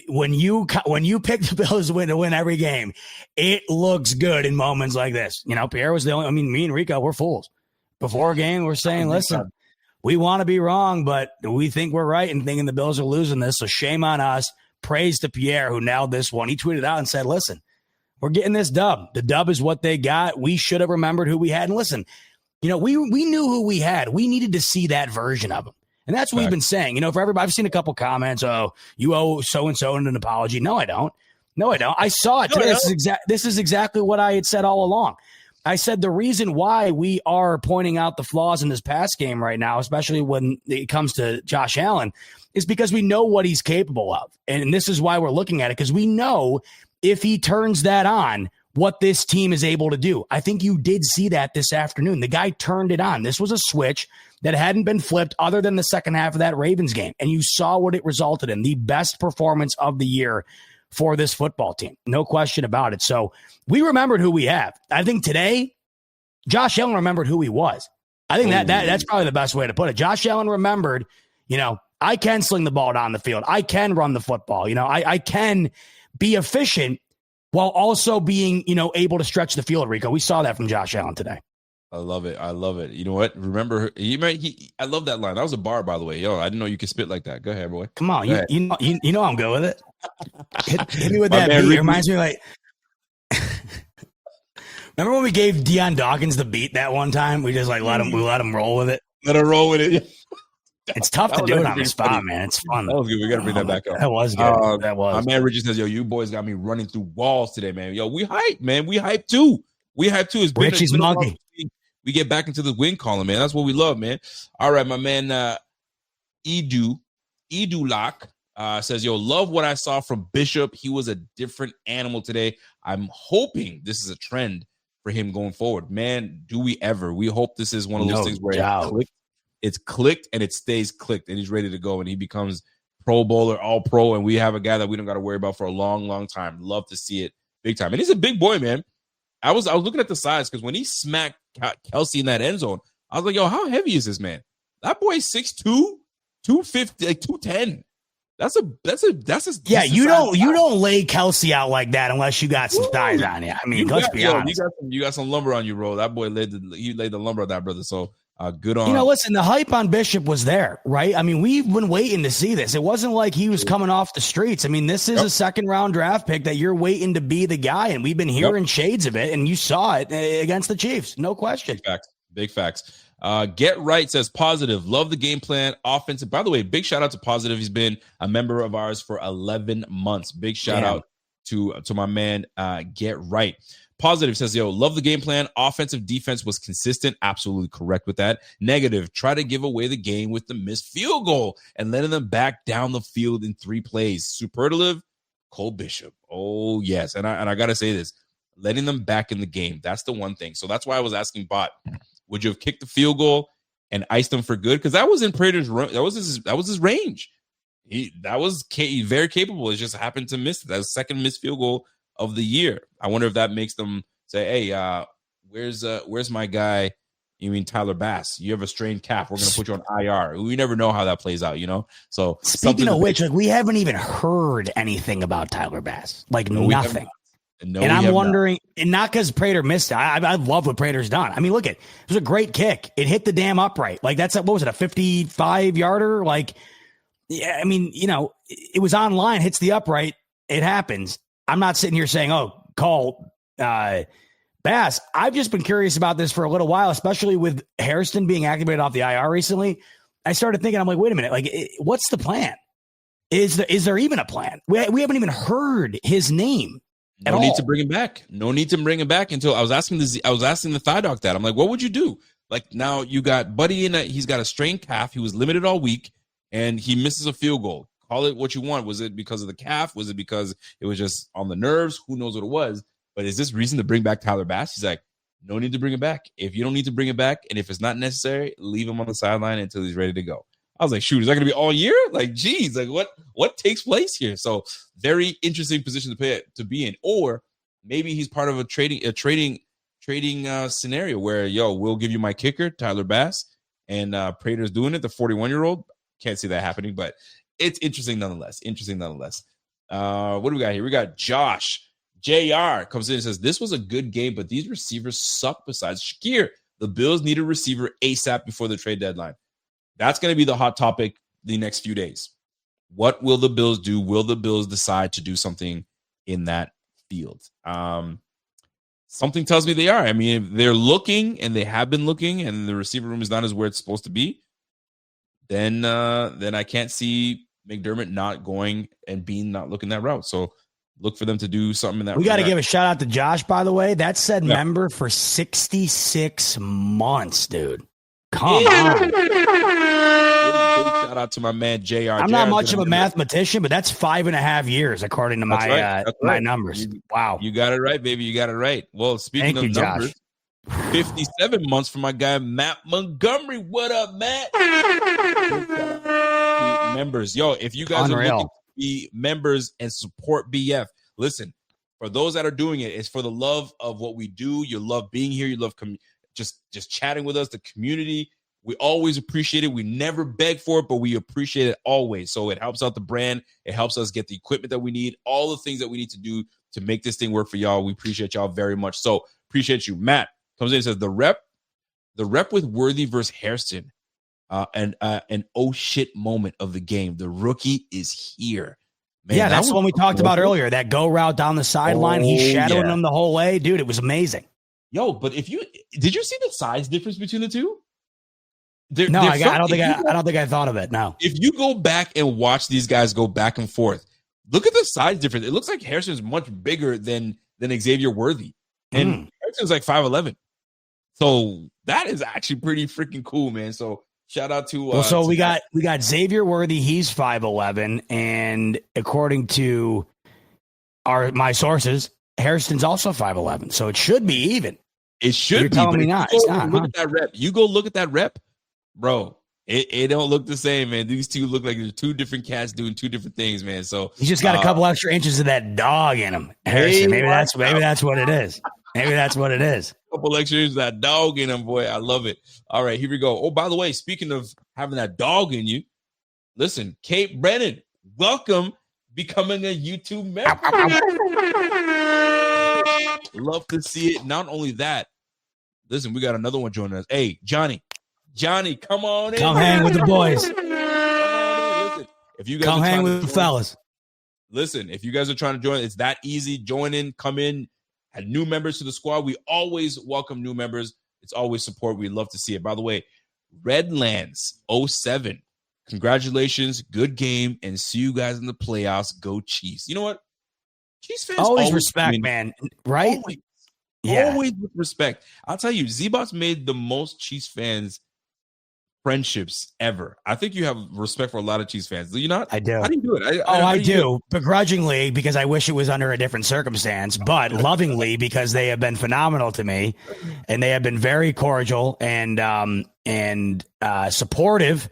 When you pick the Bills to win every game, it looks good in moments like this. Pierre was the only, me and Rico, we're fools. Before a game, we're saying, listen, we want to be wrong, but we think we're right and thinking the Bills are losing this. So shame on us. Praise to Pierre, who nailed this one. He tweeted out and said, listen, we're getting this dub. The dub is what they got. We should have remembered who we had. And listen, we knew who we had. We needed to see that version of him. And that's what we've been saying. For everybody, I've seen a couple comments. Oh, you owe so-and-so an apology. No, I don't. I saw it today. This is exactly what I had said all along. I said the reason why we are pointing out the flaws in this pass game right now, especially when it comes to Josh Allen, is because we know what he's capable of. And this is why we're looking at it, because we know if he turns that on, what this team is able to do. I think you did see that this afternoon. The guy turned it on. This was a switch that hadn't been flipped other than the second half of that Ravens game. And you saw what it resulted in, the best performance of the year for this football team. No question about it. So we remembered who we have. I think today, Josh Allen remembered who he was. I think that's probably the best way to put it. Josh Allen remembered, I can sling the ball down the field. I can run the football. I can be efficient while also being, able to stretch the field, Rico. We saw that from Josh Allen today. I love it. You know what? Remember, I love that line. That was a bar, by the way. Yo, I didn't know you could spit like that. Go ahead, boy. Come on. You know I'm good with it. Hit me with that beat. It reminds me like remember when we gave Deion Dawkins the beat that one time? We just let him roll with it. Let him roll with it. It's tough to do it on the spot, funny. Man. It's fun. That was good. We got to bring that back up. That was good. That was. My man Richard says, yo, you boys got me running through walls today, man. Yo, we hype, man. We hype too. It's Richie's monkey. We get back into the win column, man. That's what we love, man. All right, my man Edu Lock says, yo, love what I saw from Bishop. He was a different animal today. I'm hoping this is a trend for him going forward. Man, do we ever. We hope this is one of those things where it's clicked and it stays clicked and he's ready to go and he becomes Pro Bowler, all pro, and we have a guy that we don't got to worry about for a long, long time. Love to see it big time. And he's a big boy, man. I was looking at the size because when he smacked Kelsey in that end zone, I was like, yo, how heavy is this man? That boy is 6'2", 250, like 210. That's a yeah. You don't lay Kelsey out like that unless you got some thighs on you. I mean, let's be honest. You got some lumber on you, bro. That boy laid the lumber on that brother. So good on. Listen, the hype on Bishop was there, right? I mean, we've been waiting to see this. It wasn't like he was coming off the streets. I mean, this is a second round draft pick that you're waiting to be the guy, and we've been hearing shades of it, and you saw it against the Chiefs, no question. Big facts. Get Right says positive. Love the game plan. Offensive. By the way, big shout out to Positive. He's been a member of ours for 11 months. Big shout out to my man. Get Right. Positive says, yo, love the game plan. Offensive defense was consistent. Absolutely correct with that. Negative, try to give away the game with the missed field goal and letting them back down the field in 3 plays. Superlative, Cole Bishop. Oh, yes. And I got to say this, letting them back in the game. That's the one thing. So that's why I was asking Bot, would you have kicked the field goal and iced them for good? Because that was in Prater's, that was his range. That was very capable. It just happened to miss it. That was the second missed field goal of the year. I wonder if that makes them say, hey, where's my guy? You mean Tyler Bass? You have a strained calf. We're going to put you on IR. We never know how that plays out, So speaking of which, we haven't even heard anything about Tyler Bass. Nothing. And I'm wondering, and not because Prater missed it. I love what Prater's done. I mean, look, it was a great kick. It hit the damn upright. That's what was it, a 55-yarder? Yeah, I mean, it was on line, hits the upright. It happens. I'm not sitting here saying, oh, call Bass. I've just been curious about this for a little while, especially with Hairston being activated off the IR recently. I started thinking, I'm like, wait a minute, what's the plan? Is there even a plan? We haven't even heard his name. No need to bring him back. No need to bring him back until I was asking the thigh doc that. I'm like, what would you do? Now you got Buddy he's got a strained calf. He was limited all week and he misses a field goal. Call it what you want. Was it because of the calf? Was it because it was just on the nerves? Who knows what it was? But is this reason to bring back Tyler Bass? He's like, no need to bring him back. If you don't need to bring him back, and if it's not necessary, leave him on the sideline until he's ready to go. I was like, shoot, is that going to be all year? Geez, what takes place here? So very interesting position to be in. Or maybe he's part of a trading scenario where, we'll give you my kicker, Tyler Bass, and Prater's doing it, the 41-year-old. Can't see that happening, but it's interesting nonetheless. What do we got here? We got Josh. JR comes in and says, this was a good game, but these receivers suck besides Shakir. The Bills need a receiver ASAP before the trade deadline. That's going to be the hot topic the next few days. What will the Bills do? Will the Bills decide to do something in that field? Something tells me they are. I mean, if they're looking and they have been looking and the receiver room is not as where it's supposed to be, then I can't see McDermott not going and Bean not looking that route. So look for them to do something in that. We got to give a shout out to Josh, by the way. That said member for 66 months, dude. Come on. Shout out to my man, JR. I'm not much of a mathematician, but that's 5.5 years, according to my numbers. Wow. You got it right, baby. You got it right. Well, speaking of numbers, 57 months for my guy, Matt Montgomery. What up, Matt? Members. Yo, if you guys are looking to be members and support BF, listen, for those that are doing it, it's for the love of what we do. You love being here. You love just chatting with us, the community. We always appreciate it. We never beg for it, but we appreciate it always. So it helps out the brand. It helps us get the equipment that we need, all the things that we need to do to make this thing work for y'all. We appreciate y'all very much. So appreciate you. Matt comes in and says the rep with Worthy versus Hairston, and an oh shit moment of the game. The rookie is here. Man, yeah, that's the one we talked about earlier. That go route down the sideline. He's shadowing him the whole way. Dude, it was amazing. Yo, but did you see the size difference between the two? I don't think I thought of it. No. If you go back and watch these guys go back and forth, look at the size difference. It looks like Harrison's much bigger than Xavier Worthy, and Harrison's like 5'11". So that is actually pretty freaking cool, man. So shout out to. We got Xavier Worthy. He's 5'11", and according to my sources, Harrison's also 5'11". So it should be even. It should You're be. Telling me not. Look at that rep. You go look at that rep. Bro, it don't look the same, man. These two look like there's two different cats doing two different things, man. So he's just got a couple extra inches of that dog in him. Harrison, maybe that's what it is. Maybe that's what it is. A couple extra inches of that dog in him, boy. I love it. All right, here we go. Oh, by the way, speaking of having that dog in you, listen, Kate Brennan, welcome becoming a YouTube member. Love to see it. Not only that, listen, we got another one joining us. Hey, Johnny, come on in. Come hang with the boys. Listen, if you guys come hang with the fellas. Listen, if you guys are trying to join, it's that easy. Join in, come in, add new members to the squad. We always welcome new members. It's always support. We love to see it. By the way, Redlands 07. Congratulations. Good game. And see you guys in the playoffs. Go Chiefs. You know what? Chiefs fans always respect, man. Right? Always with respect. I'll tell you, Z-Bot's made the most Chiefs fans friendships ever. I think you have respect for a lot of Chiefs fans. Do you not? I do. How do you do it? I do. Begrudgingly, because I wish it was under a different circumstance, but lovingly because they have been phenomenal to me, and they have been very cordial and supportive.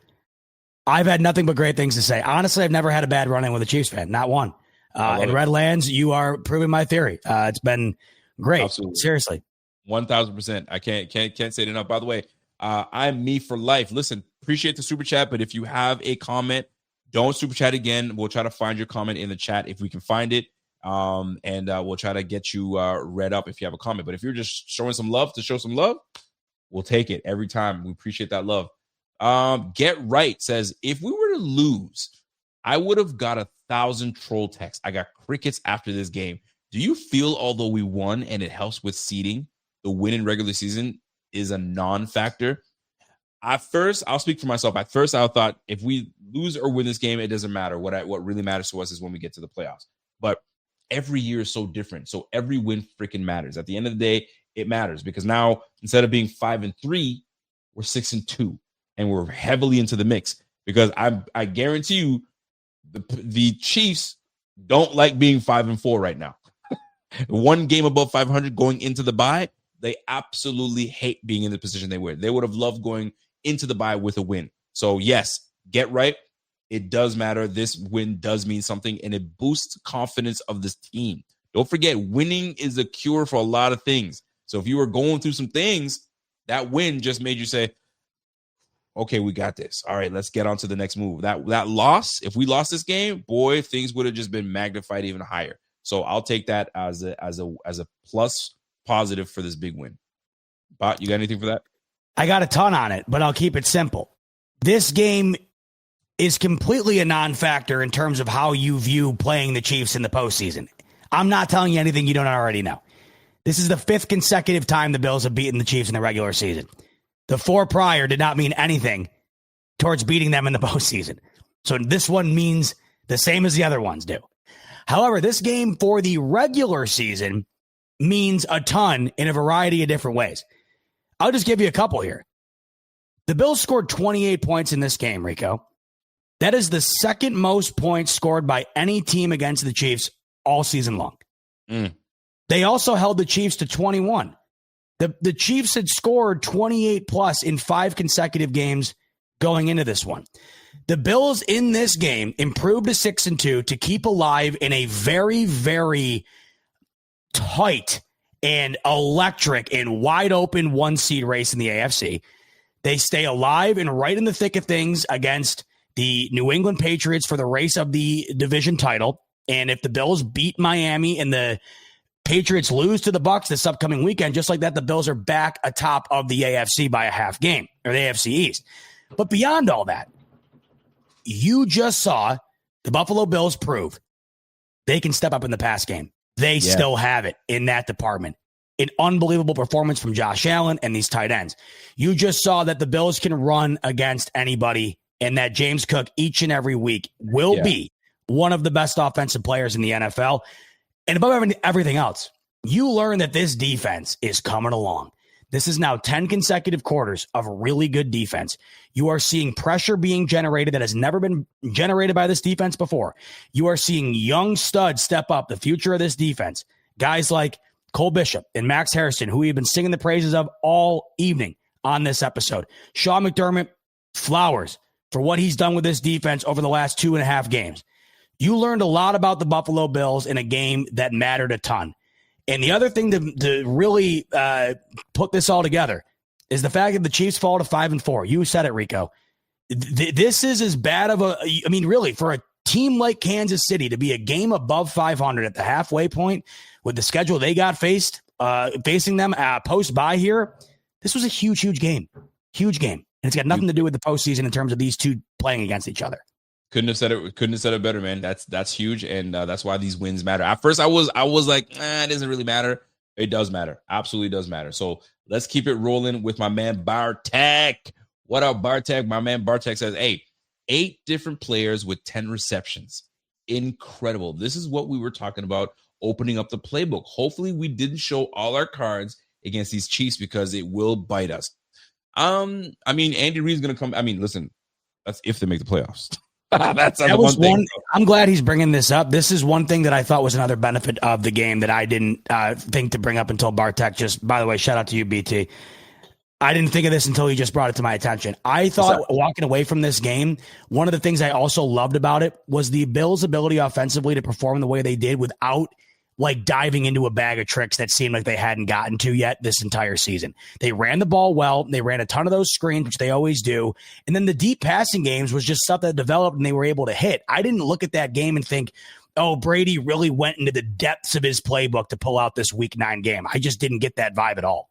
I've had nothing but great things to say. Honestly, I've never had a bad run-in with a Chiefs fan. Not one. In Redlands, you are proving my theory. It's been great. Absolutely. Seriously. 1,000%. I can't say it enough. By the way, I'm me for life. Listen, appreciate the super chat, but if you have a comment, don't super chat again. We'll try to find your comment in the chat if we can find it. And we'll try to get you read up if you have a comment. But if you're just showing some love to show some love, we'll take it every time. We appreciate that love. Get Right says, if we were to lose, I would have got 1,000 troll texts. I got crickets after this game. Do you feel, although we won and it helps with seeding, the win in regular season is a non-factor? At first, I'll speak for myself. At first, I thought if we lose or win this game, it doesn't matter. What really matters to us is when we get to the playoffs. But every year is so different. So every win freaking matters. At the end of the day, it matters because now instead of being 5-3, we're 6-2, and we're heavily into the mix. Because I guarantee you, the Chiefs don't like being 5-4 right now. One game above 500 going into the bye, they absolutely hate being in the position they were. They would have loved going into the bye with a win. So yes, get right. It does matter. This win does mean something, and it boosts confidence of this team. Don't forget, winning is a cure for a lot of things. So if you were going through some things, that win just made you say, okay, we got this. All right, let's get on to the next move. That loss, if we lost this game, boy, things would have just been magnified even higher. So I'll take that as a plus positive for this big win. Bot, you got anything for that? I got a ton on it, but I'll keep it simple. This game is completely a non-factor in terms of how you view playing the Chiefs in the postseason. I'm not telling you anything you don't already know. This is the 5th consecutive time the Bills have beaten the Chiefs in the regular season. The 4 prior did not mean anything towards beating them in the postseason. So this one means the same as the other ones do. However, this game for the regular season means a ton in a variety of different ways. I'll just give you a couple here. The Bills scored 28 points in this game, Rico. That is the second most points scored by any team against the Chiefs all season long. They also held the Chiefs to 21. The Chiefs had scored 28 plus in 5 consecutive games going into this one. The Bills in this game improved to 6-2 to keep alive in a very, very tight and electric and wide open 1-seed race in the AFC. They stay alive and right in the thick of things against the New England Patriots for the race of the division title. And if the Bills beat Miami and the Patriots lose to the Bucs this upcoming weekend, just like that, the Bills are back atop of the AFC by a half game, or the AFC East. But beyond all that, you just saw the Buffalo Bills prove they can step up in the pass game. They still have it in that department. An unbelievable performance from Josh Allen and these tight ends. You just saw that the Bills can run against anybody, and that James Cook each and every week will be one of the best offensive players in the NFL. And above everything else, you learn that this defense is coming along. This is now 10 consecutive quarters of really good defense. You are seeing pressure being generated that has never been generated by this defense before. You are seeing young studs step up, the future of this defense. Guys like Cole Bishop and Max Harrison, who we've been singing the praises of all evening on this episode. Sean McDermott, flowers for what he's done with this defense over the last 2.5 games. You learned a lot about the Buffalo Bills in a game that mattered a ton. And the other thing to really put this all together is the fact that the Chiefs fall to 5-4. You said it, Rico. This is as bad of really, for a team like Kansas City to be a game above 500 at the halfway point with the schedule they got facing them post-bye here, this was a huge, huge game. Huge game. And it's got nothing to do with the postseason in terms of these two playing against each other. Couldn't have said it better, man. That's huge, and that's why these wins matter. At first, I was like, it doesn't really matter. It does matter. Absolutely does matter. So let's keep it rolling with my man Bartek. What up, Bartek? My man Bartek says, hey, 8 different players with 10 receptions. Incredible. This is what we were talking about, opening up the playbook. Hopefully, we didn't show all our cards against these Chiefs because it will bite us. Andy Reid's going to come. Listen, that's if they make the playoffs. That was one. I'm glad he's bringing this up. This is one thing that I thought was another benefit of the game that I didn't think to bring up until Bartek just, by the way, shout out to you, BT. I didn't think of this until he just brought it to my attention. I thought walking away from this game, one of the things I also loved about it was the Bills' ability offensively to perform the way they did without diving into a bag of tricks that seemed like they hadn't gotten to yet this entire season. They ran the ball well. They ran a ton of those screens, which they always do. And then the deep passing games was just stuff that developed and they were able to hit. I didn't look at that game and think, oh, Brady really went into the depths of his playbook to pull out this Week 9 game. I just didn't get that vibe at all.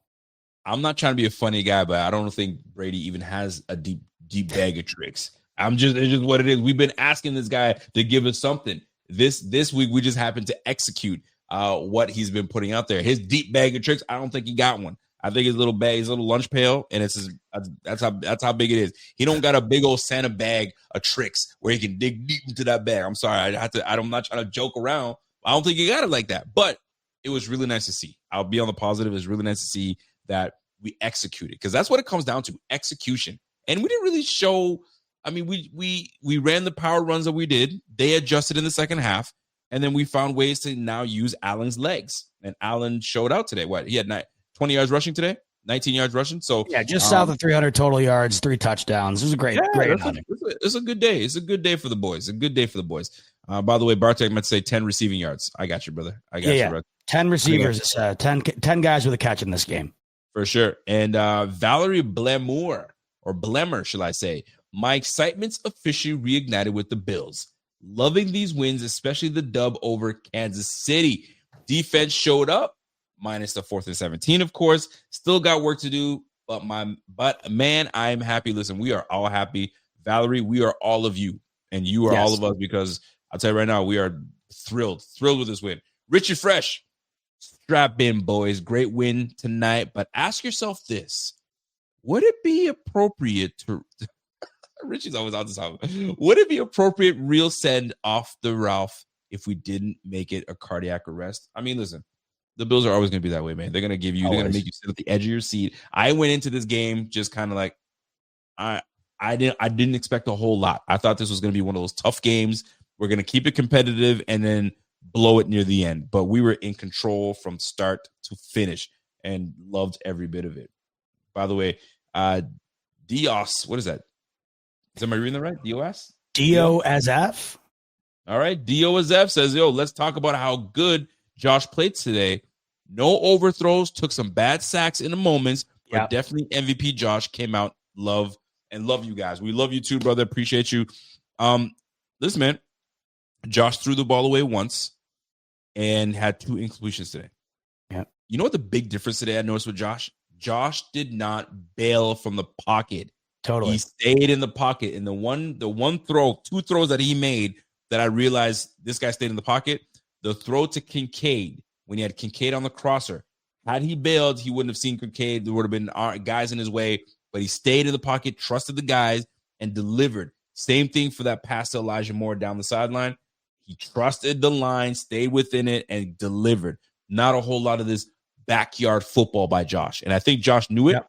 I'm not trying to be a funny guy, but I don't think Brady even has a deep bag of tricks. It's just what it is. We've been asking this guy to give us something. This week, we just happened to execute what he's been putting out there. His deep bag of tricks, I don't think he got one. I think his little bag, his little lunch pail, and that's how big it is. He don't got a big old Santa bag of tricks where he can dig deep into that bag. I'm sorry, I'm not trying to joke around. I don't think he got it like that, but it was really nice to see. I'll be on the positive. It was really nice to see that we executed, because that's what it comes down to, execution. And we didn't really show. We ran the power runs that we did. They adjusted in the second half. And then we found ways to now use Allen's legs. And Allen showed out today. He had 20 yards rushing today, 19 yards rushing. So just south of 300 total yards, 3 touchdowns. It was a great outing. It's a good day. It's a good day for the boys. By the way, Bartek meant to say 10 receiving yards. I got you, brother. I got you, brother. 10 receivers. 10 guys with a catch in this game. For sure. And Valerie Blemmer, shall I say, my excitement's officially reignited with the Bills. Loving these wins, especially the dub over Kansas City. Defense showed up, minus the 4th and 17, of course. Still got work to do, but man, I'm happy. Listen, we are all happy. Valerie, we are all of you, and you are all of us, because I'll tell you right now, we are thrilled with this win. Richard Fresh, strap in, boys. Great win tonight, but ask yourself this. Would it be appropriate to... Richie's always on this album. Would it be appropriate real send off the Ralph if we didn't make it a cardiac arrest. I mean, listen, the Bills are always going to be that way, man. They're going to they're going to make you sit at the edge of your seat. I went into this game just kind of like, I didn't expect a whole lot. I thought this was going to be one of those tough games. We're going to keep it competitive and then blow it near the end. But we were in control from start to finish and loved every bit of it. By the way, Dios, what is that? Am I reading that right? DOS? DOSF? All right. DOSF says, yo, let's talk about how good Josh played today. No overthrows, took some bad sacks in the moments, but definitely MVP Josh came out. Love you guys. We love you too, brother. Appreciate you. Listen, man, Josh threw the ball away once and had 2 incompletions today. Yeah. You know what the big difference today I noticed with Josh? Josh did not bail from the pocket. Totally. He stayed in the pocket. And the 2 throws that he made that I realized this guy stayed in the pocket, the throw to Kincaid when he had Kincaid on the crosser. Had he bailed, he wouldn't have seen Kincaid. There would have been guys in his way, but he stayed in the pocket, trusted the guys, and delivered. Same thing for that pass to Elijah Moore down the sideline. He trusted the line, stayed within it, and delivered. Not a whole lot of this backyard football by Josh. And I think Josh knew it. Yep.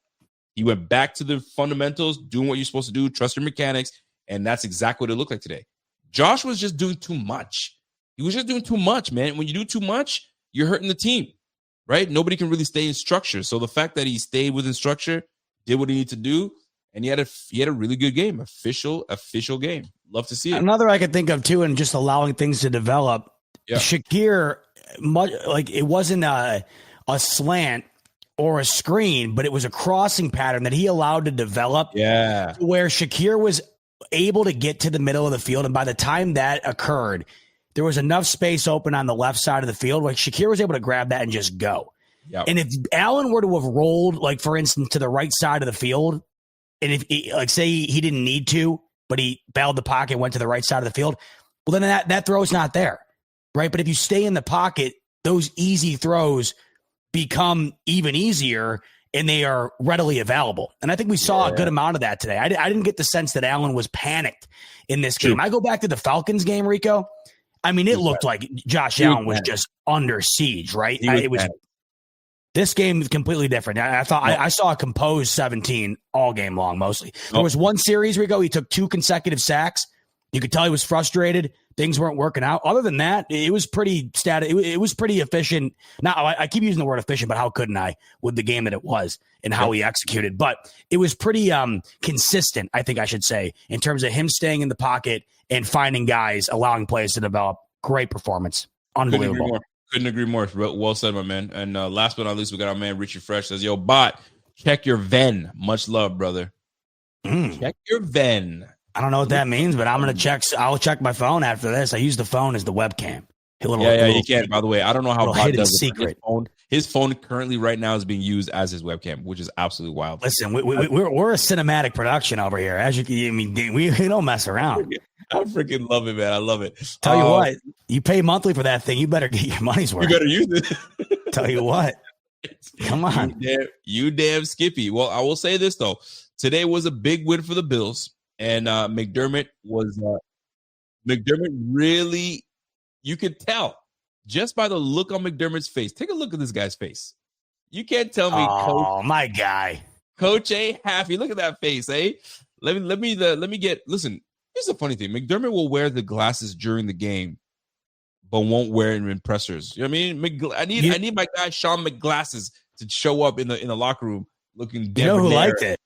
He went back to the fundamentals, doing what you're supposed to do, trust your mechanics, and that's exactly what it looked like today. Josh was just doing too much. He was just doing too much, man. When you do too much, you're hurting the team, right? Nobody can really stay in structure. So the fact that he stayed within structure, did what he needed to do, and he had a really good game, official game. Love to see it. Another I could think of too, and just allowing things to develop. Yeah. Shakir, it wasn't a slant or a screen, but it was a crossing pattern that he allowed to develop. Yeah, where Shakir was able to get to the middle of the field, and by the time that occurred, there was enough space open on the left side of the field where Shakir was able to grab that and just go. Yep. And if Allen were to have rolled, like for instance, to the right side of the field, and if like say he didn't need to, but he bailed the pocket, went to the right side of the field, well then that throw's not there, right? But if you stay in the pocket, those easy throws become even easier, and they are readily available. And I think we saw a good amount of that today. I didn't get the sense that Allen was panicked in this game. I go back to the Falcons game, Rico. I mean, it looked like Josh Allen was just under siege, right? This game is completely different. I thought I saw a composed 17 all game long, mostly. There was one series, Rico, he took 2 consecutive sacks. You could tell he was frustrated. Things weren't working out. Other than that, it was pretty static. It was pretty efficient. Now, I keep using the word efficient, but how couldn't I with the game that it was and how he executed? But it was pretty consistent, I think I should say, in terms of him staying in the pocket and finding guys, allowing plays to develop. Great performance. Unbelievable. Couldn't agree more. Well said, my man. And last but not least, we got our man Richie Fresh says, yo, bot, check your Ven. Much love, brother. Check your Ven. I don't know what that means, but I'll check my phone after this. I use the phone as the webcam. You can. By the way, I don't know how bot does secret. His phone currently right now is being used as his webcam, which is absolutely wild. Listen, we're a cinematic production over here. As you can, we don't mess around. I freaking love it, man. I love it. Tell you what, you pay monthly for that thing. You better get your money's worth. You better use it. Tell you what. Come on. You damn Skippy. Well, I will say this, though. Today was a big win for the Bills. And McDermott really, you could tell just by the look on McDermott's face. Take a look at this guy's face. You can't tell me, Coach, my guy. Coach A. Happy. Look at that face, eh? Let me get, listen. Here's the funny thing. McDermott will wear the glasses during the game, but won't wear it in pressers. You know what I mean? I need my guy Sean McGlasses to show up in the locker room looking. You know who liked it?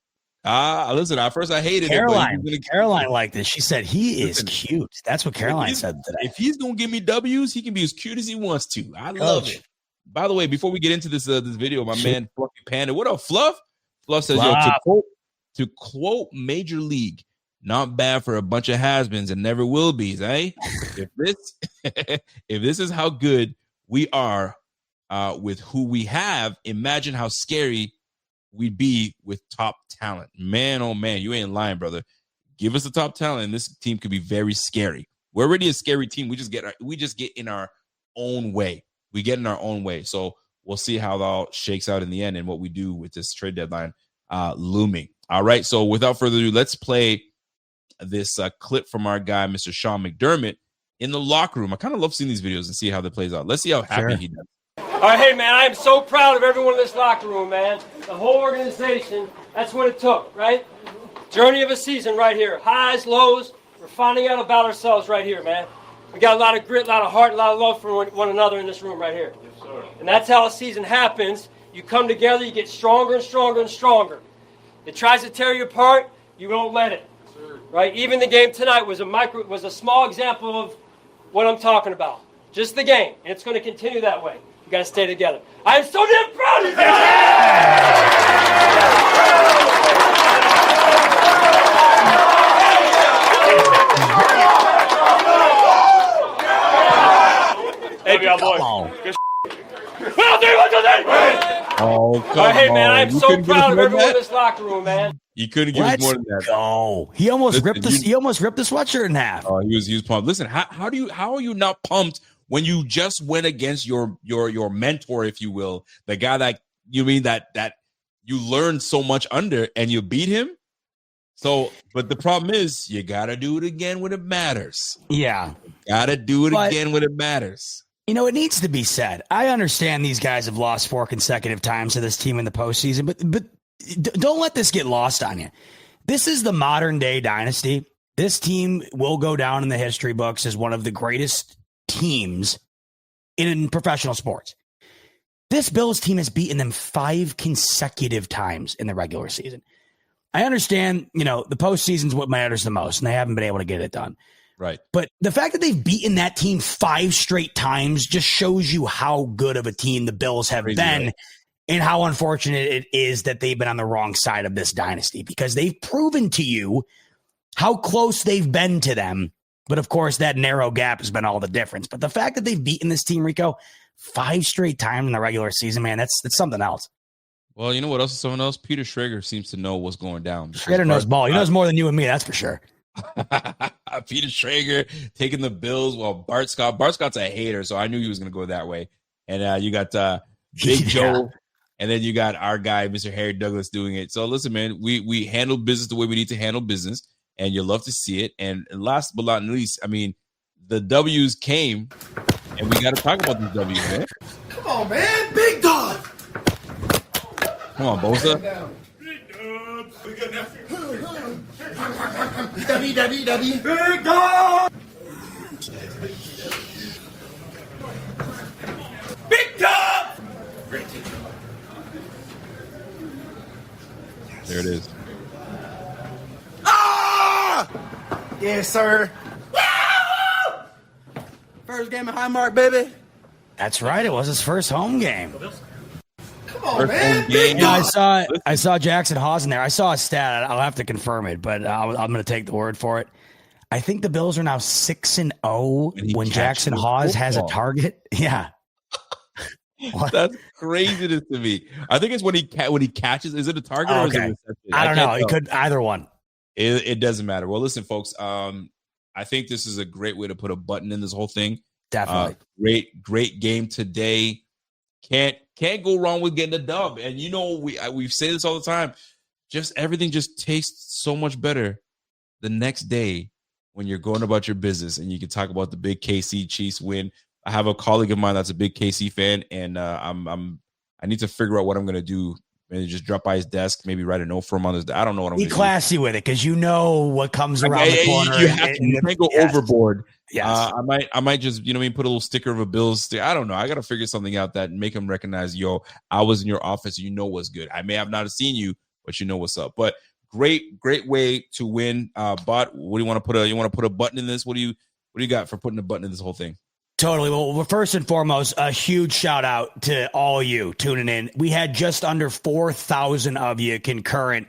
Listen. At first, I hated Caroline. it. Caroline liked it. She said he is cute. That's what Caroline said today. If he's gonna give me W's, he can be as cute as he wants to. I love it. By the way, before we get into this video, my man Fluffy Panda. What up, Fluff? Fluff says, yo, to quote Major League. Not bad for a bunch of has-beens and never will be's, eh? If this is how good we are with who we have, imagine how scary we'd be with top talent. Man, oh man, you ain't lying, brother. Give us the top talent, and this team could be very scary. We're already a scary team. We just get in our own way. We get in our own way. So we'll see how that all shakes out in the end and what we do with this trade deadline looming. All right. So without further ado, let's play this clip from our guy, Mr. Sean McDermott, in the locker room. I kind of love seeing these videos and see how that plays out. Let's see how happy he does. All right, hey, man, I am so proud of everyone in this locker room, man. The whole organization, that's what it took, right? Journey of a season right here. Highs, lows, we're finding out about ourselves right here, man. We got a lot of grit, a lot of heart, a lot of love for one another in this room right here. Yes, sir. And that's how a season happens. You come together, you get stronger and stronger and stronger. It tries to tear you apart, you won't let it. Yes, right? Even the game tonight was a small example of what I'm talking about. Just the game, and it's going to continue that way. You got to stay together. I am so damn proud of you guys! Hey, y'all boys. Oh, come on. Hey, man, I am so proud of everyone in this locker room, man. You couldn't give us more than that. Go. He almost ripped the sweatshirt in half. Oh, he was pumped. Listen, how are you not pumped when you just went against your mentor, if you will, the guy that you learned so much under, and you beat him? So, but the problem is you gotta do it again when it matters. Yeah. Gotta do it again when it matters. You know, it needs to be said. I understand these guys have lost 4 consecutive times to this team in the postseason, but don't let this get lost on you. This is the modern day dynasty. This team will go down in the history books as one of the greatest teams in professional sports. This Bills team has beaten them 5 consecutive times in the regular season. I understand, the postseason is what matters the most, and they haven't been able to get it done. Right. But the fact that they've beaten that team 5 straight times just shows you how good of a team the Bills have been, right? And how unfortunate it is that they've been on the wrong side of this dynasty, because they've proven to you how close they've been to them. But of course, that narrow gap has been all the difference. But the fact that they've beaten this team, Rico, 5 straight times in the regular season, man, that's something else. Well, you know what else is something else? Peter Schrager seems to know what's going down. Schrager knows ball. He knows more than you and me, that's for sure. Peter Schrager taking the Bills. Well, Bart Scott's a hater, so I knew he was going to go that way. And you got Big Joe, and then you got our guy, Mr. Harry Douglas, doing it. So listen, man, we handle business the way we need to handle business, and you love to see it. And last but not least, I mean, the W's came, and we got to talk about these W's, man. Come on, man, big dog. Come on, Bosa. W. Big dog. Big dog. There it is. Ah! Yes, sir. First game at Highmark, baby. That's right. It was his first home game. Come on, man. Big Yeah, dog. I saw Jackson Hawes in there. I saw a stat. I'll have to confirm it, but I'm going to take the word for it. I think the Bills are now 6-0 when Jackson Hawes has a target. Yeah. That's craziness to me. I think it's when he catches. Is it a target or is it a reception? I don't know. It could either one. It doesn't matter. Well, listen, folks. I think this is a great way to put a button in this whole thing. Definitely. Great game today. Can't go wrong with getting a dub. And we've said this all the time. Just everything just tastes so much better the next day when you're going about your business and you can talk about the big KC Chiefs win. I have a colleague of mine that's a big KC fan, and I need to figure out what I'm gonna do. Maybe just drop by his desk, maybe write a note for him on his. I don't know what I'm gonna do. Be classy with it, because you know what comes around the corner. You can't go overboard. Yes. I might just put a little sticker of a Bills. I don't know. I got to figure something out that make him recognize, I was in your office. You know what's good. I may have not seen you, but you know what's up. But great way to win. Bot, what do you want to put? You want to put a button in this? What do you got for putting a button in this whole thing? Totally. Well, first and foremost, a huge shout out to all you tuning in. We had just under 4,000 of you concurrent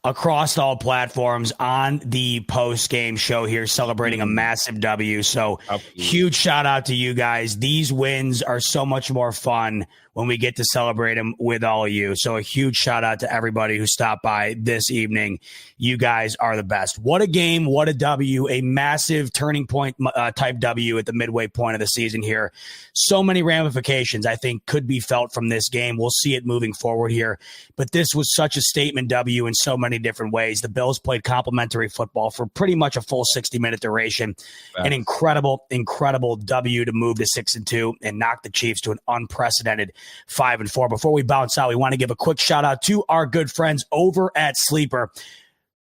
across all platforms on the post-game show here, celebrating a massive W. So huge shout out to you guys. These wins are so much more fun when we get to celebrate them with all of you. So a huge shout out to everybody who stopped by this evening. You guys are the best. What a game. What a W. A massive turning point type W at the midway point of the season here. So many ramifications, I think, could be felt from this game. We'll see it moving forward here. But this was such a statement W in so many many different ways. The Bills played complimentary football for pretty much a full 60-minute duration. Wow. An incredible W to move to 6-2 and knock the Chiefs to an unprecedented 5-4. Before we bounce out, we want to give a quick shout out to our good friends over at Sleeper.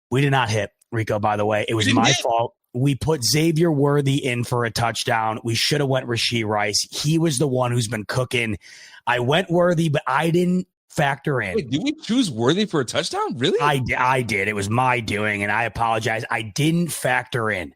We did not hit, Rico, by the way. It was my fault. We put Xavier Worthy in for a touchdown. We should have went Rashee Rice. He was the one who's been cooking. I went Worthy, but I didn't factor in. Wait, did we choose Worthy for a touchdown? Really? I did. It was my doing, and I apologize. I didn't factor in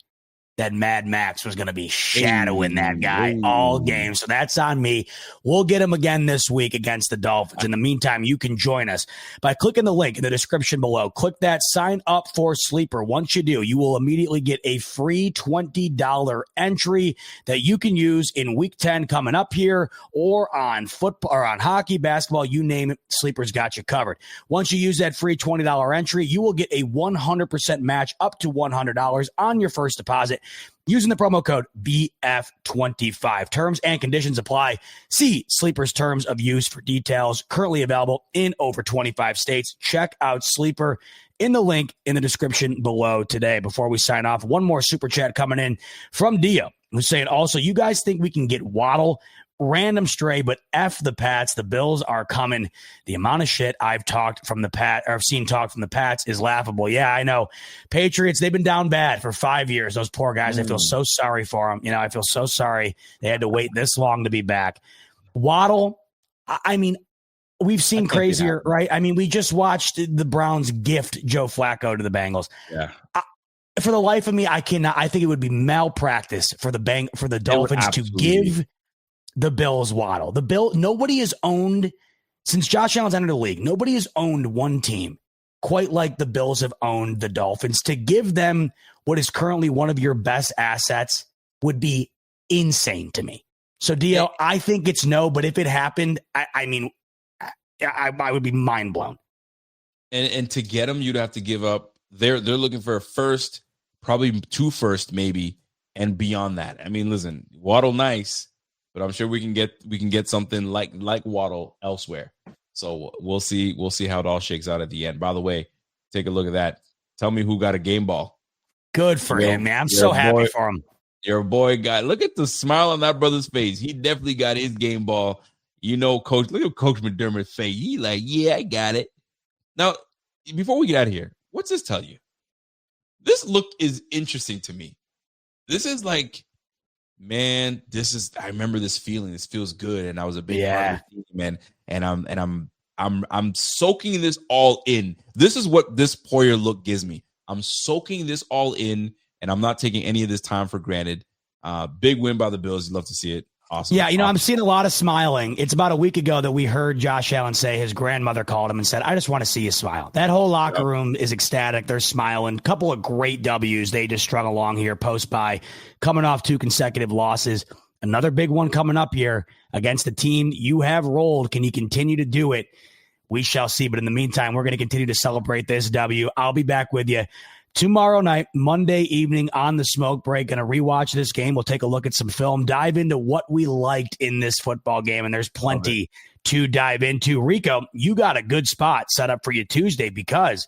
that Mad Max was going to be shadowing that guy all game. So that's on me. We'll get him again this week against the Dolphins. In the meantime, you can join us by clicking the link in the description below. Click that sign up for Sleeper. Once you do, you will immediately get a free $20 entry that you can use in week 10 coming up here, or on football or on hockey, basketball, you name it. Sleeper's got you covered. Once you use that free $20 entry, you will get a 100% match up to $100 on your first deposit using the promo code BF25. Terms and conditions apply. See Sleeper's terms of use for details. Currently available in over 25 states. Check out Sleeper in the link in the description below today. Before we sign off, one more super chat coming in from Dio, who's saying also, you guys think we can get Waddle? Random stray, but F the Pats. The Bills are coming. The amount of shit I've seen talked from the Pats is laughable. Yeah, I know. Patriots, they've been down bad for 5 years. Those poor guys. I feel so sorry for them. I feel so sorry they had to wait this long to be back. Waddle, I mean, we've seen crazier, right? I mean, we just watched the Browns gift Joe Flacco to the Bengals. Yeah. For the life of me, I cannot. I think it would be malpractice for the Dolphins to give the Bills Waddle. Nobody has owned, since Josh Allen's entered the league, nobody has owned one team quite like the Bills have owned the Dolphins. To give them what is currently one of your best assets would be insane to me. So, Dio, I think it's no, but if it happened, I would be mind blown. And to get them, you'd have to give up. They're looking for a first, probably 2 firsts, maybe, and beyond that. I mean, listen, Waddle, nice. But I'm sure we can get something like Waddle elsewhere. So we'll see how it all shakes out at the end. By the way, take a look at that. Tell me who got a game ball. Good for him, man. I'm so happy for him. Your boy got. Look at the smile on that brother's face. He definitely got his game ball. Coach. Look at Coach McDermott's face. He like, yeah, I got it. Now, before we get out of here, what's this tell you? This look is interesting to me. This is like, man, I remember this feeling. This feels good, and I was a big part of the team, man. And I'm soaking this all in. This is what this Poyer look gives me. I'm soaking this all in, and I'm not taking any of this time for granted. Big win by the Bills. You love to see it. Awesome. Yeah, I'm seeing a lot of smiling. It's about a week ago that we heard Josh Allen say his grandmother called him and said, I just want to see you smile. That whole locker room is ecstatic. They're smiling. Couple of great W's. They just strung along here post-bye, coming off 2 consecutive losses. Another big one coming up here against the team you have rolled. Can you continue to do it? We shall see. But in the meantime, we're going to continue to celebrate this W. I'll be back with you tomorrow night, Monday evening on the smoke break. Going to rewatch this game. We'll take a look at some film, dive into what we liked in this football game, and there's plenty to dive into. Rico, you got a good spot set up for you Tuesday, because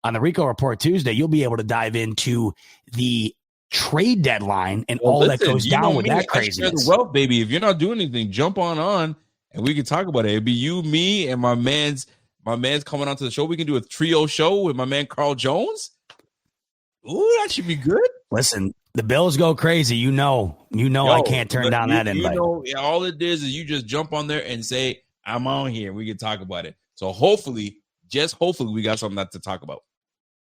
on the Rico Report Tuesday, you'll be able to dive into the trade deadline and that goes down with that craziness. Well, baby, if you're not doing anything, jump on and we can talk about it. It'd be you, me, and my man's coming onto the show. We can do a trio show with my man Carl Jones. Ooh, that should be good. Listen, the Bills go crazy. Yo, I can't turn down that invite. All it is you just jump on there and say, I'm on here. We can talk about it. So hopefully, we got something to talk about.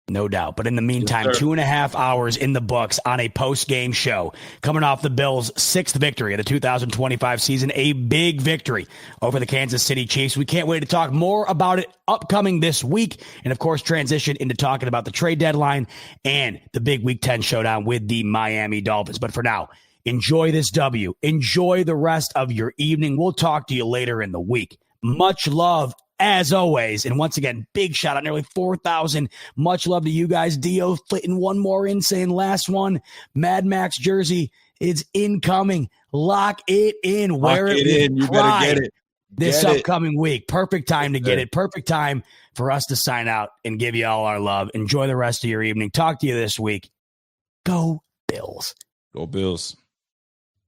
No doubt. But in the meantime, 2.5 hours in the books on a post-game show, coming off the Bills' 6th victory of the 2025 season, a big victory over the Kansas City Chiefs. We can't wait to talk more about it upcoming this week, and of course, transition into talking about the trade deadline and the big Week 10 showdown with the Miami Dolphins. But for now, enjoy this W. Enjoy the rest of your evening. We'll talk to you later in the week. Much love, as always. And once again, big shout out, nearly 4,000. Much love to you guys. Dio fitting one more in, saying last one, Mad Max jersey. It's incoming. Lock it in. Wear it in. You better get it. this Get it. upcoming week. Perfect time to get it. Perfect time for us to sign out and give you all our love. Enjoy the rest of your evening. Talk to you this week. Go Bills. Go Bills.